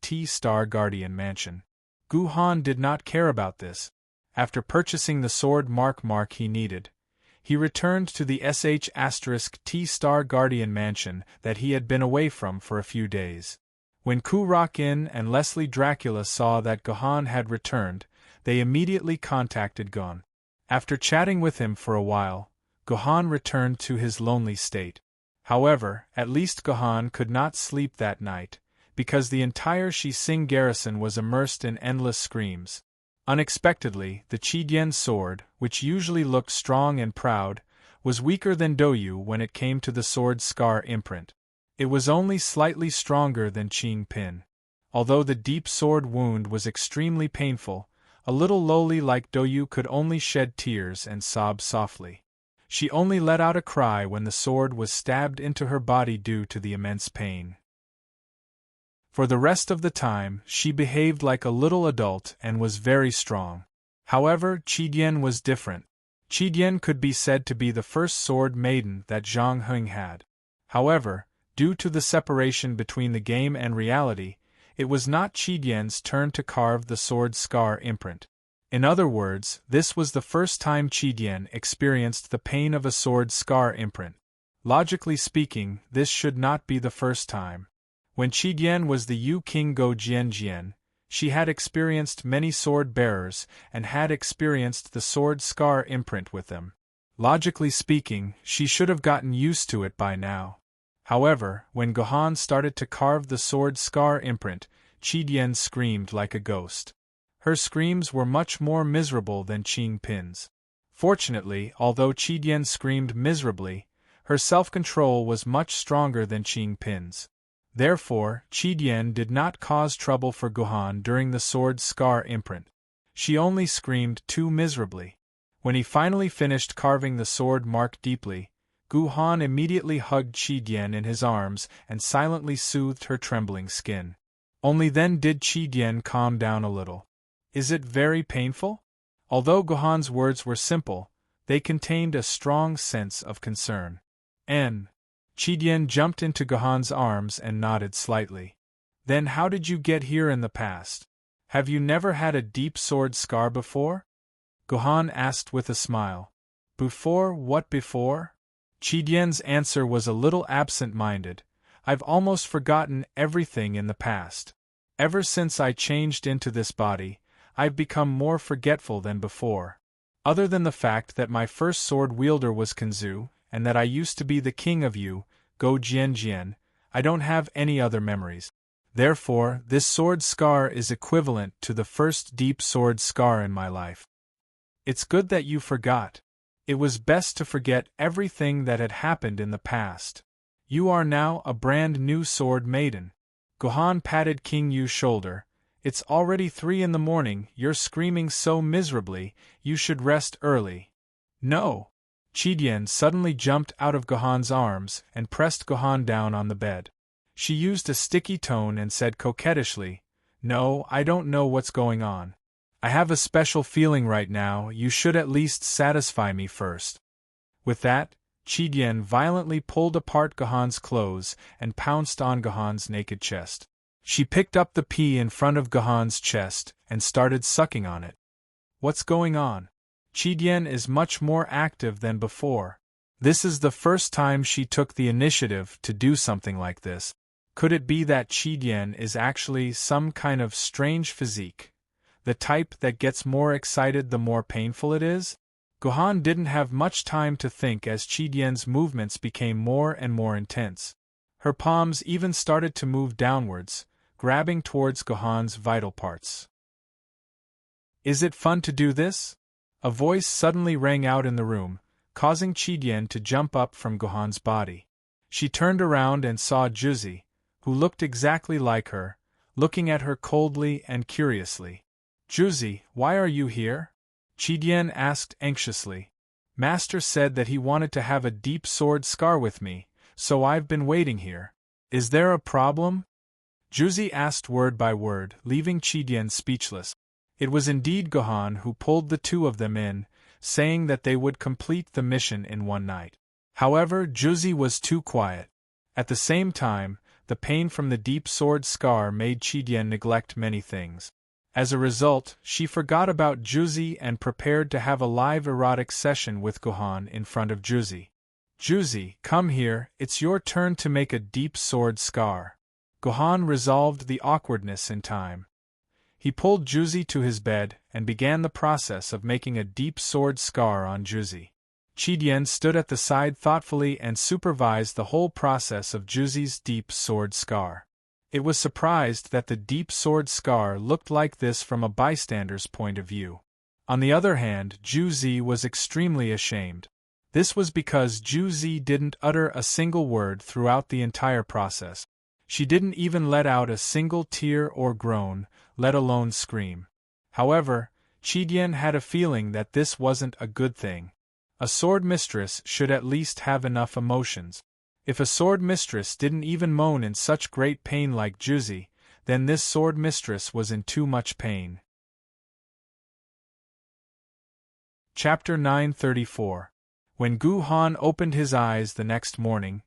*T** Guardian mansion. Gohan did not care about this. After purchasing the sword mark he needed, he returned to the *T* Guardian mansion that he had been away from for a few days. When Ku-Rakin and Leslie Dracula saw that Gohan had returned, they immediately contacted Gon. After chatting with him for a while, Gohan returned to his lonely state. However, at least Gohan could not sleep that night, because the entire Shi Sing garrison was immersed in endless screams. Unexpectedly, the Qi sword, which usually looked strong and proud, was weaker than Doyu when it came to the sword scar imprint. It was only slightly stronger than Qing Pin. Although the deep sword wound was extremely painful, a little loli like Doyu could only shed tears and sob softly. She only let out a cry when the sword was stabbed into her body due to the immense pain. For the rest of the time, she behaved like a little adult and was very strong. However, Qi was different. Qi could be said to be the first sword maiden that Zhang Heng had. However, due to the separation between the game and reality, it was not Qi turn to carve the sword scar imprint. In other words, this was the first time Qi experienced the pain of a sword scar imprint. Logically speaking, this should not be the first time. When Qi was the Yu King Go Jian, she had experienced many sword bearers and had experienced the sword scar imprint with them. Logically speaking, she should have gotten used to it by now. However, when Gohan started to carve the sword scar imprint, Qi screamed like a ghost. Her screams were much more miserable than Qing Pin's. Fortunately, although Qi screamed miserably, her self-control was much stronger than Qing Pin's. Therefore, Qi did not cause trouble for Gohan during the sword scar imprint. She only screamed too miserably. When he finally finished carving the sword mark deeply, Gohan immediately hugged Qi in his arms and silently soothed her trembling skin. Only then did Qi calm down a little. Is it very painful? Although Gohan's words were simple, they contained a strong sense of concern. Qi jumped into Gohan's arms and nodded slightly. Then how did you get here in the past? Have you never had a deep sword scar before? Gohan asked with a smile. Before what before? Qi answer was a little absent-minded. I've almost forgotten everything in the past. Ever since I changed into this body, I've become more forgetful than before. Other than the fact that my first sword wielder was Kanzu, and that I used to be the king of Yu, Go Jian, I don't have any other memories. Therefore, this sword scar is equivalent to the first deep sword scar in my life. It's good that you forgot. It was best to forget everything that had happened in the past. You are now a brand new sword maiden. Gohan patted King Yu's shoulder. It's already 3 in the morning, you're screaming so miserably, you should rest early. No! Qi suddenly jumped out of Gohan's arms and pressed Gohan down on the bed. She used a sticky tone and said coquettishly, "No, I don't know what's going on. I have a special feeling right now, you should at least satisfy me first." With that, Qi violently pulled apart Gohan's clothes and pounced on Gohan's naked chest. She picked up the pea in front of Gohan's chest and started sucking on it. What's going on? Qi is much more active than before. This is the first time she took the initiative to do something like this. Could it be that Qi is actually some kind of strange physique? The type that gets more excited the more painful it is? Gohan didn't have much time to think as Qi movements became more and more intense. Her palms even started to move downwards, grabbing towards Gohan's vital parts. "Is it fun to do this?" A voice suddenly rang out in the room, causing Qi to jump up from Gohan's body. She turned around and saw Juzi, who looked exactly like her, looking at her coldly and curiously. "Juzi, why are you here?" Qi asked anxiously. "Master said that he wanted to have a deep sword scar with me, so I've been waiting here. Is there a problem?" Juzi asked word by word, leaving Qi speechless. It was indeed Gohan who pulled the two of them in, saying that they would complete the mission in one night. However, Juzi was too quiet. At the same time, the pain from the deep sword scar made Qi neglect many things. As a result, she forgot about Juzi and prepared to have a live erotic session with Gohan in front of Juzi. "Juzi, come here, it's your turn to make a deep sword scar." Gohan resolved the awkwardness in time. He pulled Juzi to his bed and began the process of making a deep sword scar on Juzi. Qi stood at the side thoughtfully and supervised the whole process of Juzi's deep sword scar. It was surprised that the deep sword scar looked like this from a bystander's point of view. On the other hand, Juzi was extremely ashamed. This was because Juzi didn't utter a single word throughout the entire process. She didn't even let out a single tear or groan, let alone scream. However, Qi had a feeling that this wasn't a good thing. A sword mistress should at least have enough emotions. If a sword mistress didn't even moan in such great pain like Juzi, then this sword mistress was in too much pain. Chapter 934. When Gohan opened his eyes the next morning,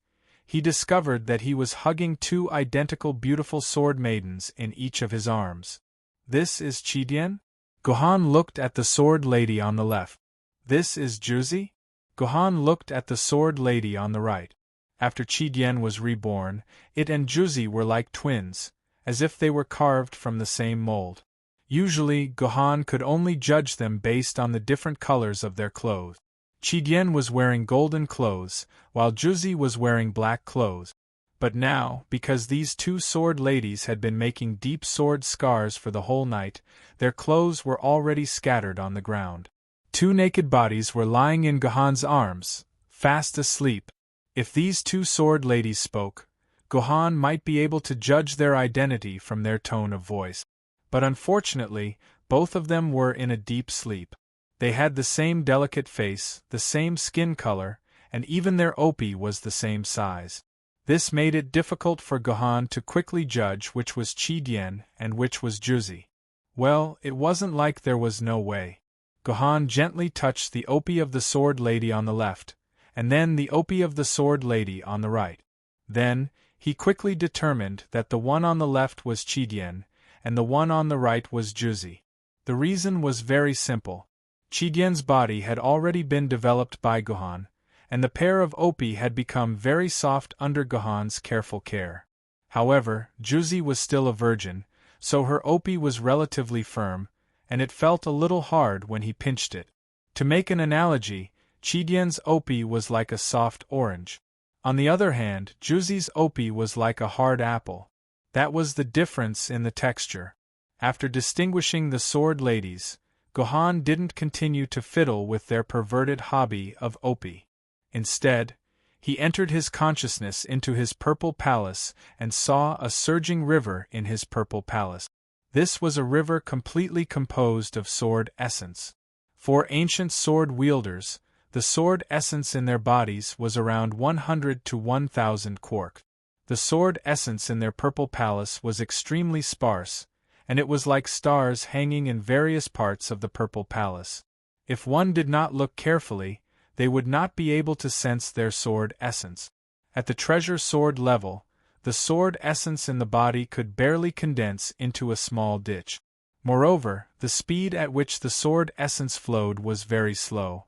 he discovered that he was hugging two identical beautiful sword maidens in each of his arms. "This is Qi?" Gohan looked at the sword lady on the left. "This is Juzi?" Gohan looked at the sword lady on the right. After Qi was reborn, it and Juzi were like twins, as if they were carved from the same mold. Usually, Gohan could only judge them based on the different colors of their clothes. Qi was wearing golden clothes, while Juzi was wearing black clothes. But now, because these two sword ladies had been making deep sword scars for the whole night, their clothes were already scattered on the ground. Two naked bodies were lying in Gohan's arms, fast asleep. If these two sword ladies spoke, Gohan might be able to judge their identity from their tone of voice. But unfortunately, both of them were in a deep sleep. They had the same delicate face, the same skin color, and even their opi was the same size. This made it difficult for Gohan to quickly judge which was Qi and which was Juzi. Well, it wasn't like there was no way. Gohan gently touched the opi of the sword lady on the left, and then the opi of the sword lady on the right. Then, he quickly determined that the one on the left was Qi and the one on the right was Juzi. The reason was very simple. Qi body had already been developed by Gohan, and the pair of opi had become very soft under Gohan's careful care. However, Juzi was still a virgin, so her opi was relatively firm, and it felt a little hard when he pinched it. To make an analogy, Qi opi was like a soft orange. On the other hand, Juzi's opi was like a hard apple. That was the difference in the texture. After distinguishing the sword ladies, Gohan didn't continue to fiddle with their perverted hobby of opi. Instead, he entered his consciousness into his purple palace and saw a surging river in his purple palace. This was a river completely composed of sword essence. For ancient sword wielders, the sword essence in their bodies was around 100 to 1,000 quarks. The sword essence in their purple palace was extremely sparse, and it was like stars hanging in various parts of the purple palace. If one did not look carefully, they would not be able to sense their sword essence. At the treasure sword level, the sword essence in the body could barely condense into a small ditch. Moreover, the speed at which the sword essence flowed was very slow.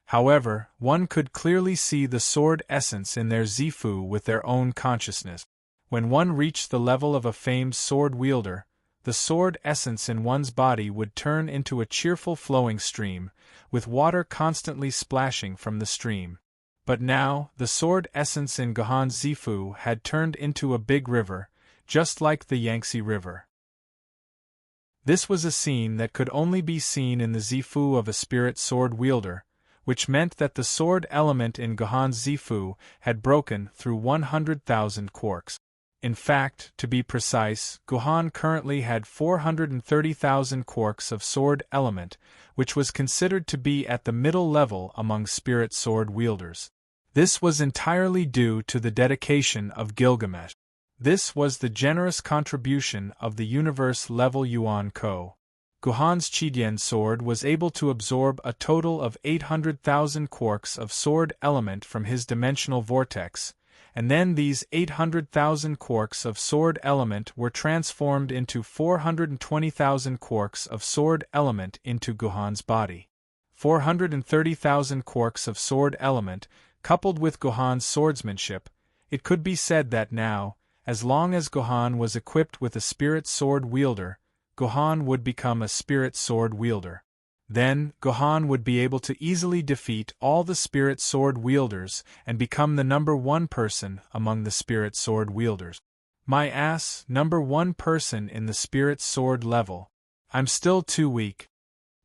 However, one could clearly see the sword essence in their Zifu with their own consciousness. When one reached the level of a famed sword wielder, the sword essence in one's body would turn into a cheerful flowing stream, with water constantly splashing from the stream. But now, the sword essence in Gohan's Zifu had turned into a big river, just like the Yangtze River. This was a scene that could only be seen in the Zifu of a spirit sword wielder, which meant that the sword element in Gohan's Zifu had broken through 100,000 quarks. In fact, to be precise, Gohan currently had 430,000 quarks of sword element, which was considered to be at the middle level among spirit sword wielders. This was entirely due to the dedication of Gilgamesh. This was the generous contribution of the universe-level Yuan Ko. Gohan's Chidian sword was able to absorb a total of 800,000 quarks of sword element from his dimensional vortex, and then these 800,000 quarks of sword element were transformed into 420,000 quarks of sword element into Gohan's body. 430,000 quarks of sword element, coupled with Gohan's swordsmanship, it could be said that now, as long as Gohan was equipped with a spirit sword wielder, Gohan would become a spirit sword wielder. Then, Gohan would be able to easily defeat all the spirit sword wielders and become the #1 person among the spirit sword wielders. My ass, #1 person in the spirit sword level. I'm still too weak.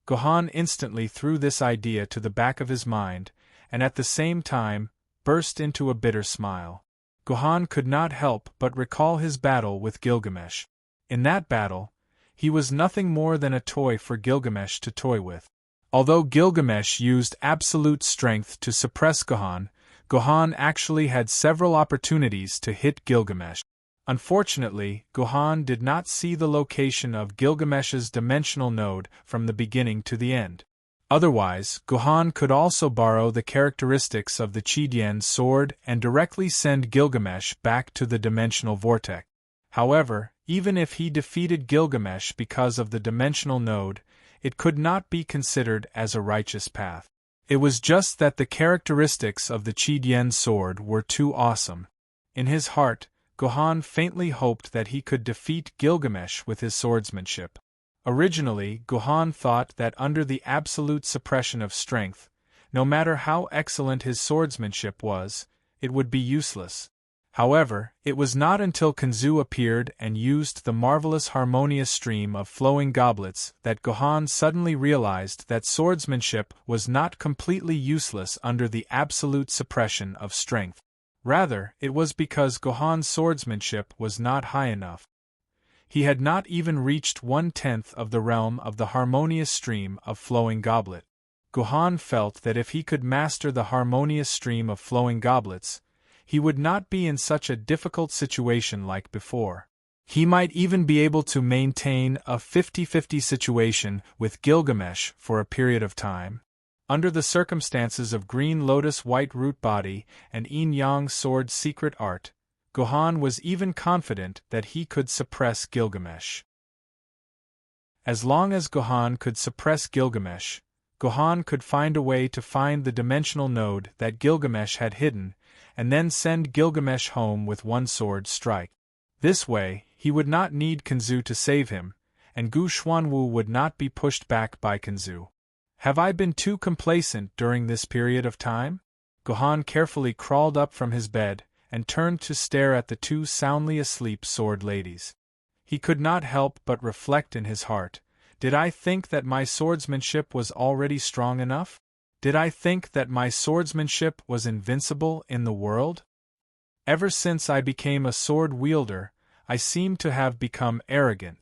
Gohan instantly threw this idea to the back of his mind, and at the same time, burst into a bitter smile. Gohan could not help but recall his battle with Gilgamesh. In that battle, he was nothing more than a toy for Gilgamesh to toy with. Although Gilgamesh used absolute strength to suppress Gohan, Gohan actually had several opportunities to hit Gilgamesh. Unfortunately, Gohan did not see the location of Gilgamesh's dimensional node from the beginning to the end. Otherwise, Gohan could also borrow the characteristics of the Chidian sword and directly send Gilgamesh back to the dimensional vortex. However, even if he defeated Gilgamesh because of the dimensional node, it could not be considered as a righteous path. It was just that the characteristics of the Chidian sword were too awesome. In his heart, Gohan faintly hoped that he could defeat Gilgamesh with his swordsmanship. Originally, Gohan thought that under the absolute suppression of strength, no matter how excellent his swordsmanship was, it would be useless. However, it was not until Kanzu appeared and used the marvelous harmonious stream of flowing goblets that Gohan suddenly realized that swordsmanship was not completely useless under the absolute suppression of strength. Rather, it was because Gohan's swordsmanship was not high enough. He had not even reached 1/10 of the realm of the harmonious stream of flowing goblet. Gohan felt that if he could master the harmonious stream of flowing goblets, he would not be in such a difficult situation like before. He might even be able to maintain a 50-50 situation with Gilgamesh for a period of time. Under the circumstances of Green Lotus White Root Body and Yin-Yang Sword Secret Art, Gohan was even confident that he could suppress Gilgamesh. As long as Gohan could suppress Gilgamesh, Gohan could find a way to find the dimensional node that Gilgamesh had hidden, and then send Gilgamesh home with one sword strike. This way, he would not need Kanzu to save him, and Gu Xuanwu would not be pushed back by Kanzu. Have I been too complacent during this period of time? Gohan carefully crawled up from his bed, and turned to stare at the two soundly asleep sword ladies. He could not help but reflect in his heart, did I think that my swordsmanship was already strong enough? Did I think that my swordsmanship was invincible in the world? Ever since I became a sword wielder, I seem to have become arrogant.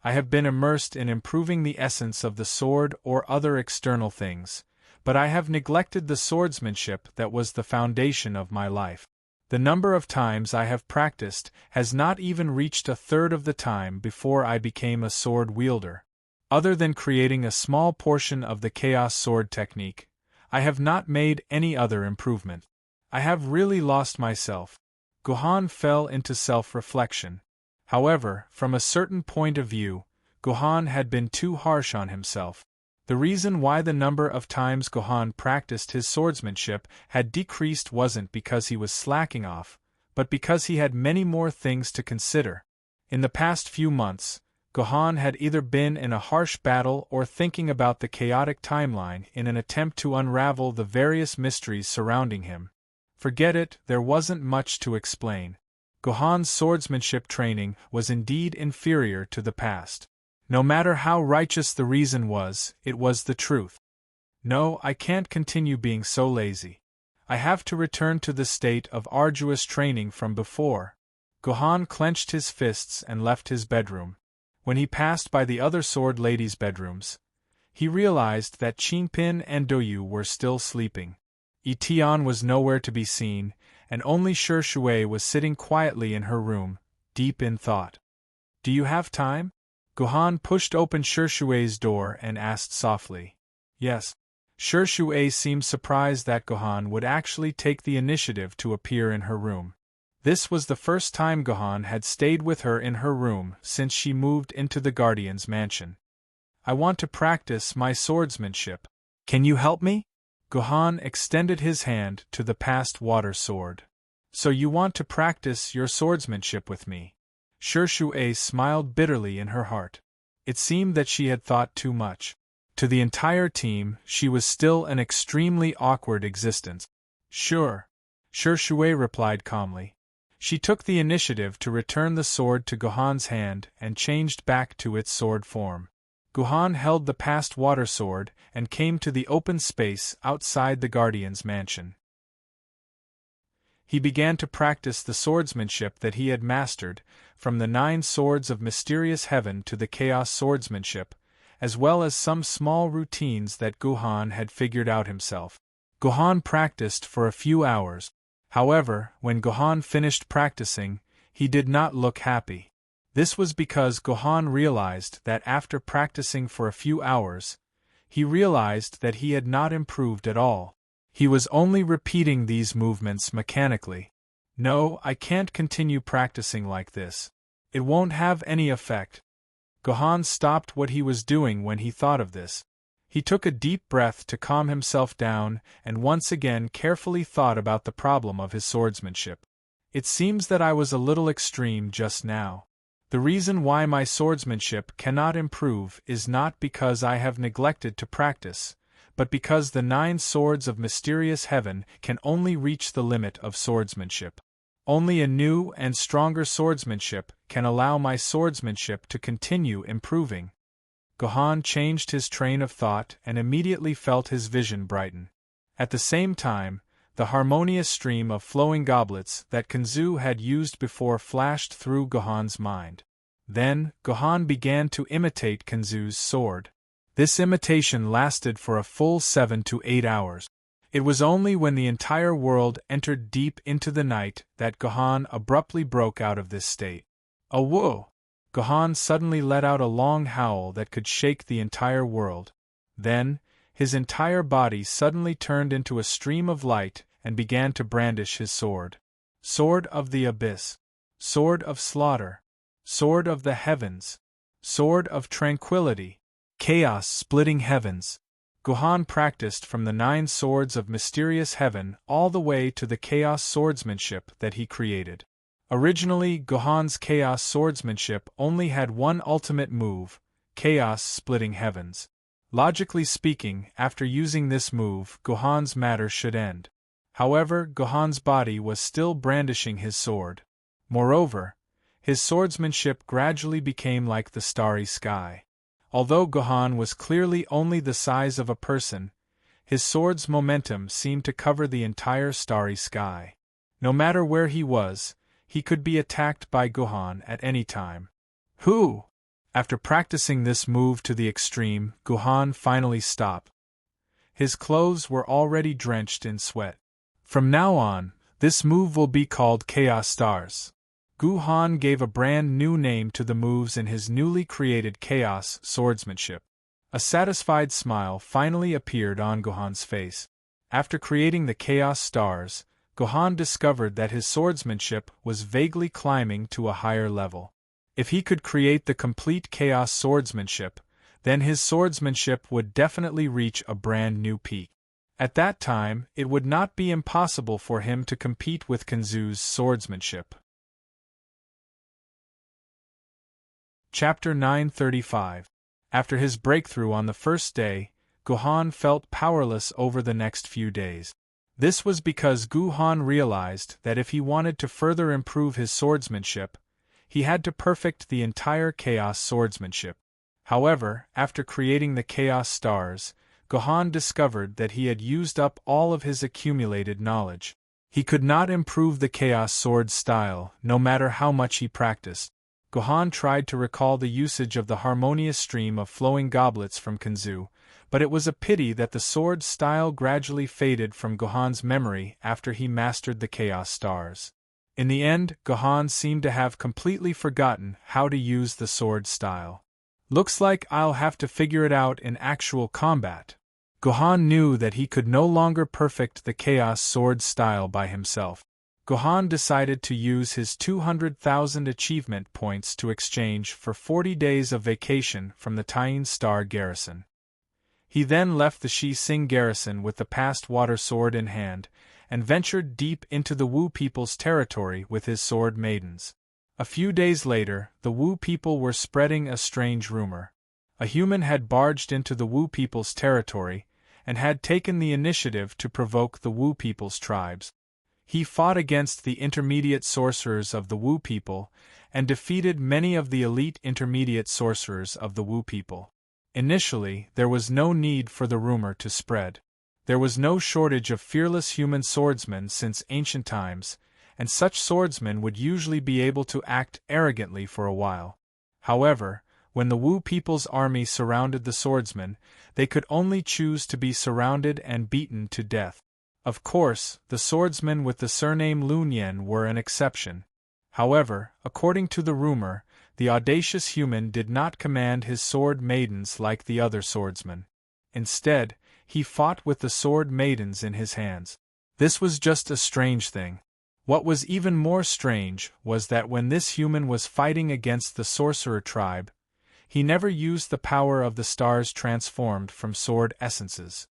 I have been immersed in improving the essence of the sword or other external things, but I have neglected the swordsmanship that was the foundation of my life. The number of times I have practiced has not even reached a third of the time before I became a sword wielder. Other than creating a small portion of the chaos sword technique, I have not made any other improvement. I have really lost myself. Gohan fell into self-reflection. However, from a certain point of view, Gohan had been too harsh on himself. The reason why the number of times Gohan practiced his swordsmanship had decreased wasn't because he was slacking off, but because he had many more things to consider. In the past few months, Gohan had either been in a harsh battle or thinking about the chaotic timeline in an attempt to unravel the various mysteries surrounding him. Forget it, there wasn't much to explain. Gohan's swordsmanship training was indeed inferior to the past. No matter how righteous the reason was, it was the truth. No, I can't continue being so lazy. I have to return to the state of arduous training from before. Gohan clenched his fists and left his bedroom. When he passed by the other sword ladies' bedrooms, he realized that Qingpin and Douyu were still sleeping. Etian was nowhere to be seen, and only Shi Shui was sitting quietly in her room, deep in thought. "Do you have time?" Gohan pushed open Shi Shui's door and asked softly. "Yes." Shi Shui seemed surprised that Gohan would actually take the initiative to appear in her room. This was the first time Gohan had stayed with her in her room since she moved into the Guardian's mansion. "I want to practice my swordsmanship. Can you help me?" Gohan extended his hand to the past water sword. "So you want to practice your swordsmanship with me?" Shi Shui smiled bitterly in her heart. It seemed that she had thought too much. To the entire team, she was still an extremely awkward existence. "Sure," Shi Shui replied calmly. She took the initiative to return the sword to Gohan's hand and changed back to its sword form. Gohan held the past water sword and came to the open space outside the Guardian's mansion. He began to practice the swordsmanship that he had mastered, from the 9 swords of mysterious heaven to the chaos swordsmanship, as well as some small routines that Gohan had figured out himself. Gohan practiced for a few hours. However, when Gohan finished practicing, he did not look happy. This was because Gohan realized that after practicing for a few hours, he realized that he had not improved at all. He was only repeating these movements mechanically. "No, I can't continue practicing like this. It won't have any effect." Gohan stopped what he was doing when he thought of this. He took a deep breath to calm himself down and once again carefully thought about the problem of his swordsmanship. "It seems that I was a little extreme just now. The reason why my swordsmanship cannot improve is not because I have neglected to practice, but because the 9 swords of mysterious heaven can only reach the limit of swordsmanship. Only a new and stronger swordsmanship can allow my swordsmanship to continue improving." Gohan changed his train of thought and immediately felt his vision brighten. At the same time, the harmonious stream of flowing goblets that Kenzu had used before flashed through Gohan's mind. Then, Gohan began to imitate Kenzu's sword. This imitation lasted for a full 7 to 8 hours. It was only when the entire world entered deep into the night that Gohan abruptly broke out of this state. "Awoo!" Gohan suddenly let out a long howl that could shake the entire world. Then, his entire body suddenly turned into a stream of light and began to brandish his sword. "Sword of the Abyss. Sword of Slaughter. Sword of the Heavens. Sword of Tranquility. Chaos splitting heavens." Gohan practiced from the 9 swords of mysterious heaven all the way to the chaos swordsmanship that he created. Originally, Gohan's chaos swordsmanship only had one ultimate move, Chaos Splitting Heavens. Logically speaking, after using this move, Gohan's matter should end. However, Gohan's body was still brandishing his sword. Moreover, his swordsmanship gradually became like the starry sky. Although Gohan was clearly only the size of a person, his sword's momentum seemed to cover the entire starry sky. No matter where he was, he could be attacked by Gohan at any time. "Who?" After practicing this move to the extreme, Gohan finally stopped. His clothes were already drenched in sweat. From now on, This move will be called Chaos Stars. Guhan gave a brand new name to the moves in his newly created Chaos Swordsmanship. A satisfied smile finally appeared on Guhan's face. After creating the Chaos Stars, Guhan discovered that his swordsmanship was vaguely climbing to a higher level. If he could create the complete Chaos Swordsmanship, then his swordsmanship would definitely reach a brand new peak. At that time, it would not be impossible for him to compete with Kenzu's swordsmanship. Chapter 935. After his breakthrough on the first day, Guhan felt powerless over the next few days. This was because Guhan realized that if he wanted to further improve his swordsmanship, he had to perfect the entire Chaos Swordsmanship. However, after creating the Chaos Stars, Guhan discovered that he had used up all of his accumulated knowledge. He could not improve the Chaos Sword style, no matter how much he practiced. Guhan tried to recall the usage of the harmonious stream of flowing goblets from Kenzu, but it was a pity that the sword style gradually faded from Guhan's memory after he mastered the Chaos Stars. In the end, Guhan seemed to have completely forgotten how to use the sword style. Looks like I'll have to figure it out in actual combat. Guhan knew that he could no longer perfect the Chaos Sword style by himself. Guhan decided to use his 200,000 achievement points to exchange for 40 days of vacation from the Taiyin Star garrison. He then left the Shi Sing garrison with the past water sword in hand, and ventured deep into the Wu people's territory with his sword maidens. A few days later, the Wu people were spreading a strange rumor. A human had barged into the Wu people's territory, and had taken the initiative to provoke the Wu people's tribes. He fought against the intermediate sorcerers of the Wu people, and defeated many of the elite intermediate sorcerers of the Wu people. Initially, there was no need for the rumor to spread. There was no shortage of fearless human swordsmen since ancient times, and such swordsmen would usually be able to act arrogantly for a while. However, when the Wu people's army surrounded the swordsmen, they could only choose to be surrounded and beaten to death. Of course, the swordsmen with the surname Lunyan were an exception. However, according to the rumor, the audacious human did not command his sword maidens like the other swordsmen. Instead, he fought with the sword maidens in his hands. This was just a strange thing. What was even more strange was that when this human was fighting against the sorcerer tribe, he never used the power of the stars transformed from sword essences.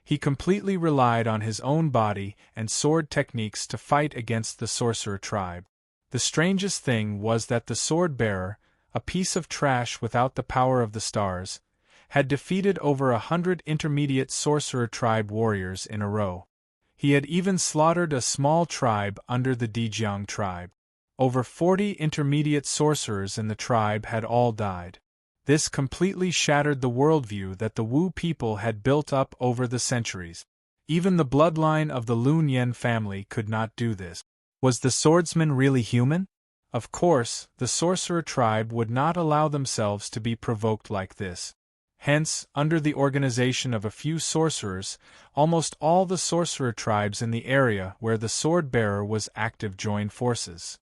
He completely relied on his own body and sword techniques to fight against the sorcerer tribe. The strangest thing was that the sword-bearer, a piece of trash without the power of the stars, had defeated over 100 intermediate sorcerer tribe warriors in a row. He had even slaughtered a small tribe under the Dijiang tribe. Over 40 intermediate sorcerers in the tribe had all died. This completely shattered the worldview that the Wu people had built up over the centuries. Even the bloodline of the Lun Yen family could not do this. Was the swordsman really human? Of course, the sorcerer tribe would not allow themselves to be provoked like this. Hence, under the organization of a few sorcerers, almost all the sorcerer tribes in the area where the sword-bearer was active joined forces.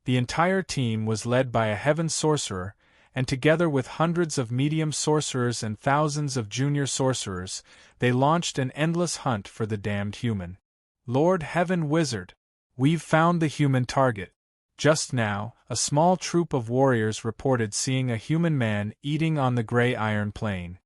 The entire team was led by a heaven sorcerer, and together with hundreds of medium sorcerers and thousands of junior sorcerers, they launched an endless hunt for the damned human. Lord Heaven Wizard, we've found the human target. Just now, a small troop of warriors reported seeing a human man eating on the gray iron plain.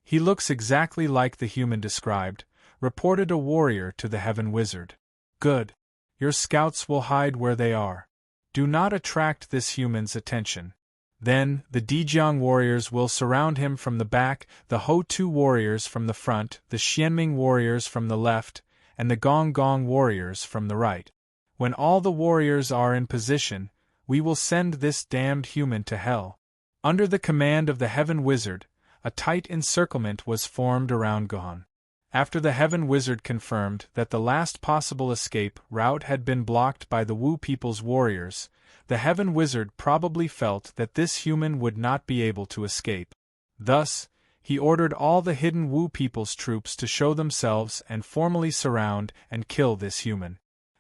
He looks exactly like the human described, reported a warrior to the Heaven Wizard. Good. Your scouts will hide where they are. Do not attract this human's attention. Then, the Dijiang warriors will surround him from the back, the Ho-Tu warriors from the front, the Xianming warriors from the left, and the Gong Gong warriors from the right. When all the warriors are in position, we will send this damned human to hell. Under the command of the Heaven Wizard, a tight encirclement was formed around Guhan. After the Heaven Wizard confirmed that the last possible escape route had been blocked by the Wu people's warriors, the Heaven Wizard probably felt that this human would not be able to escape. Thus, he ordered all the hidden Wu people's troops to show themselves and formally surround and kill this human.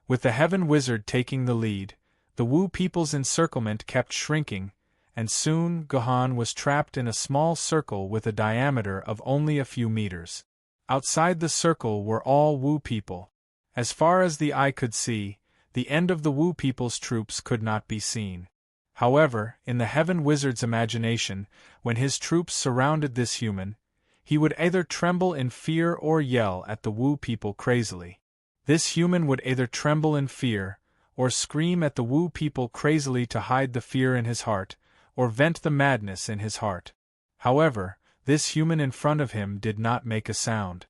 With the Heaven Wizard taking the lead, the Wu people's encirclement kept shrinking, and soon Gohan was trapped in a small circle with a diameter of only a few meters. Outside the circle were all Wu people. As far as the eye could see, the end of the Wu people's troops could not be seen. However, in the Heaven Wizard's imagination, when his troops surrounded this human, he would either tremble in fear or yell at the Wu people crazily. This human would either tremble in fear, or scream at the Wu people crazily to hide the fear in his heart, or vent the madness in his heart. However, this human in front of him did not make a sound.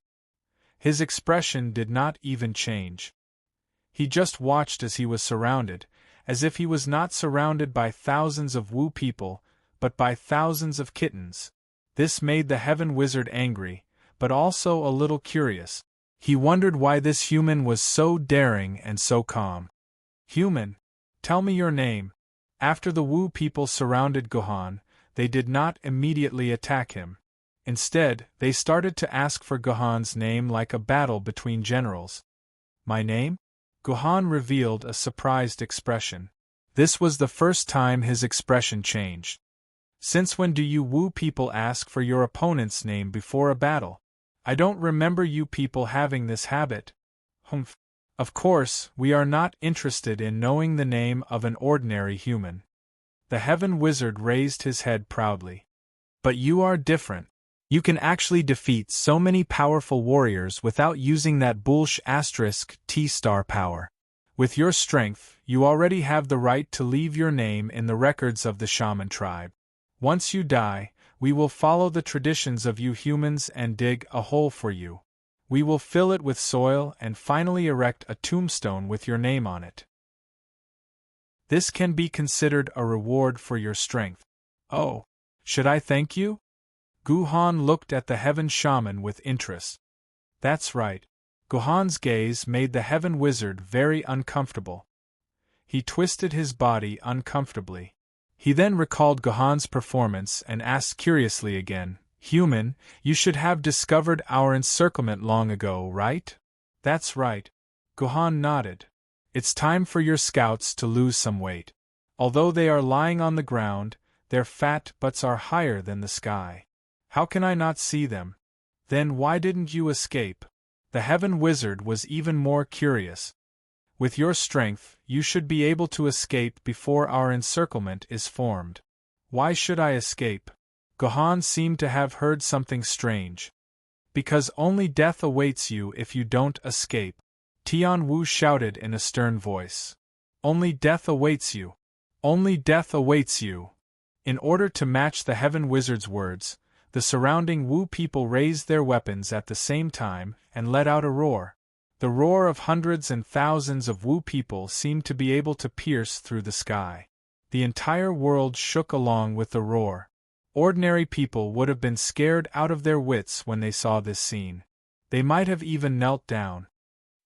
His expression did not even change. He just watched as he was surrounded, as if he was not surrounded by thousands of Wu people, but by thousands of kittens. This made the Heaven Wizard angry, but also a little curious. He wondered why this human was so daring and so calm. "Human, tell me your name." After the Wu people surrounded Gohan, they did not immediately attack him. Instead, they started to ask for Gohan's name like a battle between generals. "My name?" Gohan revealed a surprised expression. This was the first time his expression changed. "Since when do you Wu people ask for your opponent's name before a battle? I don't remember you people having this habit." "Humph. Of course, we are not interested in knowing the name of an ordinary human." The Heaven Wizard raised his head proudly. "But you are different. You can actually defeat so many powerful warriors without using that bullsh** T-star power. With your strength, you already have the right to leave your name in the records of the shaman tribe. Once you die, we will follow the traditions of you humans and dig a hole for you. We will fill it with soil and finally erect a tombstone with your name on it. This can be considered a reward for your strength." "Oh, should I thank you?" Gohan looked at the Heaven Shaman with interest. That's right. Gohan's gaze made the Heaven Wizard very uncomfortable. He twisted his body uncomfortably. He then recalled Gohan's performance and asked curiously again, "Human, you should have discovered our encirclement long ago, right?" "That's right." Gohan nodded. "It's time for your scouts to lose some weight. Although they are lying on the ground, their fat butts are higher than the sky. How can I not see them?" "Then why didn't you escape?" The Heaven Wizard was even more curious. "With your strength, you should be able to escape before our encirclement is formed." "Why should I escape?" Gohan seemed to have heard something strange. "Because only death awaits you if you don't escape," Tian Wu shouted in a stern voice. "Only death awaits you. Only death awaits you." In order to match the Heaven Wizard's words, the surrounding Wu people raised their weapons at the same time and let out a roar. The roar of hundreds and thousands of Wu people seemed to be able to pierce through the sky. The entire world shook along with the roar. Ordinary people would have been scared out of their wits when they saw this scene. They might have even knelt down.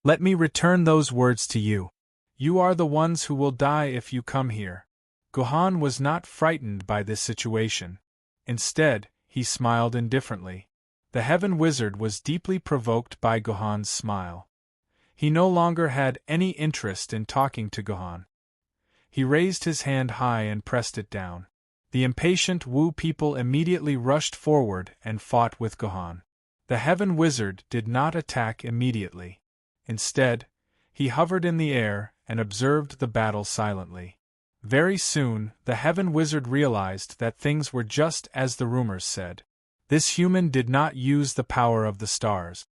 "Let me return those words to you. You are the ones who will die if you come here." Gohan was not frightened by this situation. Instead, he smiled indifferently. The Heaven Wizard was deeply provoked by Gohan's smile. He no longer had any interest in talking to Gohan. He raised his hand high and pressed it down. The impatient Wu people immediately rushed forward and fought with Gohan. The Heaven Wizard did not attack immediately. Instead, he hovered in the air and observed the battle silently. Very soon, the Heaven Wizard realized that things were just as the rumors said. This human did not use the power of the stars.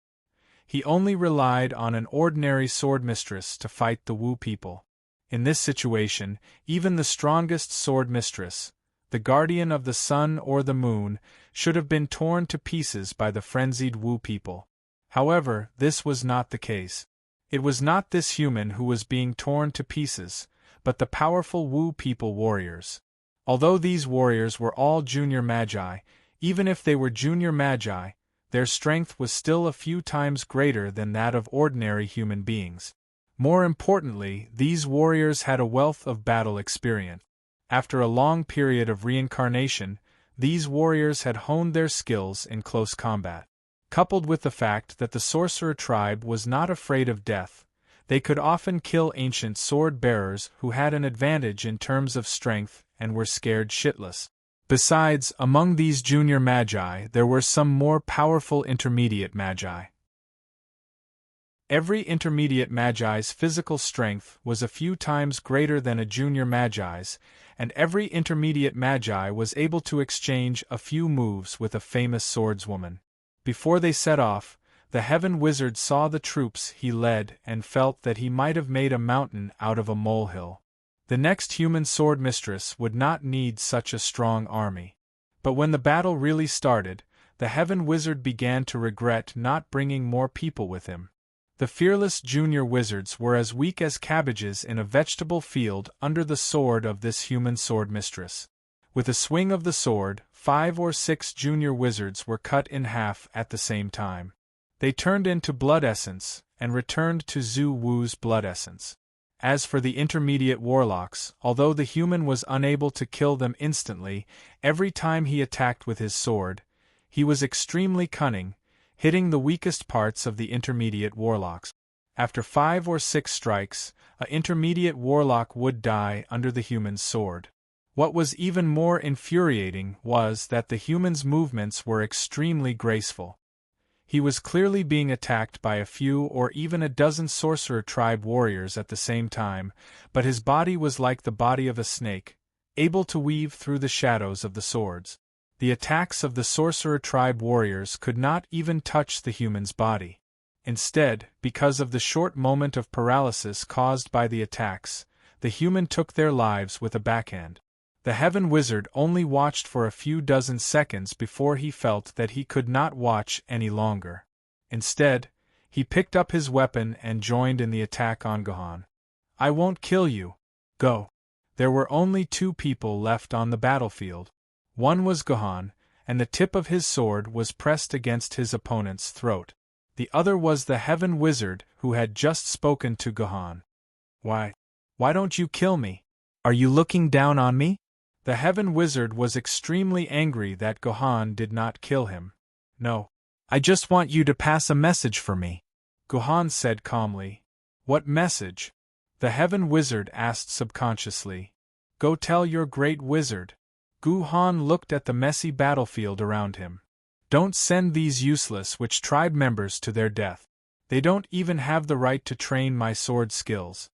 He only relied on an ordinary sword mistress to fight the Wu people. In this situation, even the strongest sword mistress, the guardian of the sun or the moon, should have been torn to pieces by the frenzied Wu people. However, this was not the case. It was not this human who was being torn to pieces, but the powerful Wu people warriors. Although these warriors were all junior magi, even if they were junior magi, their strength was still a few times greater than that of ordinary human beings. More importantly, these warriors had a wealth of battle experience. After a long period of reincarnation, These warriors had honed their skills in close combat. Coupled with the fact that the sorcerer tribe was not afraid of death, they could often kill ancient sword-bearers who had an advantage in terms of strength and were scared shitless. Besides, among these junior magi there were some more powerful intermediate magi. Every intermediate magi's physical strength was a few times greater than a junior magi's, and every intermediate magi was able to exchange a few moves with a famous swordswoman. Before they set off, the Heaven Wizard saw the troops he led and felt that he might have made a mountain out of a molehill. The next human sword mistress would not need such a strong army. But when the battle really started, the Heaven Wizard began to regret not bringing more people with him. The fearless junior wizards were as weak as cabbages in a vegetable field under the sword of this human sword mistress. With a swing of the sword, 5 or 6 junior wizards were cut in half at the same time. They turned into blood essence, and returned to Zhu Wu's blood essence. As for the intermediate warlocks, although the human was unable to kill them instantly, every time he attacked with his sword, he was extremely cunning, hitting the weakest parts of the intermediate warlocks. After 5 or 6 strikes, an intermediate warlock would die under the human's sword. What was even more infuriating was that the human's movements were extremely graceful. He was clearly being attacked by a few or even a dozen sorcerer tribe warriors at the same time, but his body was like the body of a snake, able to weave through the shadows of the swords. The attacks of the sorcerer tribe warriors could not even touch the human's body. Instead, because of the short moment of paralysis caused by the attacks, the human took their lives with a backhand. The Heaven Wizard only watched for a few dozen seconds before he felt that he could not watch any longer. Instead, he picked up his weapon and joined in the attack on Gohan. "I won't kill you. Go." There were only 2 people left on the battlefield. One was Gohan, and the tip of his sword was pressed against his opponent's throat. The other was the Heaven Wizard who had just spoken to Gohan. Why don't you kill me? Are you looking down on me?" The Heaven Wizard was extremely angry that Gohan did not kill him. "No. I just want you to pass a message for me," Gohan said calmly. "What message?" the Heaven Wizard asked subconsciously. "Go tell your great wizard." Gohan looked at the messy battlefield around him. "Don't send these useless witch tribe members to their death. They don't even have the right to train my sword skills."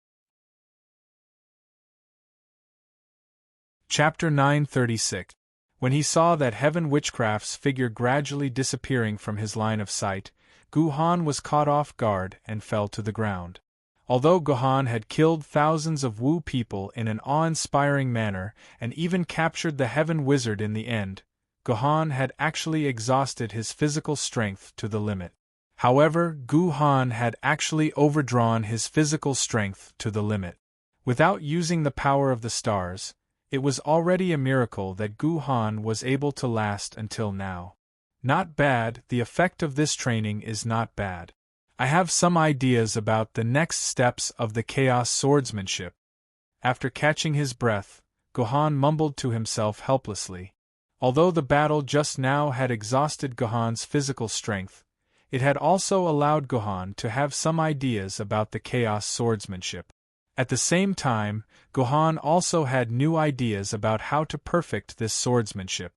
Chapter 936. When he saw that Heaven Witchcraft's figure gradually disappearing from his line of sight, Gohan was caught off guard and fell to the ground. Although Gohan had killed thousands of Wu people in an awe-inspiring manner and even captured the Heaven Wizard in the end, Gohan had actually exhausted his physical strength to the limit. However, Gohan had actually overdrawn his physical strength to the limit. Without using the power of the stars, it was already a miracle that Gohan was able to last until now. Not bad, the effect of this training is not bad. I have some ideas about the next steps of the chaos swordsmanship. After catching his breath, Gohan mumbled to himself helplessly. Although the battle just now had exhausted Gohan's physical strength, it had also allowed Gohan to have some ideas about the chaos swordsmanship. At the same time, Gohan also had new ideas about how to perfect this swordsmanship.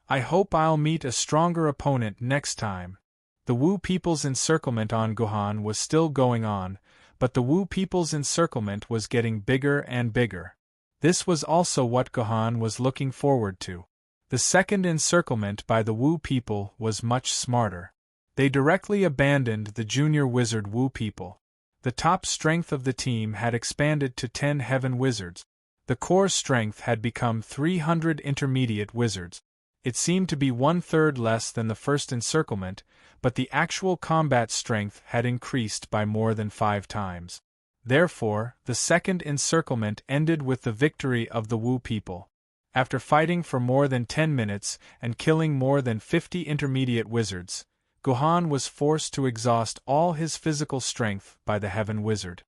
I hope I'll meet a stronger opponent next time. The Wu people's encirclement on Gohan was still going on, but the Wu people's encirclement was getting bigger and bigger. This was also what Gohan was looking forward to. The second encirclement by the Wu people was much smarter. They directly abandoned the junior wizard Wu people. The top strength of the team had expanded to 10 Heaven Wizards. The core strength had become 300 intermediate wizards. It seemed to be 1/3 less than the first encirclement, but the actual combat strength had increased by more than 5 times. Therefore, the second encirclement ended with the victory of the Wu people. After fighting for more than 10 minutes and killing more than 50 intermediate wizards, Gohan was forced to exhaust all his physical strength by the Heaven Wizard.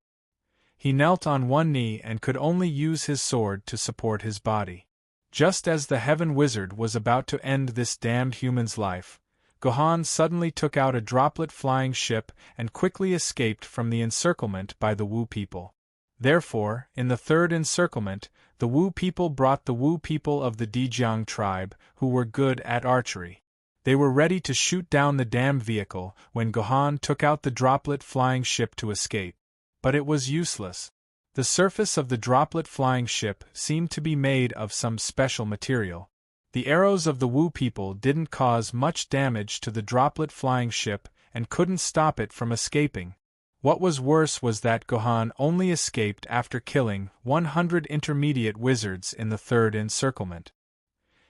He knelt on one knee and could only use his sword to support his body. Just as the Heaven Wizard was about to end this damned human's life, Gohan suddenly took out a droplet flying ship and quickly escaped from the encirclement by the Wu people. Therefore, in the third encirclement, the Wu people brought the Wu people of the Dejiang tribe, who were good at archery. They were ready to shoot down the damned vehicle when Gohan took out the droplet flying ship to escape. But it was useless. The surface of the droplet flying ship seemed to be made of some special material. The arrows of the Wu people didn't cause much damage to the droplet flying ship and couldn't stop it from escaping. What was worse was that Gohan only escaped after killing 100 intermediate wizards in the third encirclement.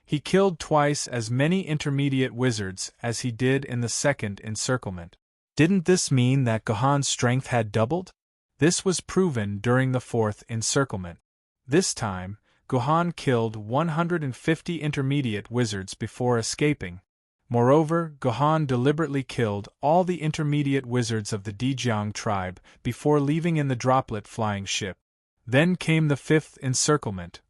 He killed twice as many intermediate wizards as he did in the second encirclement. Didn't this mean that Gohan's strength had doubled? This was proven during the fourth encirclement. This time, Gohan killed 150 intermediate wizards before escaping. Moreover, Gohan deliberately killed all the intermediate wizards of the Dejiang tribe before leaving in the droplet flying ship. Then came the fifth encirclement.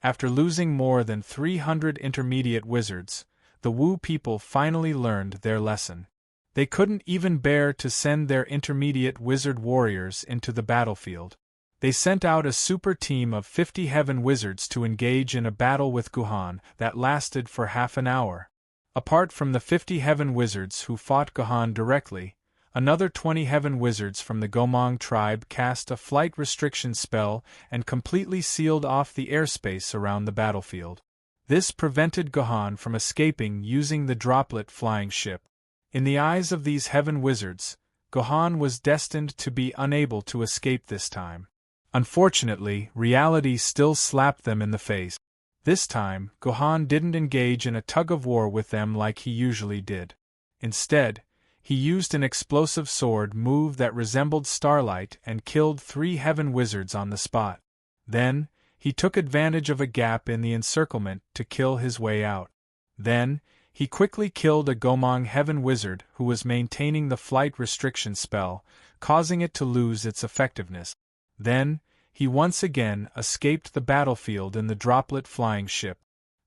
After losing more than 300 intermediate wizards, the Wu people finally learned their lesson. They couldn't even bear to send their intermediate wizard warriors into the battlefield. They sent out a super team of 50 heaven wizards to engage in a battle with Gohan that lasted for half an hour. Apart from the 50 heaven wizards who fought Gohan directly, another 20 heaven wizards from the Gomang tribe cast a flight restriction spell and completely sealed off the airspace around the battlefield. This prevented Gohan from escaping using the droplet flying ship. In the eyes of these heaven wizards, Gohan was destined to be unable to escape this time. Unfortunately, reality still slapped them in the face. This time, Gohan didn't engage in a tug-of-war with them like he usually did. Instead, he used an explosive sword move that resembled starlight and killed 3 heaven wizards on the spot. Then, he took advantage of a gap in the encirclement to kill his way out. Then, he quickly killed a Gomang heaven wizard who was maintaining the flight restriction spell, causing it to lose its effectiveness. Then, he once again escaped the battlefield in the droplet flying ship.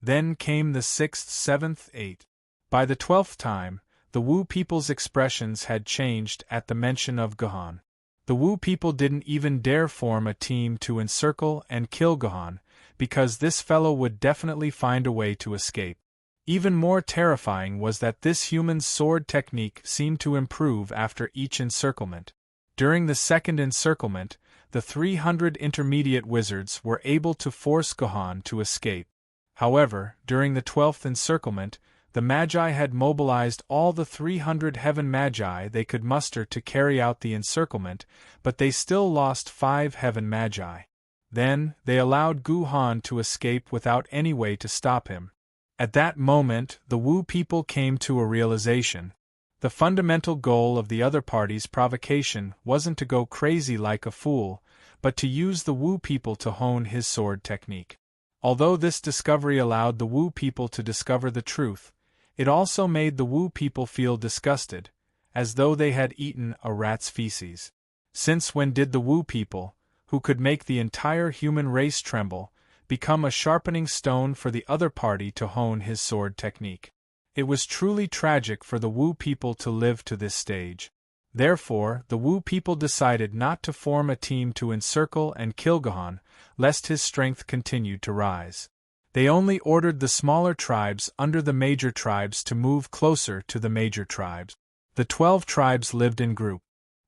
Then came the 6th, 7th, 8th. By the 12th time, the Wu people's expressions had changed at the mention of Gohan. The Wu people didn't even dare form a team to encircle and kill Gohan, because this fellow would definitely find a way to escape. Even more terrifying was that this human's sword technique seemed to improve after each encirclement. During the second encirclement, the 300 intermediate wizards were able to force Gohan to escape. However, during the 12th encirclement, the Magi had mobilized all the 300 heaven Magi they could muster to carry out the encirclement, but they still lost 5 heaven Magi. Then, they allowed Gohan to escape without any way to stop him. At that moment, the Wu people came to a realization. The fundamental goal of the other party's provocation wasn't to go crazy like a fool, but to use the Wu people to hone his sword technique. Although this discovery allowed the Wu people to discover the truth, it also made the Wu people feel disgusted, as though they had eaten a rat's feces. Since when did the Wu people, who could make the entire human race tremble, become a sharpening stone for the other party to hone his sword technique? It was truly tragic for the Wu people to live to this stage. Therefore, the Wu people decided not to form a team to encircle and kill Gohan, lest his strength continued to rise. They only ordered the smaller tribes under the major tribes to move closer to the major tribes. The 12 tribes lived in group.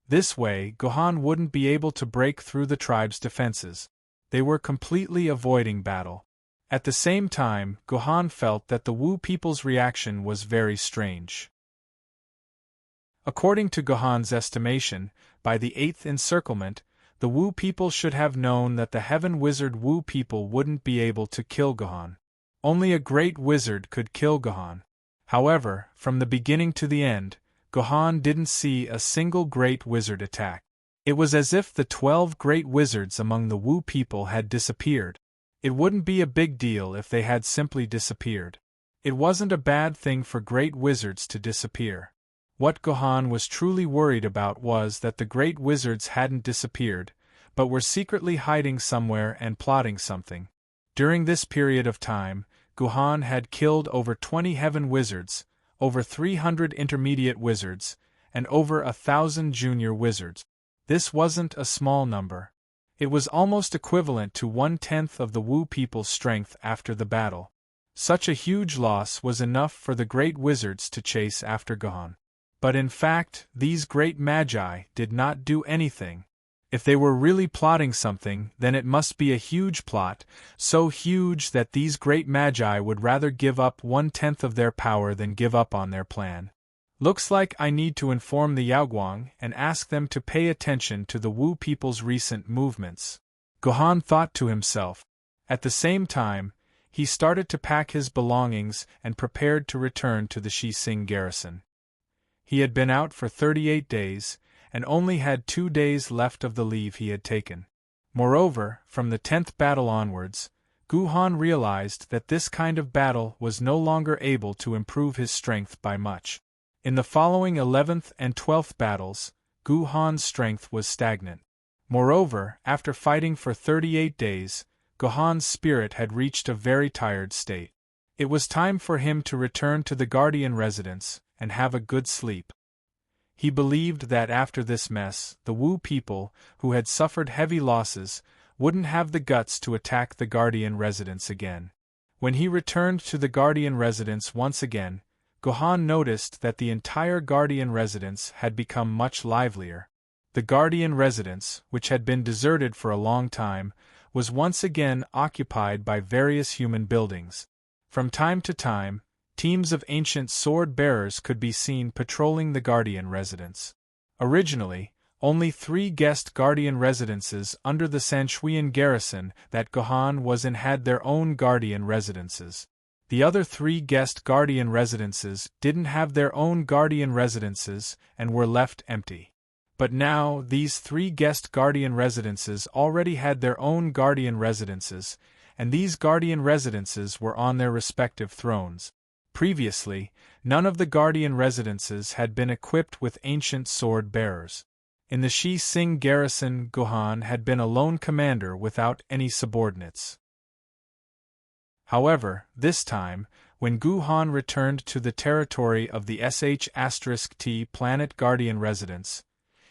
This way, Gohan wouldn't be able to break through the tribes' defenses. They were completely avoiding battle. At the same time, Gohan felt that the Wu people's reaction was very strange. According to Gohan's estimation, by the 8th encirclement, the Wu people should have known that the Heaven Wizard Wu people wouldn't be able to kill Gohan. Only a great wizard could kill Gohan. However, from the beginning to the end, Gohan didn't see a single great wizard attack. It was as if the 12 great wizards among the Wu people had disappeared. It wouldn't be a big deal if they had simply disappeared. It wasn't a bad thing for great wizards to disappear. What Gohan was truly worried about was that the great wizards hadn't disappeared, but were secretly hiding somewhere and plotting something. During this period of time, Guhan had killed over 20 heaven wizards, over 300 intermediate wizards, and over 1,000 junior wizards. This wasn't a small number. It was almost equivalent to 1/10 of the Wu people's strength after the battle. Such a huge loss was enough for the great wizards to chase after Guhan. But in fact, these great magi did not do anything. If they were really plotting something, then it must be a huge plot, so huge that these great magi would rather give up 1/10 of their power than give up on their plan. Looks like I need to inform the Yaoguang and ask them to pay attention to the Wu people's recent movements. Guhan thought to himself. At the same time, he started to pack his belongings and prepared to return to the Shixing garrison. He had been out for 38 days, and only had 2 days left of the leave he had taken. Moreover, from the 10th battle onwards, Guhan realized that this kind of battle was no longer able to improve his strength by much. In the following 11th and 12th battles, Guhan's strength was stagnant. Moreover, after fighting for 38 days, Guhan's spirit had reached a very tired state. It was time for him to return to the Guardian residence and have a good sleep. He believed that after this mess, the Wu people, who had suffered heavy losses, wouldn't have the guts to attack the Guardian residence again. When he returned to the Guardian residence once again, Guhan noticed that the entire Guardian residence had become much livelier. The Guardian residence, which had been deserted for a long time, was once again occupied by various human buildings. From time to time, teams of ancient sword-bearers could be seen patrolling the Guardian residence. Originally, only 3 guest Guardian residences under the Sanshuian garrison that Guhan was in had their own Guardian residences. The other 3 guest Guardian residences didn't have their own Guardian residences and were left empty. But now these 3 guest Guardian residences already had their own Guardian residences, and these Guardian residences were on their respective thrones. Previously, none of the Guardian residences had been equipped with ancient sword-bearers. In the Shixing garrison, Guhan had been a lone commander without any subordinates. However, this time, when Guhan returned to the territory of the sh*T planet Guardian residence,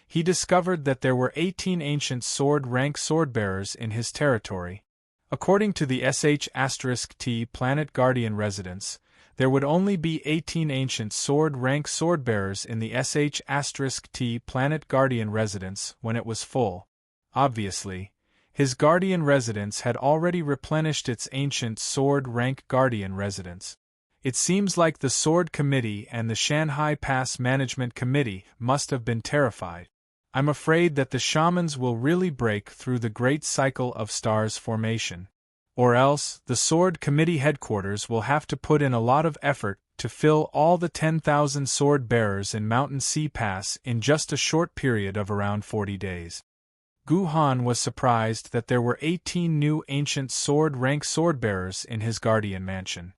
he discovered that there were 18 ancient sword-rank swordbearers in his territory. According to the sh*T planet Guardian residence, there would only be 18 ancient sword-rank swordbearers in the sh*T planet Guardian residence when it was full. Obviously, his Guardian residence had already replenished its ancient sword-rank Guardian residence. It seems like the Sword Committee and the Shanhai Pass Management Committee must have been terrified. I'm afraid that the shamans will really break through the great cycle of stars formation. Or else, the Sword Committee headquarters will have to put in a lot of effort to fill all the 10,000 sword-bearers in Mountain Sea Pass in just a short period of around 40 days. Guhan was surprised that there were 18 new ancient sword-rank sword-bearers in his Guardian mansion.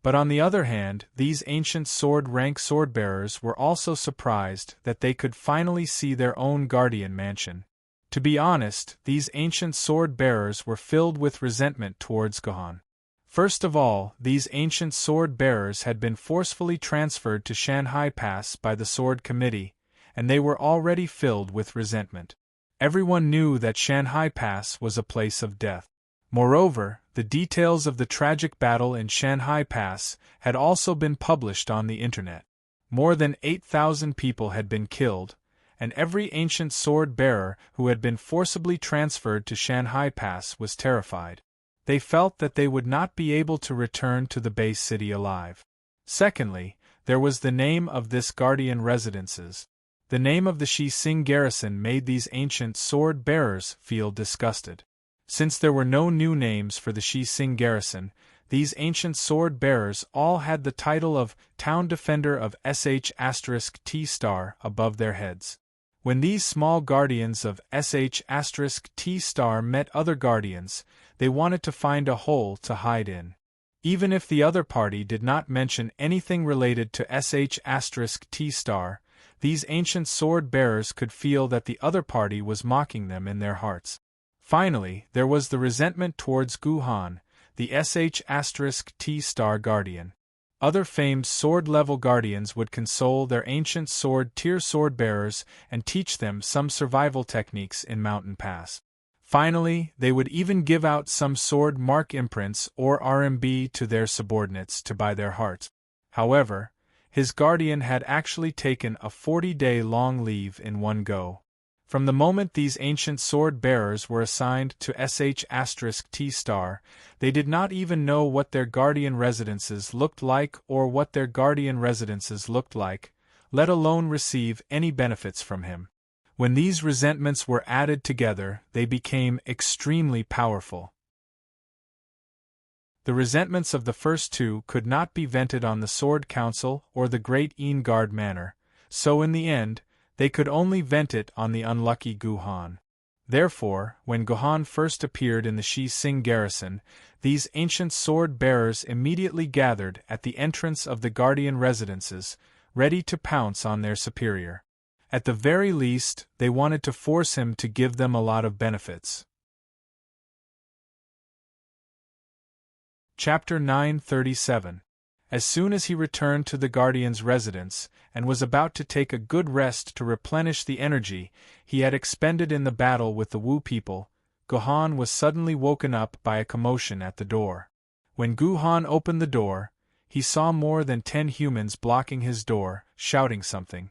But on the other hand, these ancient sword-rank sword-bearers were also surprised that they could finally see their own Guardian mansion. To be honest, these ancient sword-bearers were filled with resentment towards Guhan. First of all, these ancient sword-bearers had been forcefully transferred to Shanhai Pass by the Sword Committee, and they were already filled with resentment. Everyone knew that Shanhai Pass was a place of death. Moreover, the details of the tragic battle in Shanhai Pass had also been published on the internet. More than 8,000 people had been killed, and every ancient sword-bearer who had been forcibly transferred to Shanhai Pass was terrified. They felt that they would not be able to return to the base city alive. Secondly, there was the name of this Guardian residences. The name of the Shixing garrison made these ancient sword-bearers feel disgusted. Since there were no new names for the Shixing garrison, these ancient sword-bearers all had the title of Town Defender of sh*T star above their heads. When these small guardians of sh*T star met other guardians, they wanted to find a hole to hide in. Even if the other party did not mention anything related to sh*T star, these ancient sword-bearers could feel that the other party was mocking them in their hearts. Finally, there was the resentment towards Guhan. the sh*T* Guardian. Other famed sword-level guardians would console their ancient sword-tier sword-bearers and teach them some survival techniques in Mountain Pass. Finally, they would even give out some sword mark imprints or RMB to their subordinates to buy their hearts. However, his guardian had actually taken a 40-day-long leave in one go. From the moment these ancient sword-bearers were assigned to sh*T*, they did not even know what their guardian residences looked like or what their guardian residences looked like, let alone receive any benefits from him. When these resentments were added together, they became extremely powerful. The resentments of the first two could not be vented on the Sword Council or the Great Eengard Manor, so in the end, they could only vent it on the unlucky Guhan. Therefore, when Guhan first appeared in the Shi Sing garrison, these ancient sword-bearers immediately gathered at the entrance of the guardian residences, ready to pounce on their superior. At the very least, they wanted to force him to give them a lot of benefits. Chapter 937. As soon as he returned to the guardian's residence, and was about to take a good rest to replenish the energy he had expended in the battle with the Wu people, Guhan was suddenly woken up by a commotion at the door. When Guhan opened the door, he saw more than 10 humans blocking his door, shouting something.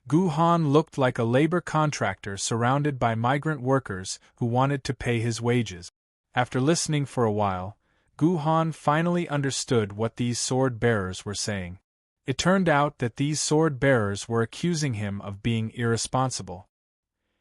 Guhan looked like a labor contractor surrounded by migrant workers who wanted to pay his wages. After listening for a while, Guhan finally understood what these sword-bearers were saying. It turned out that these sword-bearers were accusing him of being irresponsible.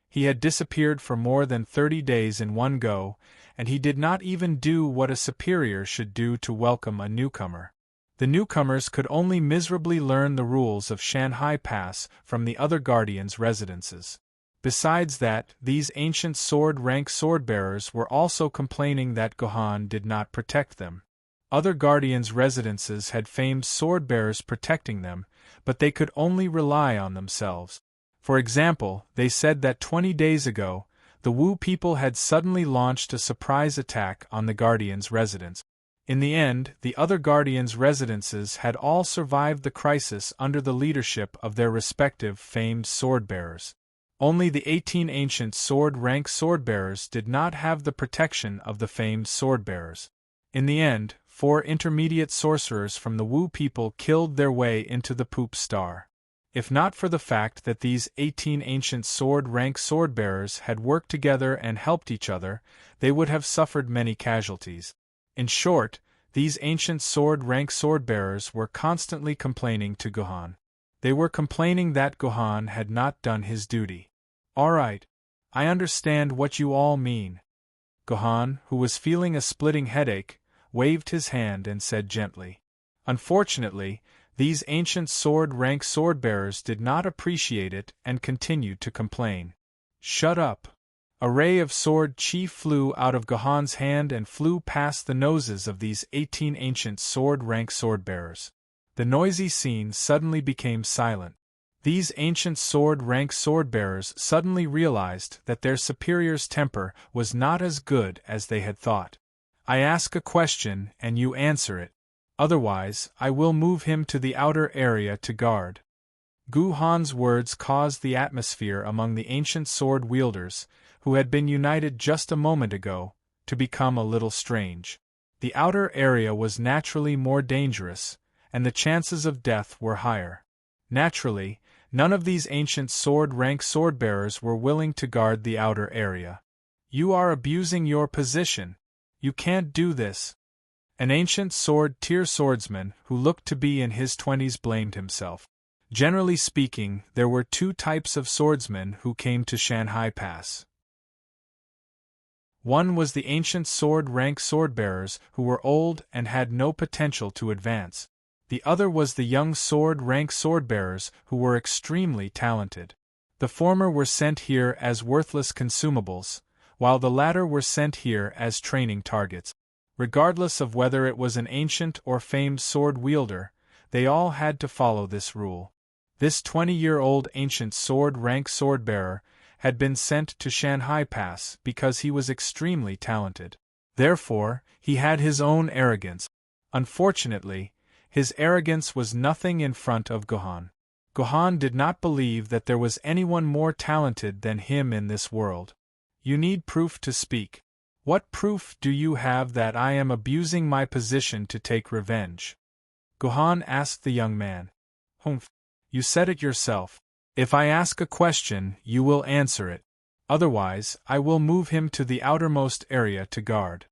He had disappeared for more than 30 days in one go, and he did not even do what a superior should do to welcome a newcomer. The newcomers could only miserably learn the rules of Shanghai Pass from the other guardians' residences. Besides that, these ancient sword-rank sword-bearers were also complaining that Guhan did not protect them. Other guardians' residences had famed sword-bearers protecting them, but they could only rely on themselves. For example, they said that 20 days ago, the Wu people had suddenly launched a surprise attack on the guardians' residence. In the end, the other guardians' residences had all survived the crisis under the leadership of their respective famed sword-bearers. Only the 18 ancient sword-rank sword-bearers did not have the protection of the famed sword-bearers. In the end, 4 intermediate sorcerers from the Wu people killed their way into the Poop Star. If not for the fact that these 18 ancient sword-rank sword-bearers had worked together and helped each other, they would have suffered many casualties. In short, these ancient sword-rank sword-bearers were constantly complaining to Guhan. They were complaining that Guhan had not done his duty. "All right. I understand what you all mean." Guhan, who was feeling a splitting headache, waved his hand and said gently. Unfortunately, these ancient sword-rank sword-bearers did not appreciate it and continued to complain. "Shut up." A ray of sword chi flew out of Guhan's hand and flew past the noses of these 18 ancient sword-rank sword-bearers. The noisy scene suddenly became silent. These ancient sword-rank sword-bearers suddenly realized that their superior's temper was not as good as they had thought. "I ask a question and you answer it. Otherwise, I will move him to the outer area to guard." Guhan's words caused the atmosphere among the ancient sword-wielders, who had been united just a moment ago, to become a little strange. The outer area was naturally more dangerous, and the chances of death were higher. Naturally, none of these ancient sword-rank sword-bearers were willing to guard the outer area. "You are abusing your position. You can't do this." An ancient sword-tier swordsman who looked to be in his 20s blamed himself. Generally speaking, there were 2 types of swordsmen who came to Shanghai Pass. One was the ancient sword-rank sword-bearers who were old and had no potential to advance. The other was the young sword-rank sword-bearers who were extremely talented. The former were sent here as worthless consumables, while the latter were sent here as training targets. Regardless of whether it was an ancient or famed sword-wielder, they all had to follow this rule. This 20-year-old ancient sword-rank sword-bearer had been sent to Shanghai Pass because he was extremely talented. Therefore, he had his own arrogance. Unfortunately, his arrogance was nothing in front of Gohan. Gohan did not believe that there was anyone more talented than him in this world. You need proof to speak. What proof do you have that I am abusing my position to take revenge? Gohan asked the young man. Humph. You said it yourself. If I ask a question, you will answer it. Otherwise, I will move him to the outermost area to guard.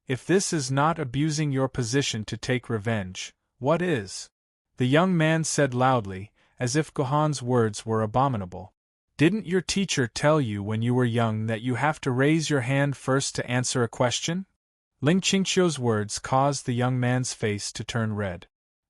If this is not abusing your position to take revenge, what is? The young man said loudly, as if Gohan's words were abominable. Didn't your teacher tell you when you were young that you have to raise your hand first to answer a question? Ling Qingqiu's words caused the young man's face to turn red.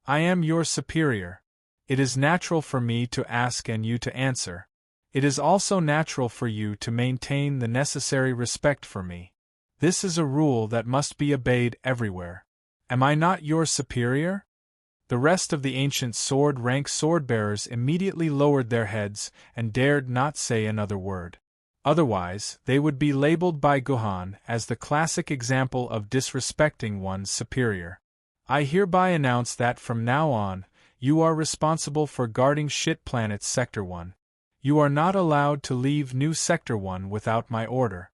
I am your superior. It is natural for me to ask and you to answer. It is also natural for you to maintain the necessary respect for me. This is a rule that must be obeyed everywhere. Am I not your superior? The rest of the ancient sword-rank sword-bearers immediately lowered their heads and dared not say another word. Otherwise, they would be labeled by Gohan as the classic example of disrespecting one's superior. I hereby announce that from now on, you are responsible for guarding Shit Planet's Sector 1. You are not allowed to leave New Sector 1 without my order.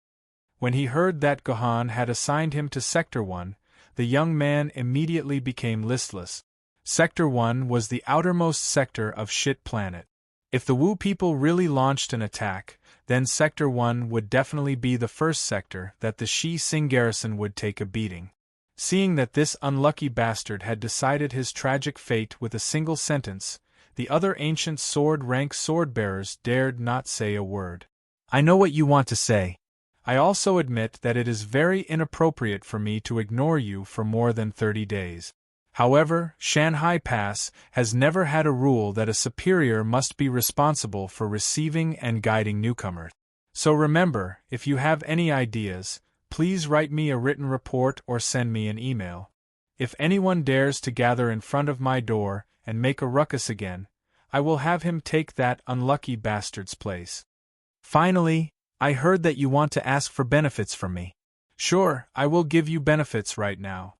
When he heard that Gohan had assigned him to Sector 1, the young man immediately became listless. Sector 1 was the outermost sector of Shit Planet. If the Wu people really launched an attack, then Sector 1 would definitely be the first sector that the Shi Sing garrison would take a beating. Seeing that this unlucky bastard had decided his tragic fate with a single sentence, the other ancient sword-rank sword-bearers dared not say a word. I know what you want to say. I also admit that it is very inappropriate for me to ignore you for more than 30 days. However, Shanghai Pass has never had a rule that a superior must be responsible for receiving and guiding newcomers. So remember, if you have any ideas, please write me a written report or send me an email. If anyone dares to gather in front of my door and make a ruckus again, I will have him take that unlucky bastard's place. Finally, I heard that you want to ask for benefits from me. Sure, I will give you benefits right now.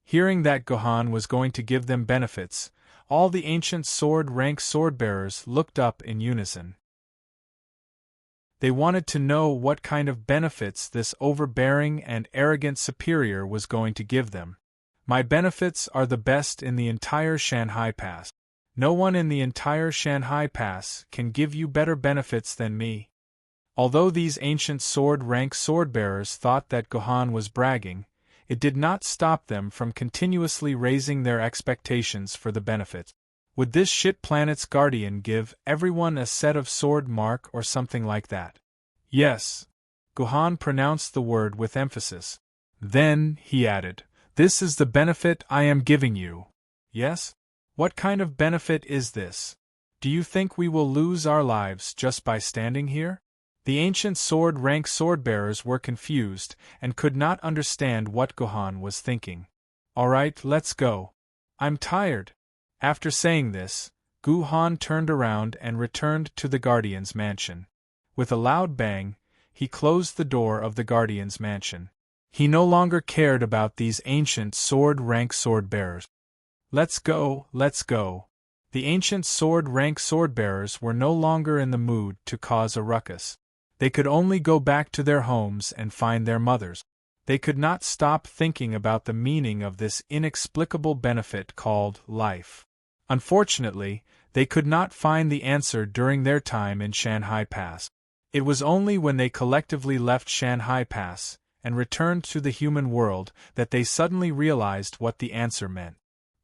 Hearing that Gohan was going to give them benefits, all the ancient sword-rank sword-bearers looked up in unison. They wanted to know what kind of benefits this overbearing and arrogant superior was going to give them. My benefits are the best in the entire Shanghai Pass. No one in the entire Shanghai Pass can give you better benefits than me. Although these ancient sword-rank sword-bearers thought that Gohan was bragging, it did not stop them from continuously raising their expectations for the benefits. Would this Shit Planet's guardian give everyone a set of sword mark or something like that? Yes. Gohan pronounced the word with emphasis. Then, he added, this is the benefit I am giving you. Yes? What kind of benefit is this? Do you think we will lose our lives just by standing here? The ancient sword-rank sword-bearers were confused and could not understand what Gohan was thinking. Alright, let's go. I'm tired. After saying this, Gohan turned around and returned to the Guardian's mansion. With a loud bang, he closed the door of the Guardian's mansion. He no longer cared about these ancient sword-rank sword-bearers. Let's go, let's go. The ancient sword-rank sword-bearers were no longer in the mood to cause a ruckus. They could only go back to their homes and find their mothers. They could not stop thinking about the meaning of this inexplicable benefit called life. Unfortunately, they could not find the answer during their time in Shanghai Pass. It was only when they collectively left Shanghai Pass and returned to the human world that they suddenly realized what the answer meant.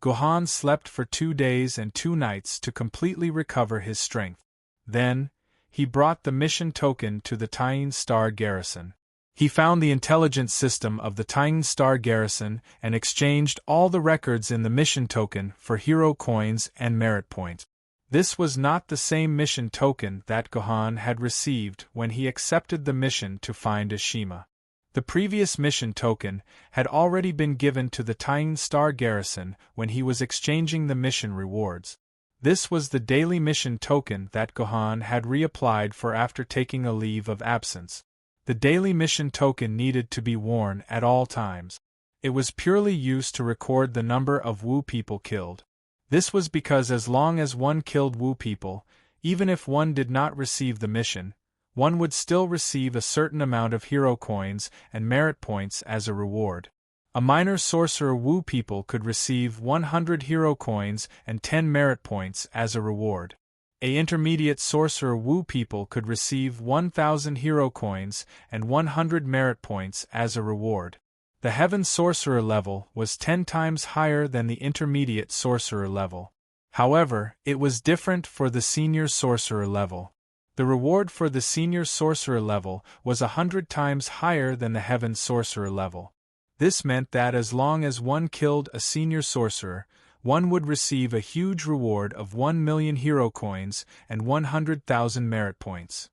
Gohan slept for 2 days and 2 nights to completely recover his strength. Then, he brought the mission token to the Tying Star Garrison. He found the intelligence system of the Tying Star Garrison and exchanged all the records in the mission token for hero coins and merit points. This was not the same mission token that Gohan had received when he accepted the mission to find Ashima. The previous mission token had already been given to the Tying Star Garrison when he was exchanging the mission rewards. This was the daily mission token that Gohan had reapplied for after taking a leave of absence. The daily mission token needed to be worn at all times. It was purely used to record the number of Wu people killed. This was because as long as one killed Wu people, even if one did not receive the mission, one would still receive a certain amount of hero coins and merit points as a reward. A minor sorcerer Wu people could receive 100 hero coins and 10 merit points as a reward. A intermediate sorcerer Wu people could receive 1,000 hero coins and 100 merit points as a reward. The Heaven Sorcerer level was 10 times higher than the Intermediate Sorcerer level. However, it was different for the Senior Sorcerer level. The reward for the Senior Sorcerer level was 100 times higher than the Heaven Sorcerer level. This meant that as long as one killed a Senior Sorcerer, one would receive a huge reward of 1 million hero coins and 100,000 merit points.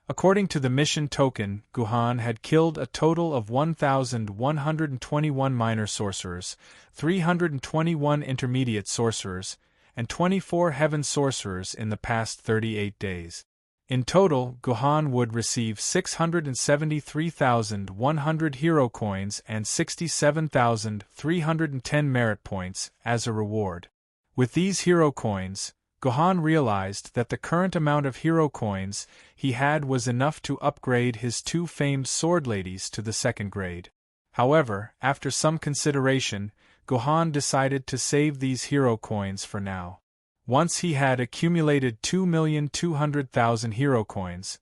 According to the mission token, Guhan had killed a total of 1,121 minor sorcerers, 321 intermediate sorcerers, and 24 heaven sorcerers in the past 38 days. In total, Guhan would receive 673,100 hero coins and 67,310 merit points as a reward. With these hero coins, Guhan realized that the current amount of hero coins he had was enough to upgrade his 2 famed sword ladies to the 2nd grade. However, after some consideration, Guhan decided to save these hero coins for now. Once he had accumulated 2,200,000 hero coins,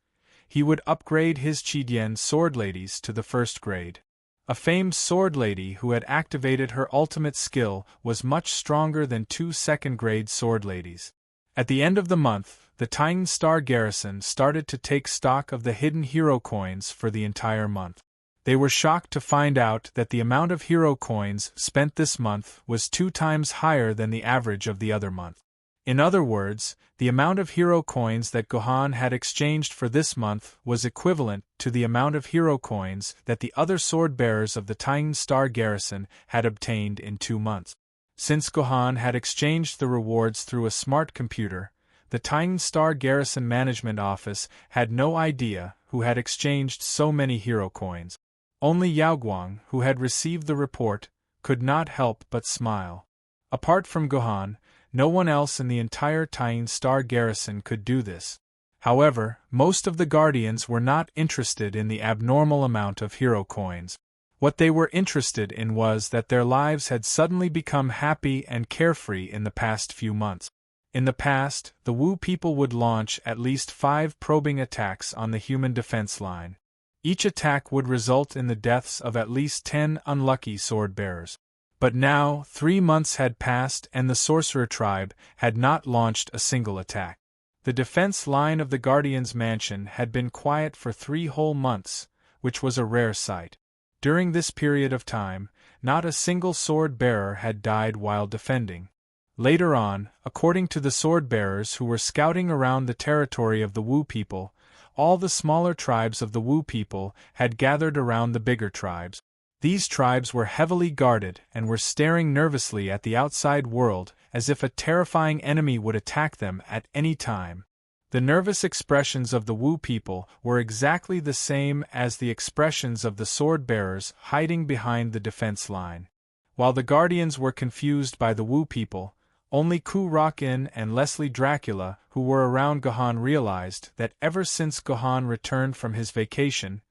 he would upgrade his Qidian sword ladies to the 1st grade. A famed sword lady who had activated her ultimate skill was much stronger than 2 2nd-grade sword ladies. At the end of the month, the Titan Star Garrison started to take stock of the hidden hero coins for the entire month. They were shocked to find out that the amount of hero coins spent this month was 2 times higher than the average of the other month. In other words, the amount of hero coins that Guhan had exchanged for this month was equivalent to the amount of hero coins that the other sword bearers of the Titan Star Garrison had obtained in 2 months. Since Guhan had exchanged the rewards through a smart computer, the Titan Star Garrison Management Office had no idea who had exchanged so many hero coins. Only Yaoguang, who had received the report, could not help but smile. Apart from Guhan, no one else in the entire Titan Star Garrison could do this. However, most of the Guardians were not interested in the abnormal amount of hero coins. What they were interested in was that their lives had suddenly become happy and carefree in the past few months. In the past, the Wu people would launch at least 5 probing attacks on the human defense line. Each attack would result in the deaths of at least 10 unlucky sword bearers. But now, 3 months had passed and the Sorcerer tribe had not launched a single attack. The defense line of the Guardian's mansion had been quiet for 3 whole months, which was a rare sight. During this period of time, not a single sword bearer had died while defending. Later on, according to the sword bearers who were scouting around the territory of the Wu people, all the smaller tribes of the Wu people had gathered around the bigger tribes. These tribes were heavily guarded and were staring nervously at the outside world as if a terrifying enemy would attack them at any time. The nervous expressions of the Wu people were exactly the same as the expressions of the sword bearers hiding behind the defense line. While the Guardians were confused by the Wu people, only Ku Rock-in and Leslie Dracula, who were around Guhan, realized that ever since Guhan returned from his vacation,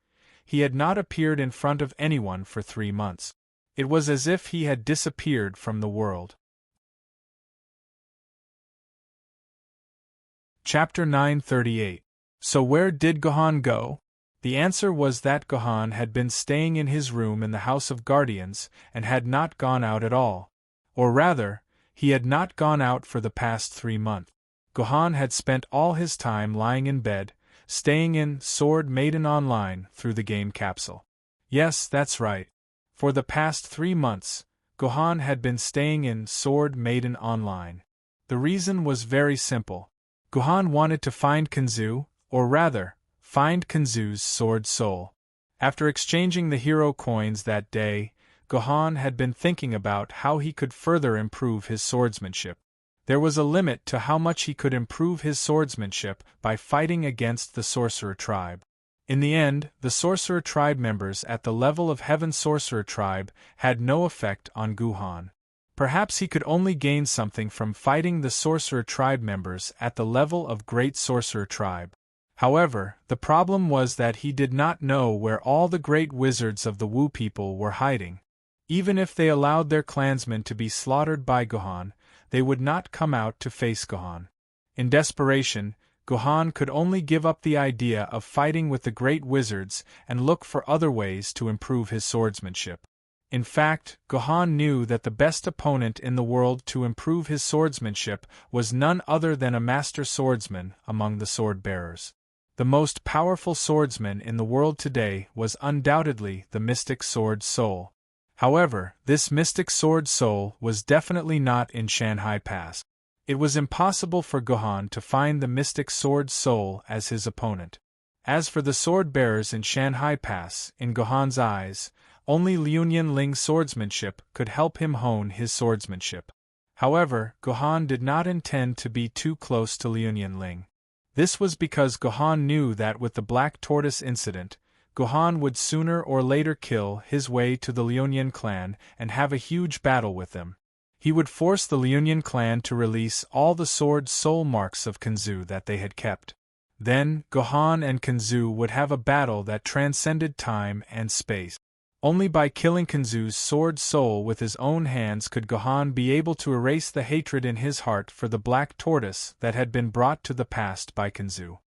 he had not appeared in front of anyone for 3 months. It was as if he had disappeared from the world. Chapter 938. So where did Guhan go? The answer was that Guhan had been staying in his room in the House of Guardians and had not gone out at all. Or rather, he had not gone out for the past 3 months. Guhan had spent all his time lying in bed, staying in Sword Maiden Online through the game capsule. Yes, that's right. For the past 3 months, Guhan had been staying in Sword Maiden Online. The reason was very simple. Guhan wanted to find Kenzu, or rather, find Kenzu's sword soul. After exchanging the hero coins that day, Guhan had been thinking about how he could further improve his swordsmanship. There was a limit to how much he could improve his swordsmanship by fighting against the Sorcerer tribe. In the end, the sorcerer tribe members at the level of Heaven Sorcerer Tribe had no effect on Guhan. Perhaps he could only gain something from fighting the sorcerer tribe members at the level of Great Sorcerer Tribe. However, the problem was that he did not know where all the great wizards of the Wu people were hiding. Even if they allowed their clansmen to be slaughtered by Guhan, they would not come out to face Guhan. In desperation, Guhan could only give up the idea of fighting with the great wizards and look for other ways to improve his swordsmanship. In fact, Guhan knew that the best opponent in the world to improve his swordsmanship was none other than a master swordsman among the sword-bearers. The most powerful swordsman in the world today was undoubtedly the mystic sword soul. However, this mystic sword soul was definitely not in Shanghai Pass. It was impossible for Guhan to find the mystic sword soul as his opponent. As for the sword-bearers in Shanghai Pass, in Guhan's eyes, only Liuyan Ling's swordsmanship could help him hone his swordsmanship. However, Guhan did not intend to be too close to Liuyan Ling. This was because Guhan knew that with the Black Tortoise incident, Guhan would sooner or later kill his way to the Liuyan clan and have a huge battle with them. He would force the Liuyan clan to release all the sword soul marks of Kanzu that they had kept. Then, Guhan and Kanzu would have a battle that transcended time and space. Only by killing Kanzu's sword soul with his own hands could Guhan be able to erase the hatred in his heart for the Black Tortoise that had been brought to the past by Kanzu.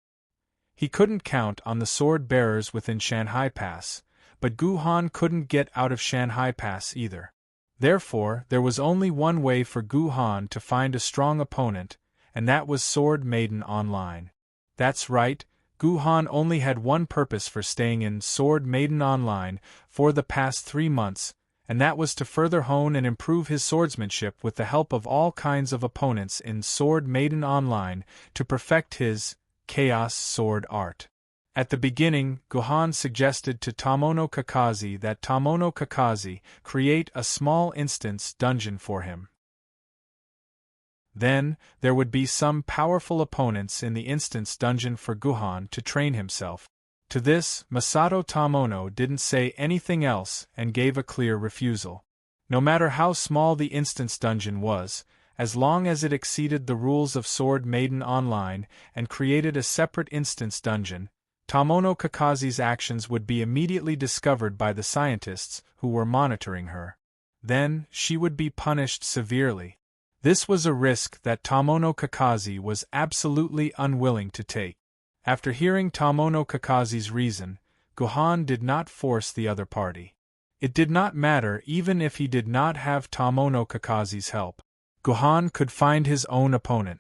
He couldn't count on the sword-bearers within Shanghai Pass, but Guhan couldn't get out of Shanghai Pass either. Therefore, there was only one way for Guhan to find a strong opponent, and that was Sword Maiden Online. That's right, Guhan only had one purpose for staying in Sword Maiden Online for the past 3 months, and that was to further hone and improve his swordsmanship with the help of all kinds of opponents in Sword Maiden Online to perfect his Chaos Sword art. At the beginning, Guhan suggested to Tomono Kakashi that Tomono Kakashi create a small instance dungeon for him. Then, there would be some powerful opponents in the instance dungeon for Guhan to train himself. To this, Masato Tomono didn't say anything else and gave a clear refusal. No matter how small the instance dungeon was, as long as it exceeded the rules of Sword Maiden Online and created a separate instance dungeon, Tomono Kakashi's actions would be immediately discovered by the scientists who were monitoring her. Then, she would be punished severely. This was a risk that Tomono Kakashi was absolutely unwilling to take. After hearing Tomono Kakashi's reason, Guhan did not force the other party. It did not matter even if he did not have Tomono Kakashi's help. Guhan could find his own opponent.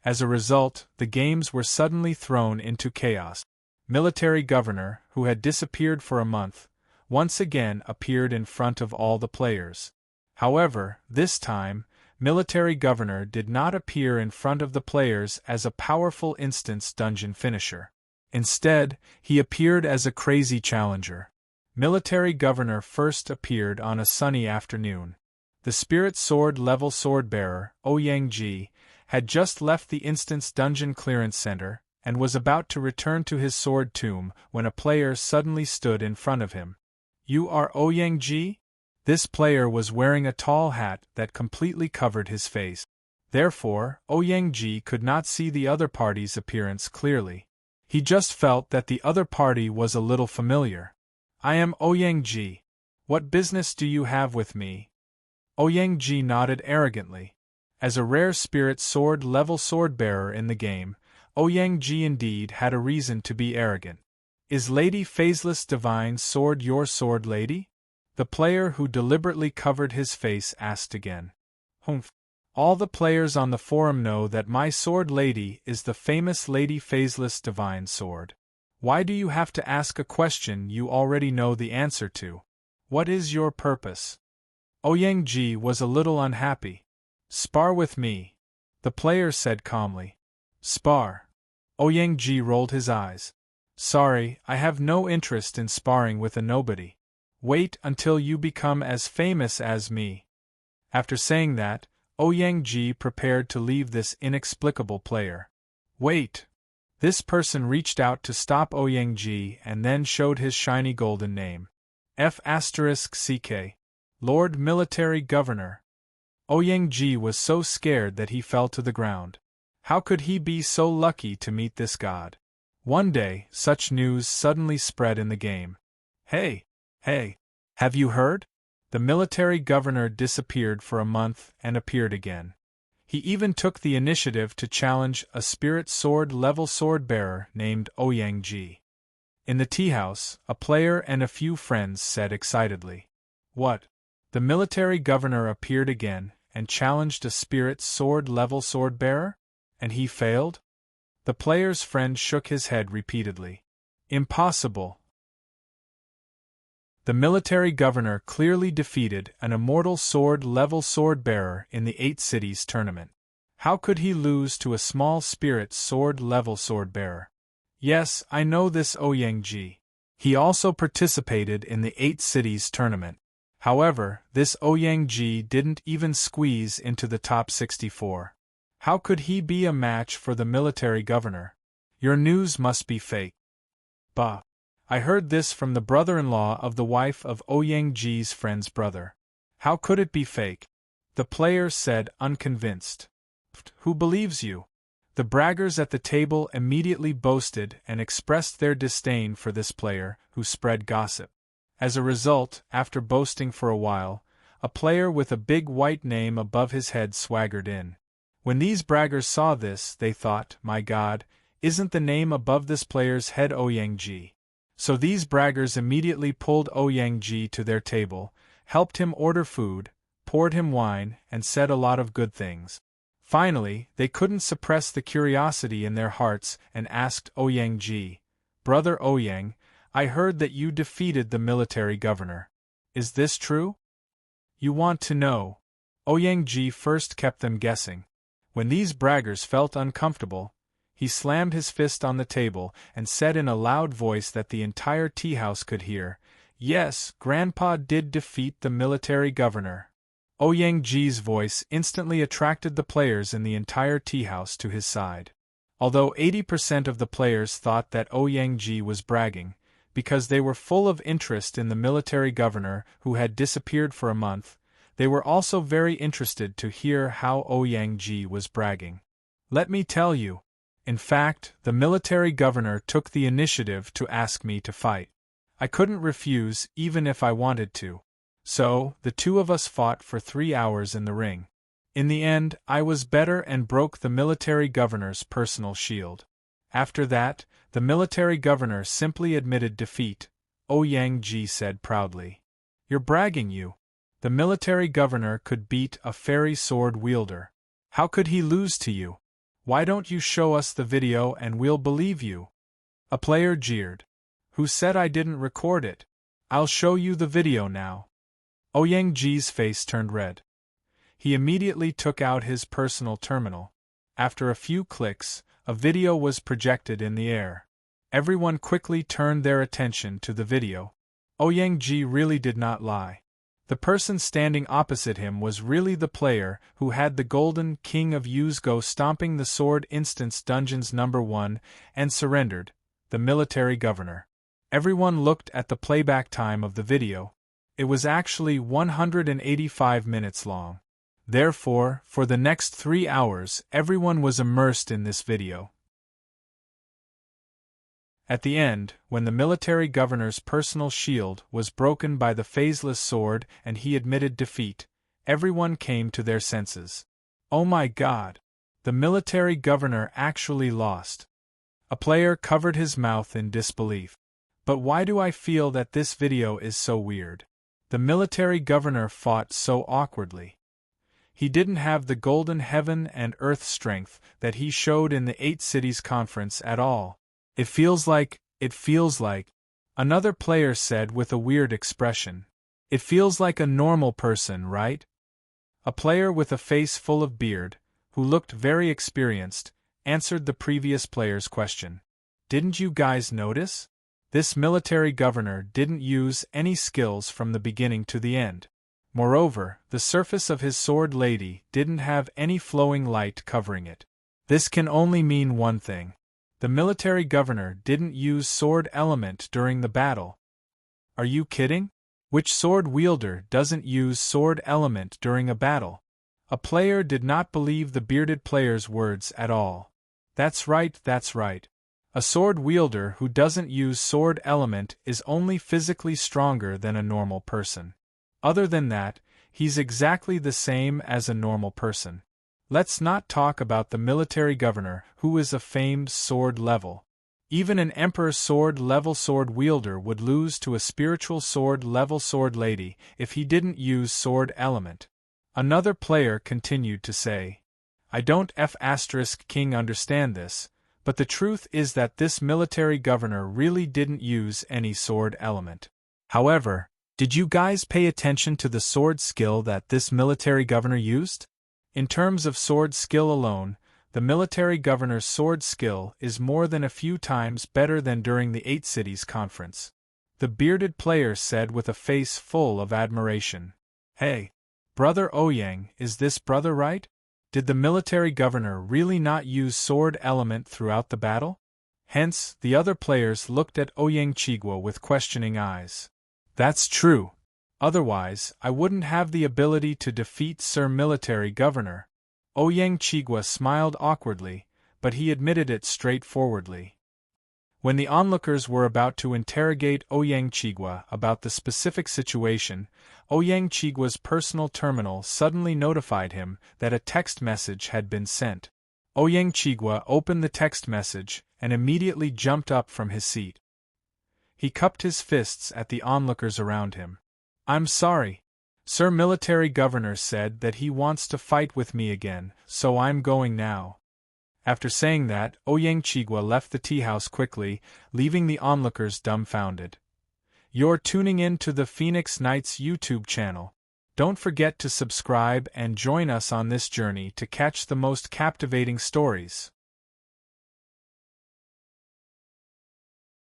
As a result, the games were suddenly thrown into chaos. Military Governor, who had disappeared for a month, once again appeared in front of all the players. However, this time, Military Governor did not appear in front of the players as a powerful instance dungeon finisher. Instead, he appeared as a crazy challenger. Military Governor first appeared on a sunny afternoon. The Spirit Sword level swordbearer, Ouyang-ji, had just left the instance dungeon clearance center and was about to return to his sword tomb when a player suddenly stood in front of him. "You are Ouyang-ji?" This player was wearing a tall hat that completely covered his face. Therefore, Ouyang-ji could not see the other party's appearance clearly. He just felt that the other party was a little familiar. "I am Ouyang-ji. What business do you have with me?" Ouyang-ji nodded arrogantly. As a rare spirit sword level sword-bearer in the game, Ouyang-ji indeed had a reason to be arrogant. "Is Lady Phaseless Divine Sword your sword, lady?" The player who deliberately covered his face asked again. "Humph. All the players on the forum know that my sword lady is the famous Lady Phaseless Divine Sword. Why do you have to ask a question you already know the answer to? What is your purpose?" Ouyang-ji was a little unhappy. "Spar with me," the player said calmly. "Spar?" Ouyang-ji rolled his eyes. "Sorry, I have no interest in sparring with a nobody. Wait until you become as famous as me." After saying that, Ouyang-ji prepared to leave this inexplicable player. "Wait!" This person reached out to stop Ouyang and then showed his shiny golden name. F***CK. Lord Military Governor. Ouyang was so scared that he fell to the ground. How could he be so lucky to meet this god? One day, such news suddenly spread in the game. Hey, have you heard? The military governor disappeared for a month and appeared again. He even took the initiative to challenge a spirit sword level sword bearer named Ouyang. In the tea house, a player and a few friends said excitedly, "What? The military governor appeared again and challenged a spirit sword level sword bearer? And he failed?" The player's friend shook his head repeatedly. "Impossible. The military governor clearly defeated an immortal sword level sword bearer in the 8 cities tournament. How could he lose to a small spirit sword level sword bearer? Yes, I know this Ouyang. He also participated in the 8 cities tournament. However, this Ouyang didn't even squeeze into the top 64. How could he be a match for the military governor? Your news must be fake." "Bah. I heard this from the brother-in-law of the wife of Ouyang's friend's brother. How could it be fake?" The player said, unconvinced. "Who believes you?" The braggers at the table immediately boasted and expressed their disdain for this player, who spread gossip. As a result, after boasting for a while, a player with a big white name above his head swaggered in. When these braggers saw this, they thought, "My God, isn't the name above this player's head Ouyang?" So these braggers immediately pulled Ouyang to their table, helped him order food, poured him wine, and said a lot of good things. Finally, they couldn't suppress the curiosity in their hearts and asked Ouyang, "Brother Ouyang, I heard that you defeated the military governor. Is this true?" "You want to know?" Ouyang first kept them guessing. When these braggers felt uncomfortable, he slammed his fist on the table and said in a loud voice that the entire tea house could hear, "Yes, Grandpa did defeat the military governor." Ouyang's voice instantly attracted the players in the entire tea house to his side. Although 80% of the players thought that Ouyang was bragging, because they were full of interest in the military governor who had disappeared for a month, they were also very interested to hear how Ouyang was bragging. "Let me tell you. In fact, the military governor took the initiative to ask me to fight. I couldn't refuse even if I wanted to. So, the two of us fought for 3 hours in the ring. In the end, I was better and broke the military governor's personal shield. After that, the military governor simply admitted defeat," Ouyang said proudly. "You're bragging, you. The military governor could beat a fairy sword wielder. How could he lose to you? Why don't you show us the video and we'll believe you?" A player jeered. "Who said I didn't record it? I'll show you the video now." Ouyang's face turned red. He immediately took out his personal terminal. After a few clicks, a video was projected in the air. Everyone quickly turned their attention to the video. Ouyang really did not lie. The person standing opposite him was really the player who had the golden King of Yuzgo stomping the sword instance dungeons number 1 and surrendered, the military governor. Everyone looked at the playback time of the video. It was actually 185 minutes long. Therefore, for the next 3 hours, everyone was immersed in this video. At the end, when the military governor's personal shield was broken by the phaseless sword and he admitted defeat, everyone came to their senses. "Oh my God! The military governor actually lost." A player covered his mouth in disbelief. "But why do I feel that this video is so weird? The military governor fought so awkwardly. He didn't have the golden heaven and earth strength that he showed in the 8 cities conference at all. It feels like, another player said with a weird expression. "It feels like a normal person, right?" A player with a face full of beard, who looked very experienced, answered the previous player's question. "Didn't you guys notice? This military governor didn't use any skills from the beginning to the end. Moreover, the surface of his sword lady didn't have any flowing light covering it. This can only mean one thing. The military governor didn't use sword element during the battle. Are you kidding? Which sword wielder doesn't use sword element during a battle? A player did not believe the bearded player's words at all. That's right, that's right. A sword wielder who doesn't use sword element is only physically stronger than a normal person. Other than that, he's exactly the same as a normal person. Let's not talk about the military governor, who is a famed sword level. Even an emperor sword level sword wielder would lose to a spiritual sword level sword lady if he didn't use sword element. Another player continued to say, I don't *king understand this, but the truth is that this military governor really didn't use any sword element. However, did you guys pay attention to the sword skill that this military governor used? In terms of sword skill alone, the military governor's sword skill is more than a few times better than during the 8 Cities conference. The bearded player said with a face full of admiration. Hey, Brother Ouyang, is this brother right? Did the military governor really not use sword element throughout the battle? Hence, the other players looked at Ouyang Chigua with questioning eyes. That's true. Otherwise, I wouldn't have the ability to defeat Sir Military Governor. Ouyang Chigua smiled awkwardly, but he admitted it straightforwardly. When the onlookers were about to interrogate Ouyang Chigua about the specific situation, Ouyang Chigua's personal terminal suddenly notified him that a text message had been sent. Ouyang Chigua opened the text message and immediately jumped up from his seat. He cupped his fists at the onlookers around him. I'm sorry. Sir Military Governor said that he wants to fight with me again, so I'm going now. After saying that, Ouyang Chigua left the tea house quickly, leaving the onlookers dumbfounded. You're tuning in to the Phoenix Knights YouTube channel. Don't forget to subscribe and join us on this journey to catch the most captivating stories.